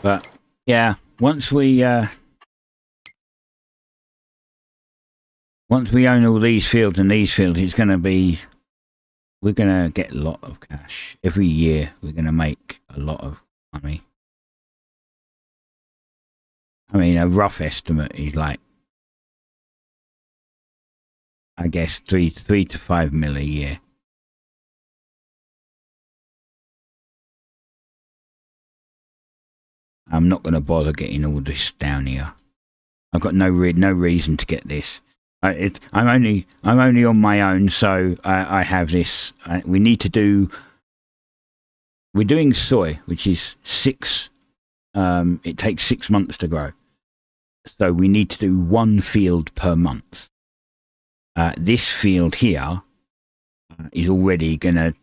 But yeah, once we own all these fields and these fields, it's going to be, we're going to get a lot of cash every year. We're going to make a lot of money. I mean, a rough estimate is like, I guess 3 to 5 mil a year. I'm not going to bother getting all this down here. I've got no reason to get this. I'm only on my own, so I have this. We're doing soy, which is 6. It takes 6 months to grow, so we need to do 1 field per month. This field here is already going to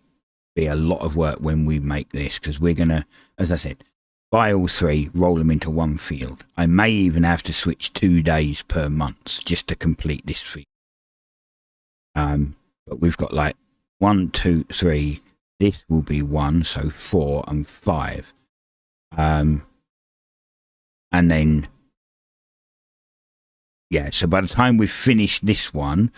be a lot of work when we make this, because we're going to, as I said, buy all 3, roll them into 1 field. I may even have to switch 2 days per month just to complete this field. But we've got like 1, 2, 3. This will be 1, so 4 and 5. And then, yeah, so by the time we've finished this one,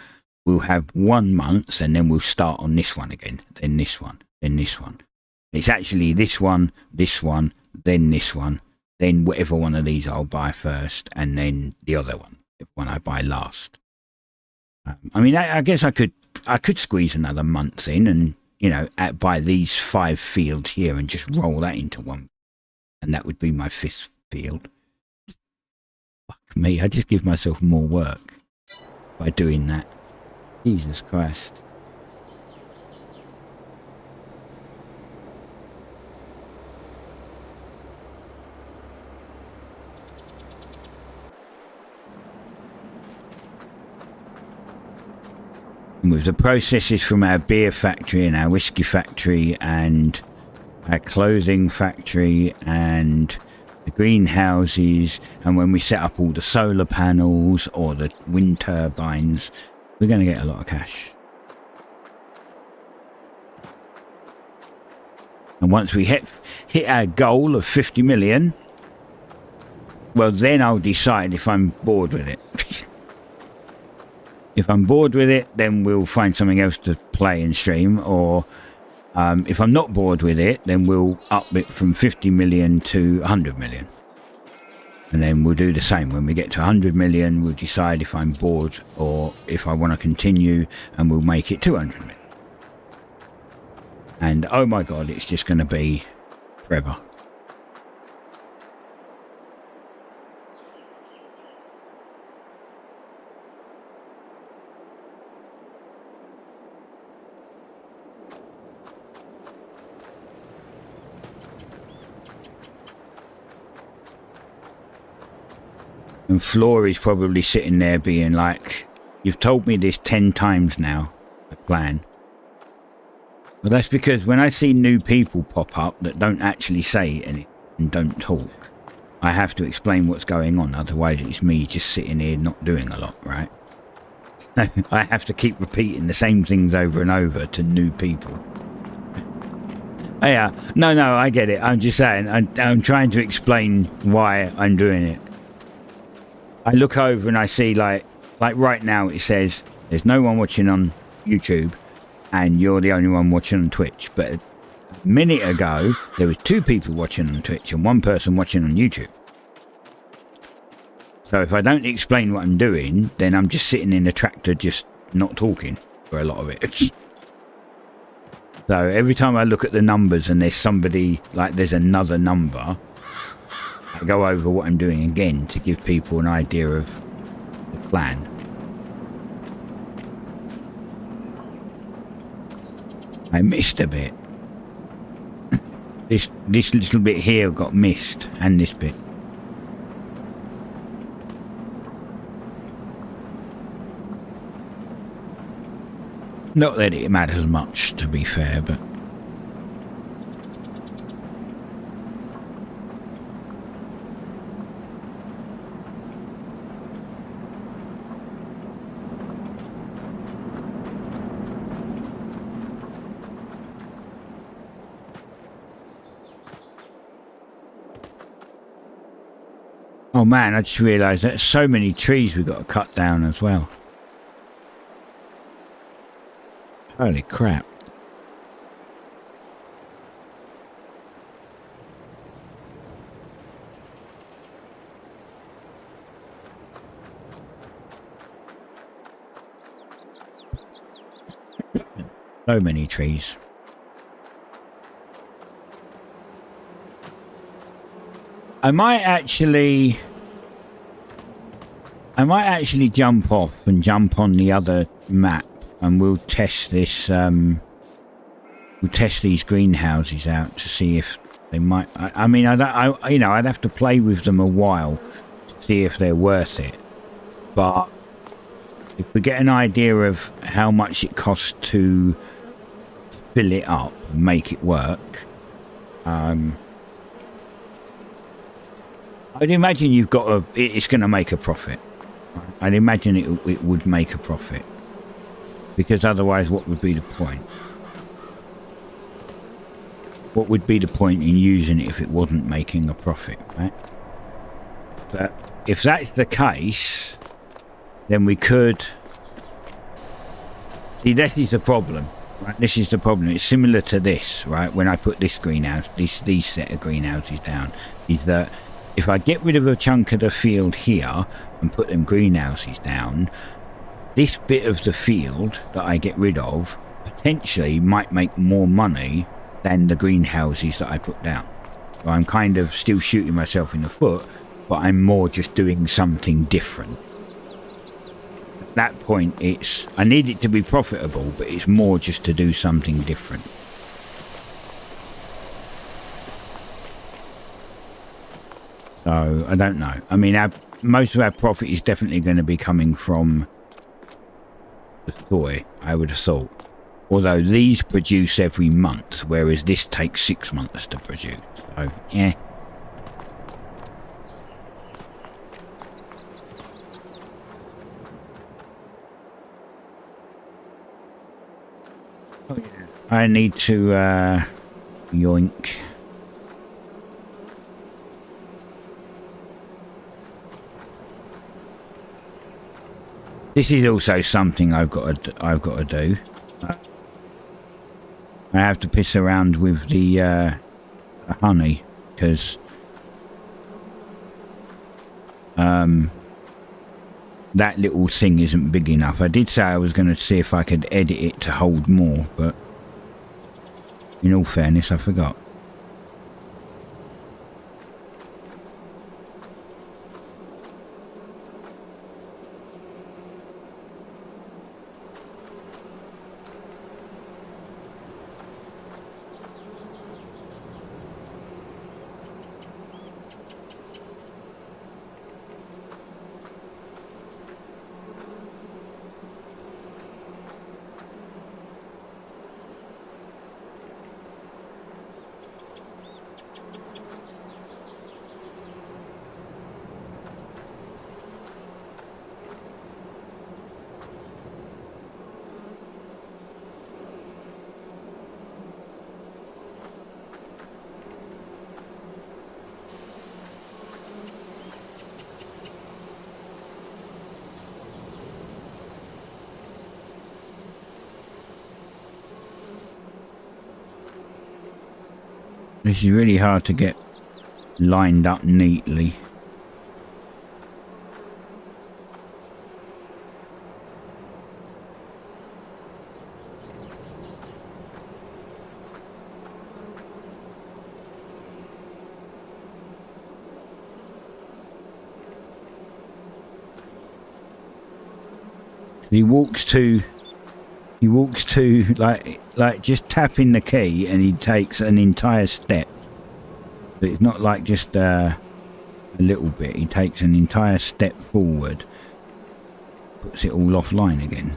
we'll have 1 month, and then we'll start on this one again, then this one, then this one. It's actually this one, then this one, then whatever one of these I'll buy first, and then the other one I buy last. I mean, I guess I could squeeze another month in, and buy these 5 fields here and just roll that into one, and that would be my 5th field. Fuck me, I just give myself more work by doing that. Jesus Christ. With the processes from our beer factory and our whiskey factory and our clothing factory and the greenhouses, and when we set up all the solar panels or the wind turbines, we're going to get a lot of cash. And once we hit our goal of 50 million, well, then I'll decide if I'm bored with it. If I'm bored with it, then we'll find something else to play and stream. Or if I'm not bored with it, then we'll up it from 50 million to 100 million. And then we'll do the same. When we get to 100 million, we'll decide if I'm bored or if I want to continue, and we'll make it 200 million. And oh my God, it's just going to be forever. And Flory's probably sitting there being like, You've told me this 10 times now, the plan. Well, that's because when I see new people pop up that don't actually say anything and don't talk, I have to explain what's going on. Otherwise, it's me just sitting here not doing a lot, right? I have to keep repeating the same things over and over to new people. Yeah, no, I get it. I'm just saying, I'm trying to explain why I'm doing it. I look over and I see like right now it says there's no one watching on YouTube and you're the only one watching on Twitch. But a minute ago, there was 2 people watching on Twitch and 1 person watching on YouTube. So if I don't explain what I'm doing, then I'm just sitting in the tractor just not talking for a lot of it. So every time I look at the numbers and there's somebody, like there's another number, I go over what I'm doing again to give people an idea of the plan. I missed a bit. This little bit here got missed, and this bit. Not that it matters much, to be fair, but... Oh man, I just realised there's so many trees we've got to cut down as well. Holy crap. So many trees. I might actually jump off and jump on the other map and we'll test this we'll test these greenhouses out to see if they might I mean I'd have to play with them a while to see if they're worth it, but if we get an idea of how much it costs to fill it up and make it work, I'd imagine it's going to make a profit. I'd imagine it would make a profit. Because otherwise, what would be the point? What would be the point in using it if it wasn't making a profit, right? But if that's the case, then we could... See, this is the problem, right? This is the problem. It's similar to this, right? When I put this greenhouse, these set of greenhouses down, is that if I get rid of a chunk of the field here and put them greenhouses down, this bit of the field that I get rid of potentially might make more money than the greenhouses that I put down. So I'm kind of still shooting myself in the foot, but I'm more just doing something different. At that point, I need it to be profitable, but it's more just to do something different. So I don't know. I mean, most of our profit is definitely going to be coming from the soy, I would have thought. Although these produce every month, whereas this takes 6 months to produce. So, yeah. Oh, yeah. I need to yoink. This is also something I've got to do. I have to piss around with the honey because that little thing isn't big enough. I did say I was going to see if I could edit it to hold more, but in all fairness, I forgot. This is really hard to get lined up neatly. He walks to like just tapping the key, and he takes an entire step. So it's not like just a little bit. He takes an entire step forward, puts it all offline again.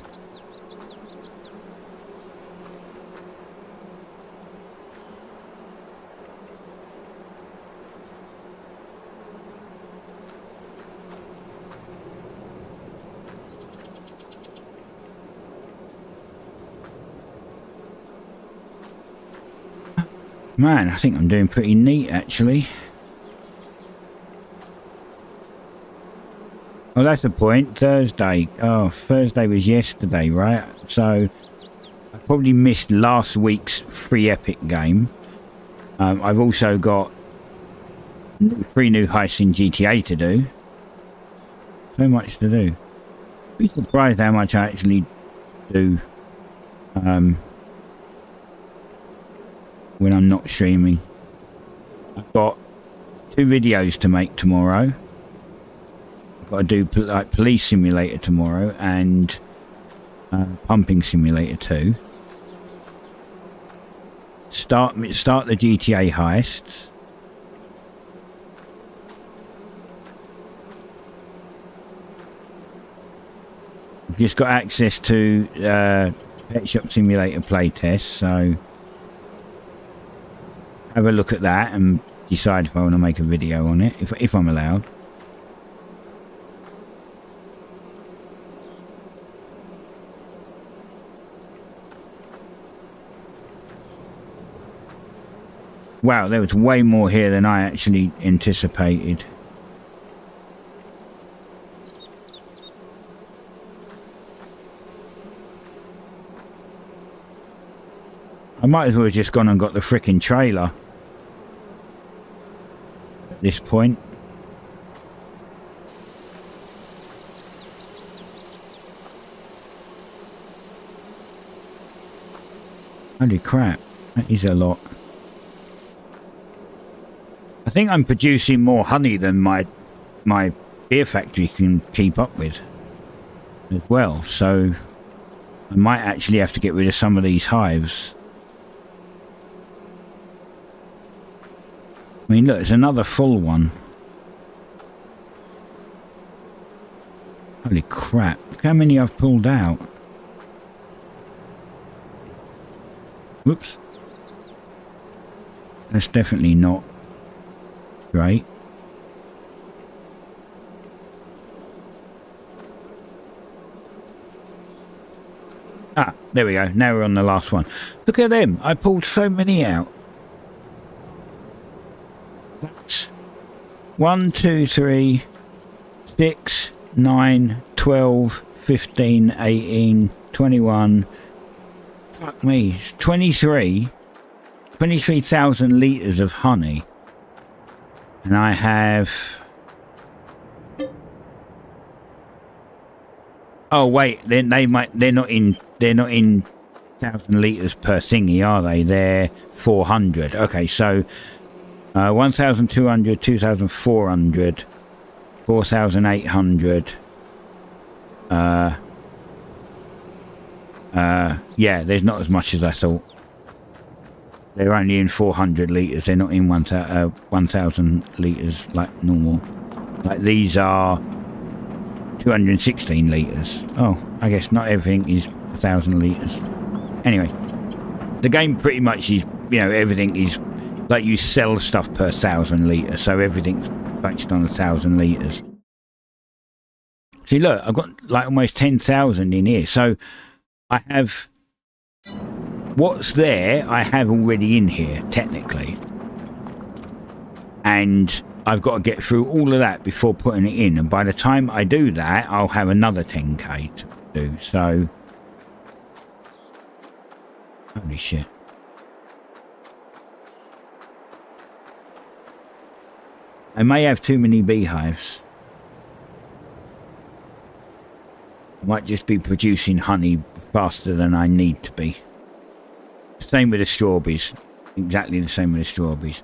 Man, I think I'm doing pretty neat actually. Oh, that's the point. Thursday. Oh, Thursday was yesterday, right? So I probably missed last week's free epic game. I've also got 3 new heists in GTA to do. So much to do. Be surprised how much I actually do when I'm not streaming. I've got 2 videos to make tomorrow. I've got to do like Police Simulator tomorrow and Pumping Simulator 2. Start the GTA heists. I've just got access to Pet Shop Simulator playtest, so have a look at that and decide if I want to make a video on it, if I'm allowed. Wow, there was way more here than I actually anticipated. I might as well have just gone and got the frickin' trailer at this point. Holy crap, that is a lot. I think I'm producing more honey than my beer factory can keep up with as well, so I might actually have to get rid of some of these hives. I mean, look, it's another full one. Holy crap, look how many I've pulled out. Whoops. That's definitely not right. Ah, there we go. Now we're on the last one. Look at them. I pulled so many out. That's 1, 2, 3, 6, 9, 12, 15, 18, 21. Fuck me. 23,000 litres of honey. And I have... Oh wait, they're not in 1,000 litres per thingy, are they? They're 400. Okay, so 1,200, 2,400, 4,800. Yeah, there's not as much as I thought. They're only in 400 litres. They're not in 1,000 litres like normal. Like these are 216 litres. Oh, I guess not everything is 1,000 litres. Anyway, the game pretty much is, you know, everything is like you sell stuff per 1,000 litres, so everything's based on 1,000 litres. See, look, I've got like almost 10,000 in here, so I have what's there. I have already in here technically, and I've got to get through all of that before putting it in, and by the time I do that, I'll have another 10k to do. So, holy shit. I may have too many beehives. I might just be producing honey faster than I need to be. Same with the strawberries. Exactly the same with the strawberries.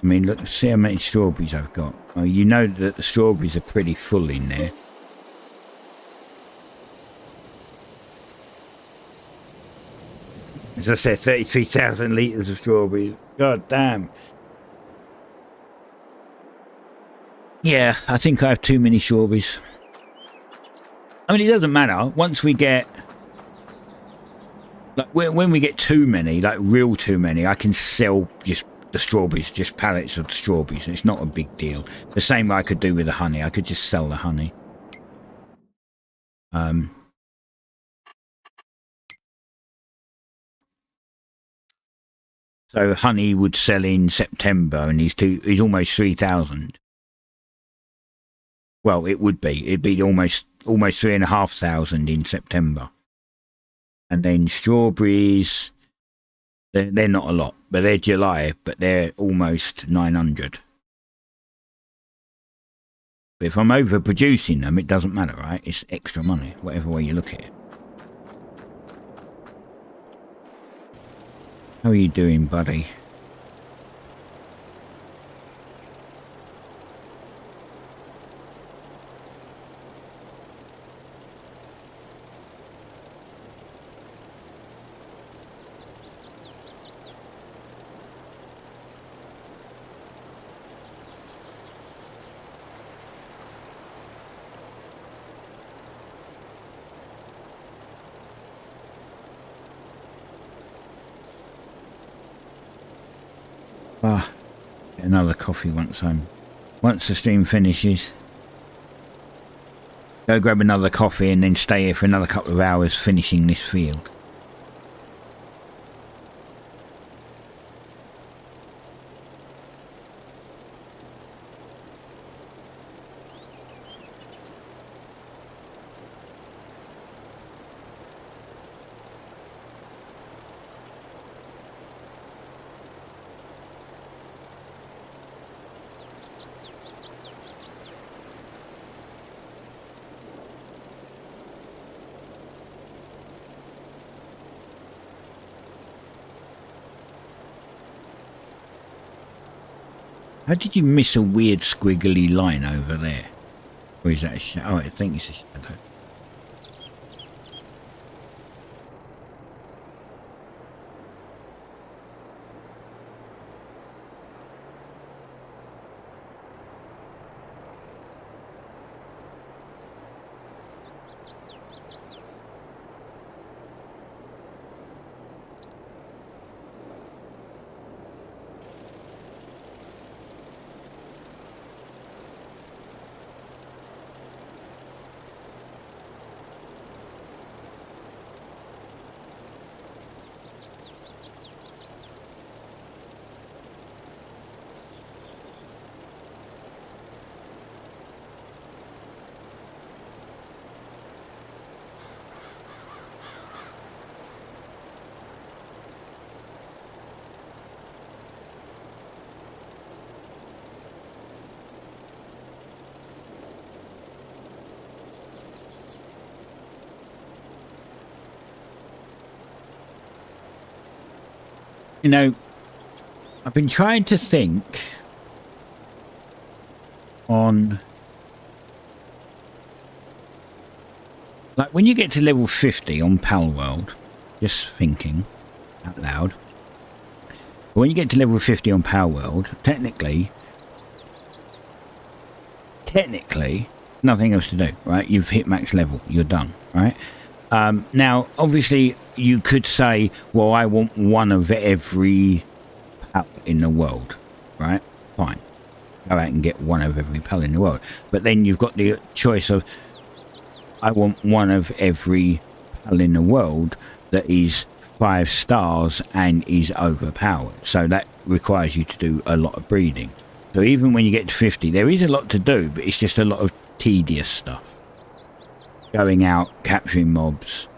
I mean, look, see how many strawberries I've got. Oh, you know that the strawberries are pretty full in there. As I said, 33,000 litres of strawberries. God damn. Yeah, I think I have too many strawberries. I mean, it doesn't matter. Once we get... like, when we get too many, like real too many, I can sell just the strawberries, just pallets of the strawberries. It's not a big deal. The same way I could do with the honey. I could just sell the honey. So honey would sell in September, and he's almost 3,000. Well, it would be. It'd be almost 3,500 in September. And then strawberries, they're not a lot, but they're July, but they're almost 900. But if I'm overproducing them, it doesn't matter, right? It's extra money, whatever way you look at it. How are you doing, buddy? Get another coffee once the stream finishes. Go grab another coffee and then stay here for another couple of hours finishing this field. How did you miss a weird squiggly line over there? Or is that a shadow? Oh, I think it's a shadow. You know, I've been trying to think on, like, when you get to level 50 on Pal World, just thinking out loud, but when you get to level 50 on Pal World, technically, nothing else to do, right? You've hit max level, you're done, right? Now, obviously, you could say, well, I want one of every pal in the world, right? Fine. Go out and get one of every pal in the world. But then you've got the choice of, I want one of every pal in the world that is 5 stars and is overpowered. So that requires you to do a lot of breeding. So even when you get to 50, there is a lot to do, but it's just a lot of tedious stuff. Going out, capturing mobs.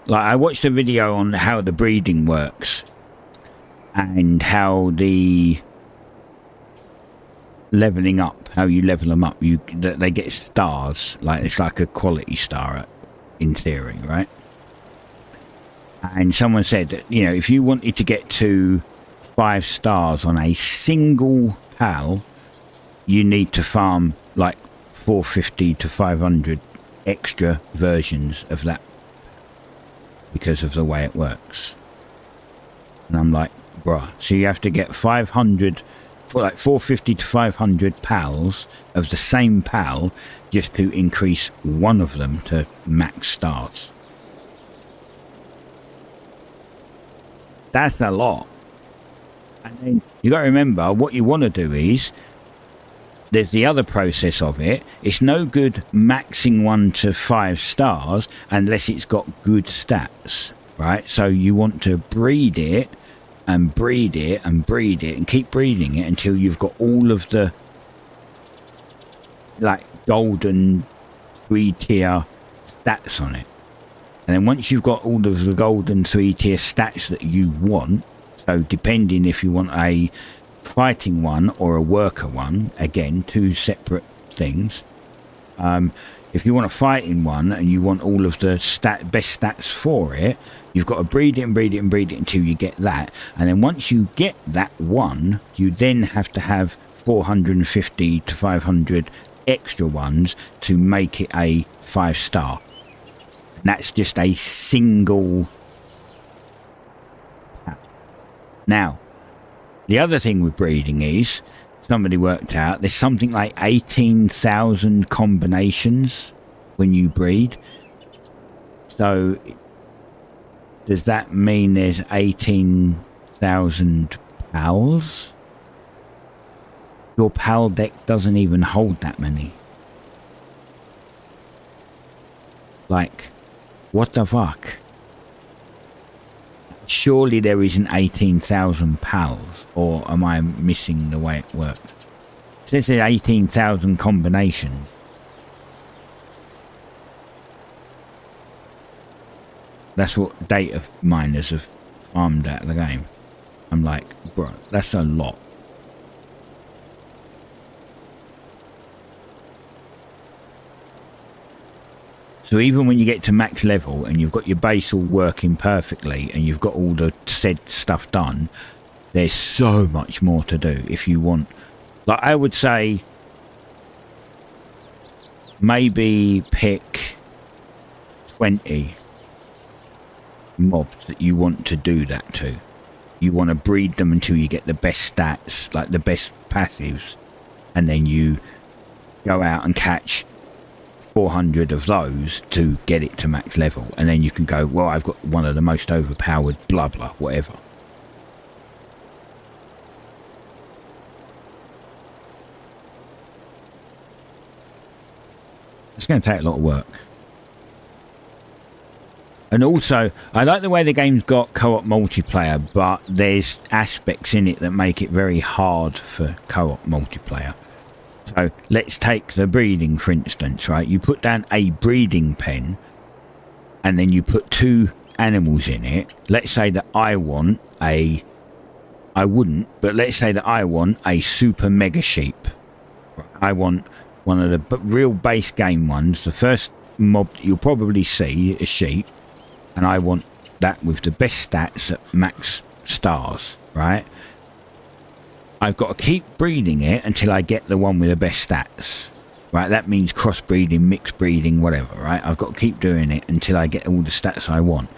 Like, I watched a video on how the breeding works and how the leveling up, how you level them up, they get stars, like it's like a quality star in theory, right? And someone said that, you know, if you wanted to get to 5 stars on a single PAL, you need to farm like 450 to 500 extra versions of that because of the way it works. And I'm like, bruh, so you have to get 500 for like 450 to 500 PALs of the same PAL just to increase one of them to max stars. That's a lot. And then you got to remember, what you want to do is, there's the other process of it. It's no good maxing one to 5 stars unless it's got good stats, right? So you want to breed it and breed it and breed it and keep breeding it until you've got all of the like golden 3-tier stats on it. And then once you've got all of the golden 3-tier stats that you want, so depending if you want a fighting one or a worker one, again, 2 separate things. If you want a fighting one and you want all of the best stats for it, you've got to breed it and breed it and breed it until you get that. And then once you get that one, you then have to have 450 to 500 extra ones to make it a 5-star. And that's just a single. Now, the other thing with breeding is, somebody worked out, there's something like 18,000 combinations when you breed. So, does that mean there's 18,000 PALs? Your PAL deck doesn't even hold that many. Like, what the fuck? Surely there isn't 18,000 PALs, or am I missing the way it worked? It says there's 18,000 combinations. That's what data miners have farmed out of the game. I'm like, bro, that's a lot. So even when you get to max level and you've got your base all working perfectly and you've got all the said stuff done, there's so much more to do if you want. Like, I would say maybe pick 20 mobs that you want to do that to. You want to breed them until you get the best stats, like the best passives, and then you go out and catch 400 of those to get it to max level, and then you can go, well, I've got one of the most overpowered blah blah whatever. It's going to take a lot of work. And also, I like the way the game's got co-op multiplayer, but there's aspects in it that make it very hard for co-op multiplayer. So let's take the breeding, for instance, right? You put down a breeding pen and then you put 2 animals in it. Let's say that I want I wouldn't, but let's say that I want a super mega sheep. I want one of the real base game ones. The first mob you'll probably see is sheep. And I want that with the best stats at max stars, right? I've got to keep breeding it until I get the one with the best stats, right? That means crossbreeding, mixed breeding, whatever, right? I've got to keep doing it until I get all the stats I want.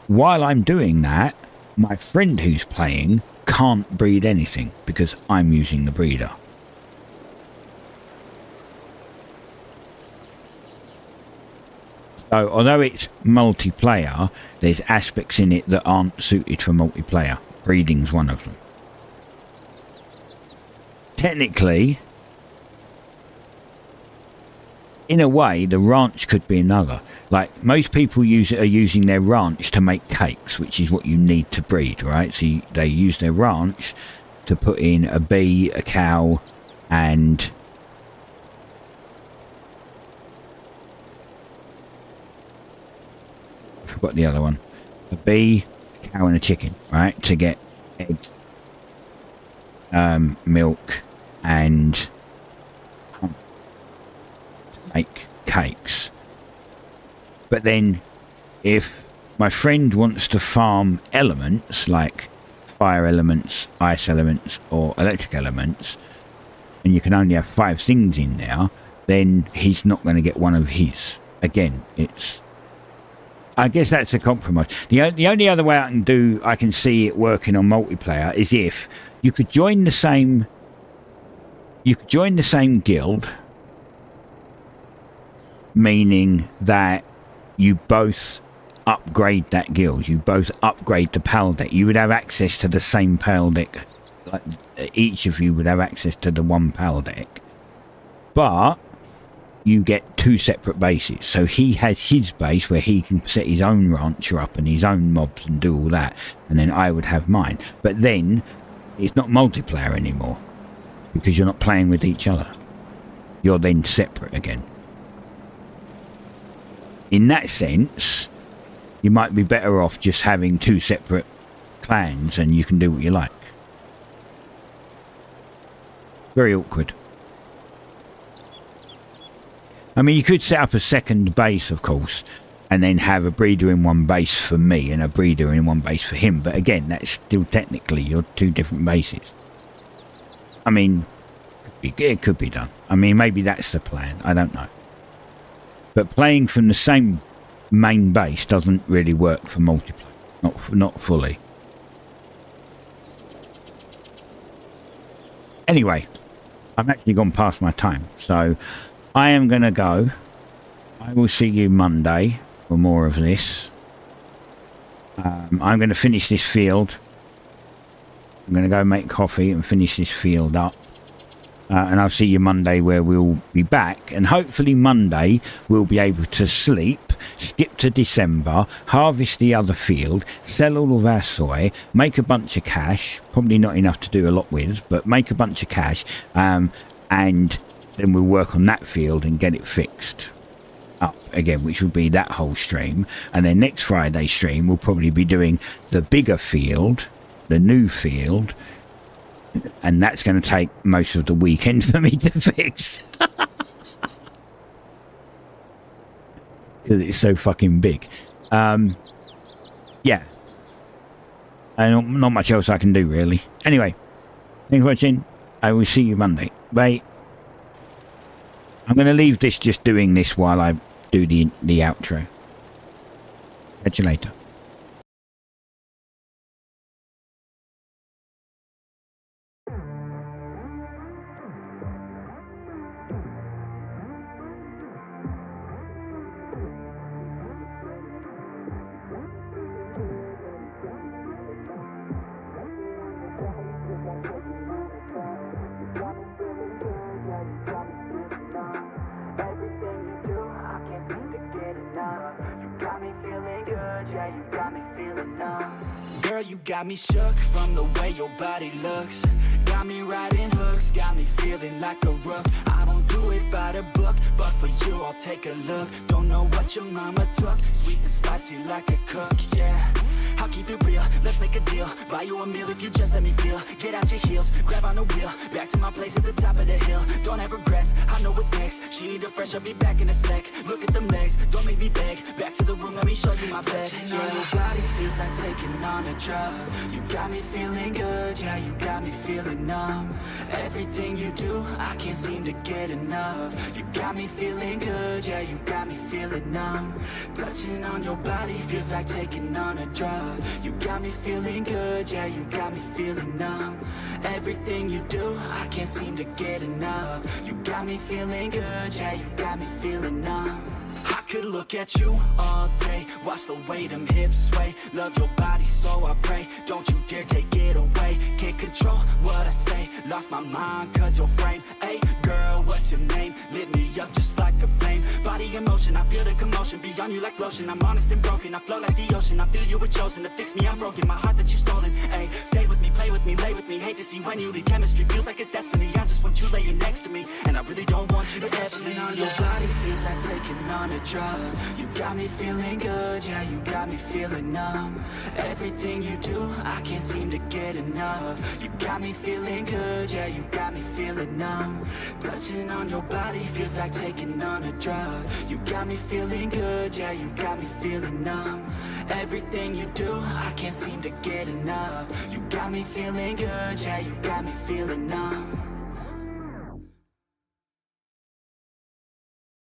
While I'm doing that, my friend who's playing can't breed anything because I'm using the breeder. So although it's multiplayer, there's aspects in it that aren't suited for multiplayer. Breeding's one of them. Technically, in a way, the ranch could be another. Like, most people are using their ranch to make cakes, which is what you need to breed, right? So they use their ranch to put in a bee, a cow, and I forgot the other one. A bee, a cow, and a chicken, right? To get eggs, milk, and make cakes. But then if my friend wants to farm elements like fire elements, ice elements or electric elements, and you can only have 5 things in there, then he's not going to get one of his. Again, I guess that's a compromise. The only other way I can see it working on multiplayer is if you could join the same guild, meaning that you both upgrade that guild, you both upgrade the PAL deck. You would have access to the same PAL deck, like each of you would have access to the one PAL deck, but you get 2 separate bases. So he has his base where he can set his own rancher up and his own mobs and do all that, and then I would have mine. But then it's not multiplayer anymore because you're not playing with each other. You're then separate again. In that sense, you might be better off just having 2 separate clans and you can do what you like. Very awkward. I mean, you could set up a second base, of course, and then have a breeder in one base for me and a breeder in one base for him. But again, that's still technically your 2 different bases. I mean, it could be done. I mean, maybe that's the plan. I don't know. But playing from the same main base doesn't really work for multiplayer. Not fully. Anyway, I've actually gone past my time, so I am going to go. I will see you Monday for more of this. I'm going to finish this field. I'm going to go make coffee and finish this field up. And I'll see you Monday where we'll be back. And hopefully Monday we'll be able to sleep, skip to December, harvest the other field, sell all of our soy, make a bunch of cash. Probably not enough to do a lot with, but make a bunch of cash. And then we'll work on that field and get it fixed up again, which will be that whole stream. And then next Friday stream we'll probably be doing the bigger field, the new field, and that's going to take most of the weekend for me to fix because it's so fucking big. Yeah, and not much else I can do really. Anyway, thanks for watching. I will see you Monday. Bye. I'm going to leave this just doing this while I do the outro. Catch you later. You got me shook from the way your body looks. Got me riding hooks, got me feeling like a rook. I don't do it by the book, but for you I'll take a look. Don't know what your mama took, sweet and spicy like a cook, yeah. I'll keep it real, let's make a deal. Buy you a meal if you just let me feel. Get out your heels, grab on the wheel. Back to my place at the top of the hill. Don't have regrets, I know what's next. She need a fresh, I'll be back in a sec. Look at them legs, don't make me beg. Back to the room, let me show you my bed. Touching on your body feels like taking on a drug. You got me feeling good, yeah, you got me feeling numb. Everything you do, I can't seem to get enough. You got me feeling good, yeah, you got me feeling numb. Touching on your body feels like taking on a drug. You got me feeling good, yeah, you got me feeling numb. Everything you do, I can't seem to get enough. You got me feeling good, yeah, you got me feeling numb. I could look at you all day, watch the way them hips sway. Love your body so I pray, don't you dare take it away. Can't control what I say, lost my mind cause your frame. Hey girl, what's your name? Lit me up just like a flame. Body in motion motion, I feel the commotion, beyond you like lotion. I'm honest and broken, I flow like the ocean. I feel you were chosen to fix me, I'm broken. My heart that you stolen, ayy. Stay with me, play with me, lay with me. Hate to see when you leave, chemistry feels like it's destiny. I just want you laying next to me, and I really don't want you to ever leave. On your body feels like taking on a drug. You got me feeling good, yeah, you got me feeling numb. Everything you do, I can't seem to get enough. You got me feeling good, yeah, you got me feeling numb. Touching on your body feels like taking on a drug. You got me feeling good, yeah, you got me feeling numb. Everything you do, I can't seem to get enough. You got me feeling good, yeah, you got me feeling numb.